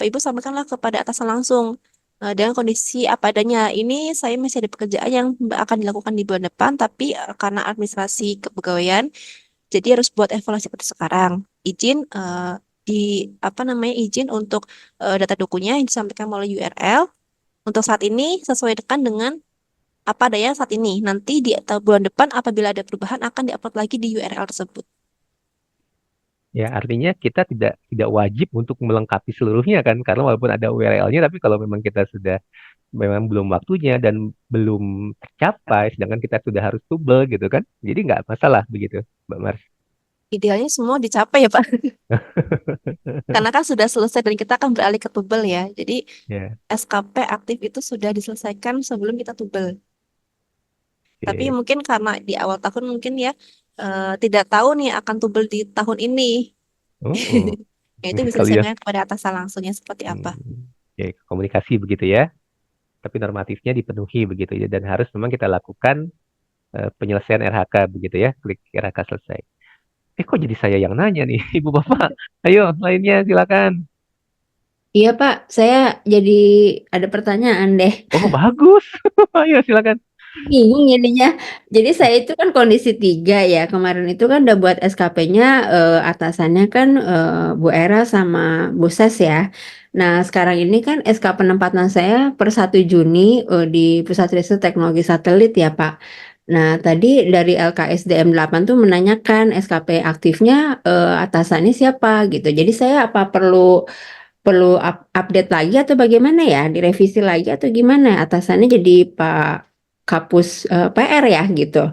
Ibu sampaikanlah kepada atasan langsung dengan kondisi apa adanya. Ini saya masih ada pekerjaan yang akan dilakukan di bulan depan, tapi karena administrasi kepegawaian, jadi harus buat evaluasi pada sekarang. Izin di apa namanya izin untuk data dokunya yang disampaikan melalui URL. Untuk saat ini sesuai dengan apa adanya saat ini. Nanti di bulan depan apabila ada perubahan akan diupload lagi di URL tersebut. Ya, artinya kita tidak wajib untuk melengkapi seluruhnya kan, karena walaupun ada URL-nya, tapi kalau memang kita sudah memang belum waktunya dan belum tercapai, sedangkan kita sudah harus tubel gitu kan, jadi nggak masalah begitu, Mbak Mars. Idealnya semua dicapai ya Pak. Karena kan sudah selesai dan kita akan beralih ke tubel ya. Jadi Ya, SKP aktif itu sudah diselesaikan sebelum kita tubel. Tapi oke. mungkin karena di awal tahun mungkin ya tidak tahu nih akan tubel di tahun ini. Oh, Ya itu bisa kalau ya, disampaikan kepada atasan langsungnya seperti apa. ya, komunikasi begitu ya, tapi normatifnya dipenuhi begitu ya, dan harus memang kita lakukan penyelesaian RHK begitu ya, klik RHK selesai. Kok jadi saya yang nanya nih, Ibu Bapak? Ayo, lainnya silakan. Iya Pak, saya jadi ada pertanyaan deh. Oh, bagus. Ayo, silakan. Bingung jadinya. Jadi saya itu kan kondisi 3 ya. Kemarin itu kan udah buat SKP-nya, atasannya kan Bu Era sama Bu Ses ya. Nah sekarang ini kan SK penempatan saya per 1 Juni di Pusat Riset Teknologi Satelit ya Pak. Nah tadi dari LKSDM 8 tuh menanyakan SKP aktifnya atasannya siapa gitu. Jadi saya apa perlu perlu update lagi atau bagaimana ya? Direvisi lagi atau gimana? Atasannya jadi Pak Kapus PR ya gitu.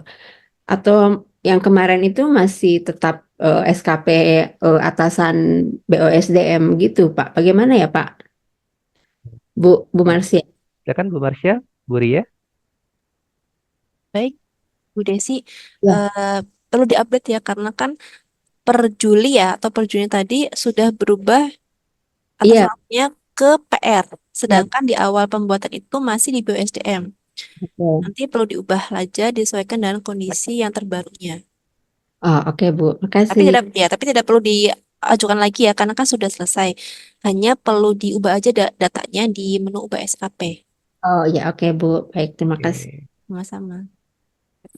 Atau yang kemarin itu masih tetap SKP atasan BOSDM gitu, Pak. Bagaimana ya, Pak? Bu Marsya. Silakan Bu Marsha, Bu Ria. Baik, Bu Desi, Ya. perlu diupdate ya karena kan per Juli ya atau per Juni tadi sudah berubah Iya. atasannya ke PR. Sedangkan di awal pembuatan itu masih di BOSDM. Oke. Nanti perlu diubah aja disesuaikan dengan kondisi yang terbarunya. Oh, oke, Bu. Tapi Makasih. tapi tidak perlu diajukan lagi ya karena kan sudah selesai. Hanya perlu diubah aja datanya di menu ubah SKP. Oh, ya, oke, Bu. Baik, terima kasih. Sama-sama.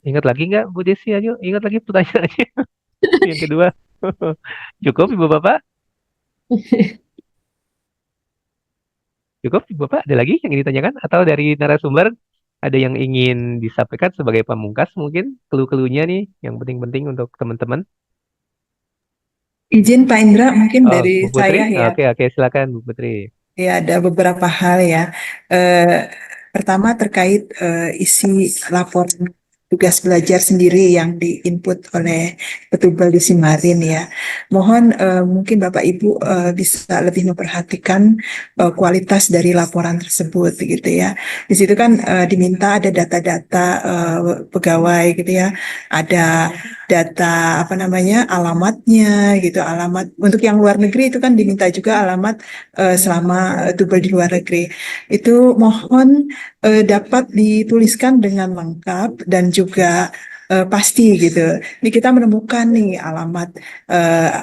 Ingat lagi nggak Bu Desi? Ayo, ingat lagi pertanyaannya. Yang kedua. Cukup Ibu Bapak? Cukup Ibu Bapak? Ada lagi yang ingin ditanyakan? Atau dari narasumber ada yang ingin disampaikan sebagai pamungkas mungkin? Clue-cluenya nih yang penting-penting untuk teman-teman. Izin Pak Indra, mungkin Oh, dari Bu Putri? saya ya. Oke, silakan Bu Putri. Ya, ada beberapa hal ya. Pertama terkait isi laporan tugas belajar sendiri yang diinput oleh Petubal di Simarin ya. Mohon mungkin Bapak Ibu bisa lebih memperhatikan kualitas dari laporan tersebut gitu ya. Di situ kan diminta ada data-data pegawai gitu ya, ada data apa namanya alamatnya gitu, alamat untuk yang luar negeri itu kan diminta juga alamat selama tubel di luar negeri. Itu mohon dapat dituliskan dengan lengkap dan juga pasti gitu. Ini kita menemukan nih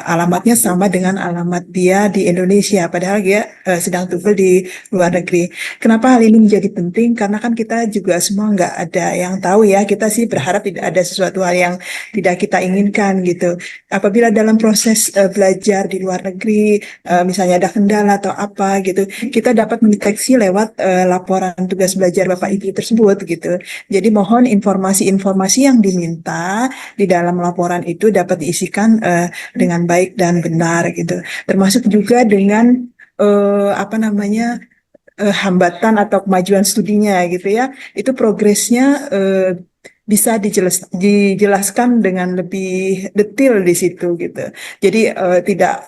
alamatnya sama dengan alamat dia di Indonesia, padahal dia sedang tubel di luar negeri. Kenapa hal ini menjadi penting? Karena kan kita juga semua nggak ada yang tahu ya. Kita sih berharap tidak ada sesuatu hal yang tidak kita inginkan gitu. Apabila dalam proses belajar di luar negeri, misalnya ada kendala atau apa gitu, kita dapat mendeteksi lewat laporan tugas belajar Bapak Ibu tersebut gitu. Jadi mohon informasi-informasi yang diminta di dalam laporan itu dapat diisikan dengan baik dan benar gitu. Termasuk juga dengan apa namanya hambatan atau kemajuan studinya gitu ya. Itu progresnya bisa dijelaskan dengan lebih detail di situ gitu. Jadi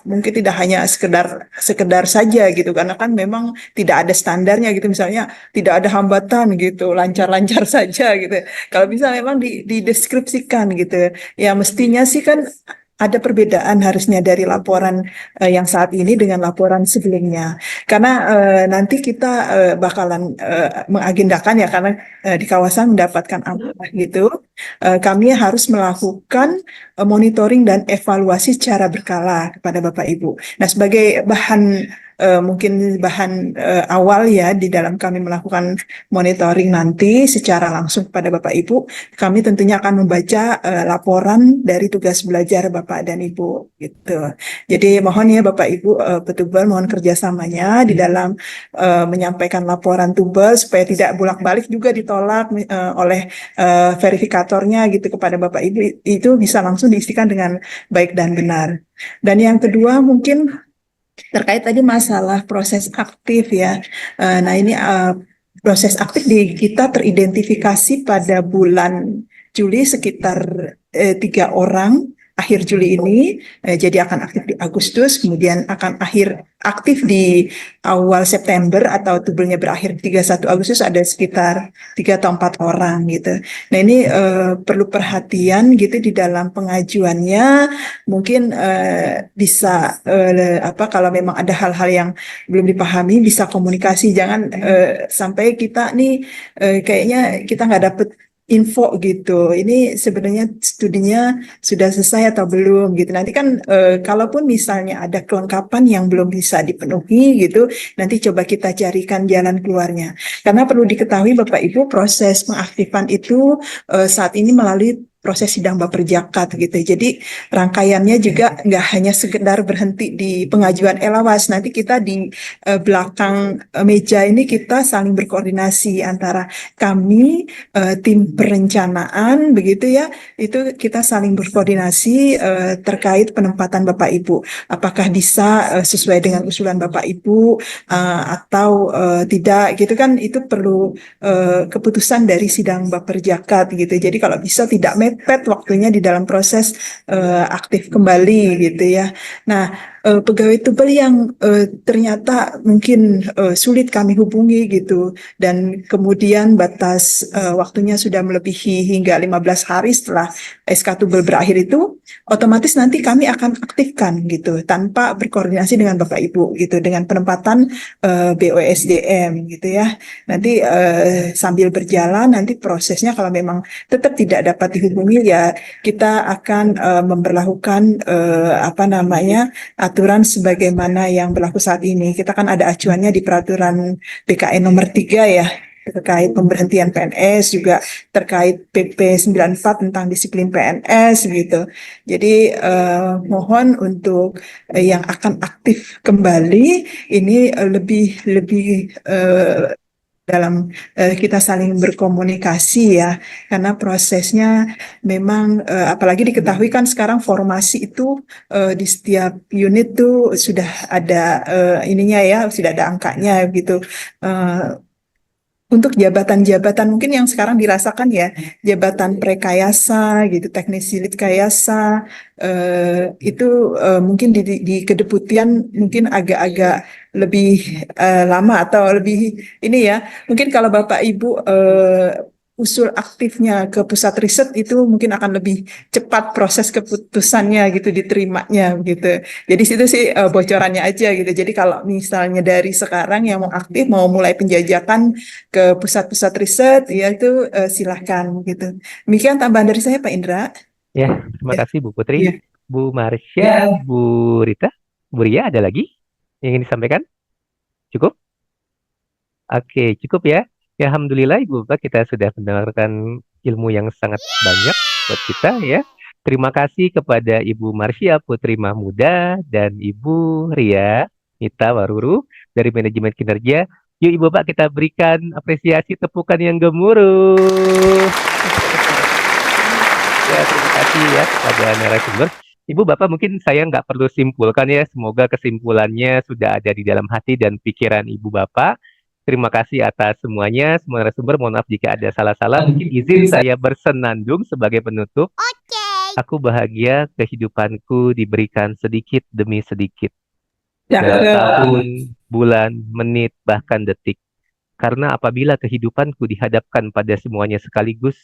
mungkin tidak hanya sekedar saja gitu, karena kan memang tidak ada standarnya gitu, misalnya tidak ada hambatan gitu, lancar-lancar saja gitu. Kalau bisa memang dideskripsikan gitu. Ya mestinya sih kan ada perbedaan harusnya dari laporan yang saat ini dengan laporan sebelumnya. Karena nanti kita bakalan mengagendakan ya, karena di kawasan mendapatkan amanah gitu. Kami harus melakukan monitoring dan evaluasi secara berkala kepada Bapak Ibu. Nah, sebagai bahan mungkin bahan awal ya di dalam kami melakukan monitoring nanti secara langsung kepada Bapak Ibu, kami tentunya akan membaca laporan dari tugas belajar Bapak dan Ibu gitu. Jadi mohon ya Bapak Ibu Petubal mohon kerjasamanya di dalam menyampaikan laporan tubel supaya tidak bolak-balik juga ditolak oleh verifikatornya gitu kepada Bapak Ibu, itu bisa langsung diisikan dengan baik dan benar. Dan yang kedua mungkin terkait tadi masalah proses aktif ya. Nah ini proses aktif di kita teridentifikasi pada bulan Juli sekitar 3 orang akhir Juli ini, jadi akan aktif di Agustus, kemudian akan aktif di awal September atau tubelnya berakhir 31 Agustus ada sekitar 3 atau 4 orang gitu. Nah ini perlu perhatian gitu di dalam pengajuannya, mungkin bisa kalau memang ada hal-hal yang belum dipahami bisa komunikasi, jangan sampai kita nih kayaknya kita nggak dapet info gitu. Ini sebenarnya studinya sudah selesai atau belum gitu. Nanti kan kalaupun misalnya ada kelengkapan yang belum bisa dipenuhi gitu, nanti coba kita carikan jalan keluarnya. Karena perlu diketahui Bapak Ibu, proses pengaktifan itu saat ini melalui proses sidang baperjakat gitu. Jadi rangkaiannya juga nggak hanya sekedar berhenti di pengajuan elawas. Nanti kita di belakang meja ini kita saling berkoordinasi antara kami tim perencanaan begitu ya. Itu kita saling berkoordinasi terkait penempatan Bapak Ibu. Apakah bisa sesuai dengan usulan Bapak Ibu atau tidak gitu kan, itu perlu keputusan dari sidang baperjakat gitu. Jadi kalau bisa tidak mepet waktunya di dalam proses aktif kembali gitu ya. Nah, pegawai tubel yang ternyata mungkin sulit kami hubungi gitu, dan kemudian batas waktunya sudah melebihi hingga 15 hari setelah SK tubel berakhir itu, otomatis nanti kami akan aktifkan gitu tanpa berkoordinasi dengan Bapak Ibu gitu, dengan penempatan BOSDM gitu ya. Nanti sambil berjalan nanti prosesnya kalau memang tetap tidak dapat dihubungi ya kita akan memberlakukan aturan sebagaimana yang berlaku saat ini. Kita kan ada acuannya di peraturan BKN nomor 3 ya, terkait pemberhentian PNS, juga terkait PP 94 tentang disiplin PNS gitu. Jadi mohon untuk yang akan aktif kembali ini lebih dalam kita saling berkomunikasi ya, karena prosesnya memang apalagi diketahui kan sekarang formasi itu di setiap unit tuh sudah ada ininya ya, sudah ada angkanya gitu. untuk jabatan-jabatan mungkin yang sekarang dirasakan ya, jabatan prekayasa gitu, teknisi lead kayasa, itu mungkin di kedeputian mungkin agak-agak lebih lama atau lebih ini ya. Mungkin kalau Bapak Ibu usul aktifnya ke pusat riset itu mungkin akan lebih cepat proses keputusannya gitu, diterimanya gitu. Jadi situ sih bocorannya aja gitu. Jadi kalau misalnya dari sekarang yang mau aktif mau mulai penjajakan ke pusat-pusat riset ya itu silahkan gitu. Demikian tambahan dari saya Pak Indra. Ya, terima kasih Bu Putri, Iya. Bu Marsha, Bu Rita, Bu Ria, ada lagi yang ingin disampaikan? Cukup? Oke, cukup ya. Ya, Alhamdulillah Ibu Bapak kita sudah mendengarkan ilmu yang sangat banyak buat kita ya. Terima kasih kepada Ibu Marsha Putri Mahmuda dan Ibu Ria Nita Waruru dari Manajemen Kinerja. Yuk Ibu Bapak kita berikan apresiasi tepukan yang gemuruh. Ya, terima kasih ya kepada narasumber. Ibu Bapak mungkin saya nggak perlu simpulkan ya. Semoga kesimpulannya sudah ada di dalam hati dan pikiran Ibu Bapak. Terima kasih atas semuanya, semua narasumber. Mohon maaf jika ada salah-salah. Mungkin izin saya bersenandung sebagai penutup. Aku bahagia kehidupanku diberikan sedikit demi sedikit. Dalam tahun, bulan, menit, bahkan detik. Karena apabila kehidupanku dihadapkan pada semuanya sekaligus,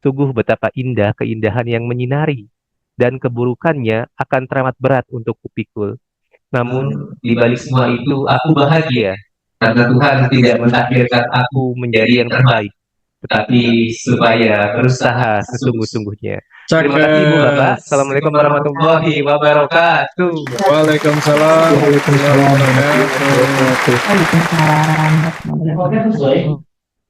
sungguh betapa indah keindahan yang menyinari. Dan keburukannya akan teramat berat untuk kupikul. Namun, di balik semua itu, aku bahagia. Karena Tuhan tidak menakdirkan aku menjadi yang terbaik, tetapi supaya berusaha sesungguh-sungguhnya. Terima kasih Ibu Bapak. Assalamualaikum warahmatullahi wabarakatuh. Waalaikumsalam warahmatullahi wabarakatuh.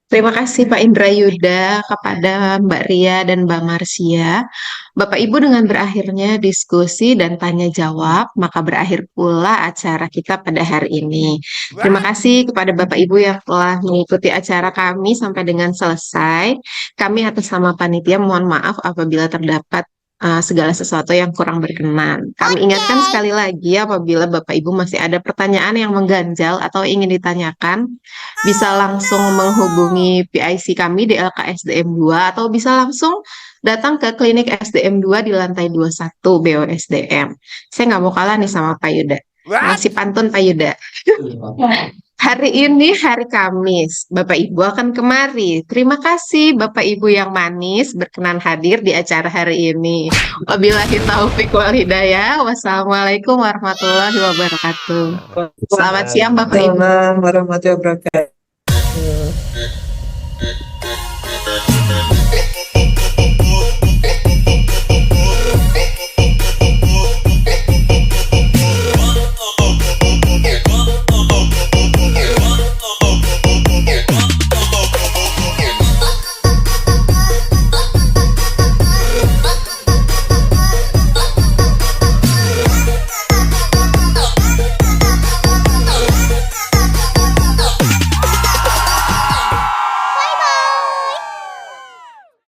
Terima kasih Pak Indra Yuda kepada Mbak Ria dan Mbak Marsia. Bapak Ibu, dengan berakhirnya diskusi dan tanya jawab, maka berakhir pula acara kita pada hari ini. Terima kasih kepada Bapak Ibu yang telah mengikuti acara kami sampai dengan selesai. Kami atas nama panitia mohon maaf apabila terdapat segala sesuatu yang kurang berkenan. Kami ingatkan sekali lagi apabila Bapak Ibu masih ada pertanyaan yang mengganjal atau ingin ditanyakan, bisa langsung menghubungi PIC kami di LKSDM 2 atau bisa langsung datang ke klinik SDM 2 di lantai 21 BOSDM. Saya nggak mau kalah nih sama Pak Yuda. Masih pantun Pak Yuda. Hari ini hari Kamis, Bapak Ibu akan kemari. Terima kasih Bapak Ibu yang manis berkenan hadir di acara hari ini. Wabillahi taufik wal hidayah. Wassalamualaikum warahmatullahi wabarakatuh. Selamat siang Bapak Ibu. Waalaikumsalam warahmatullahi wabarakatuh.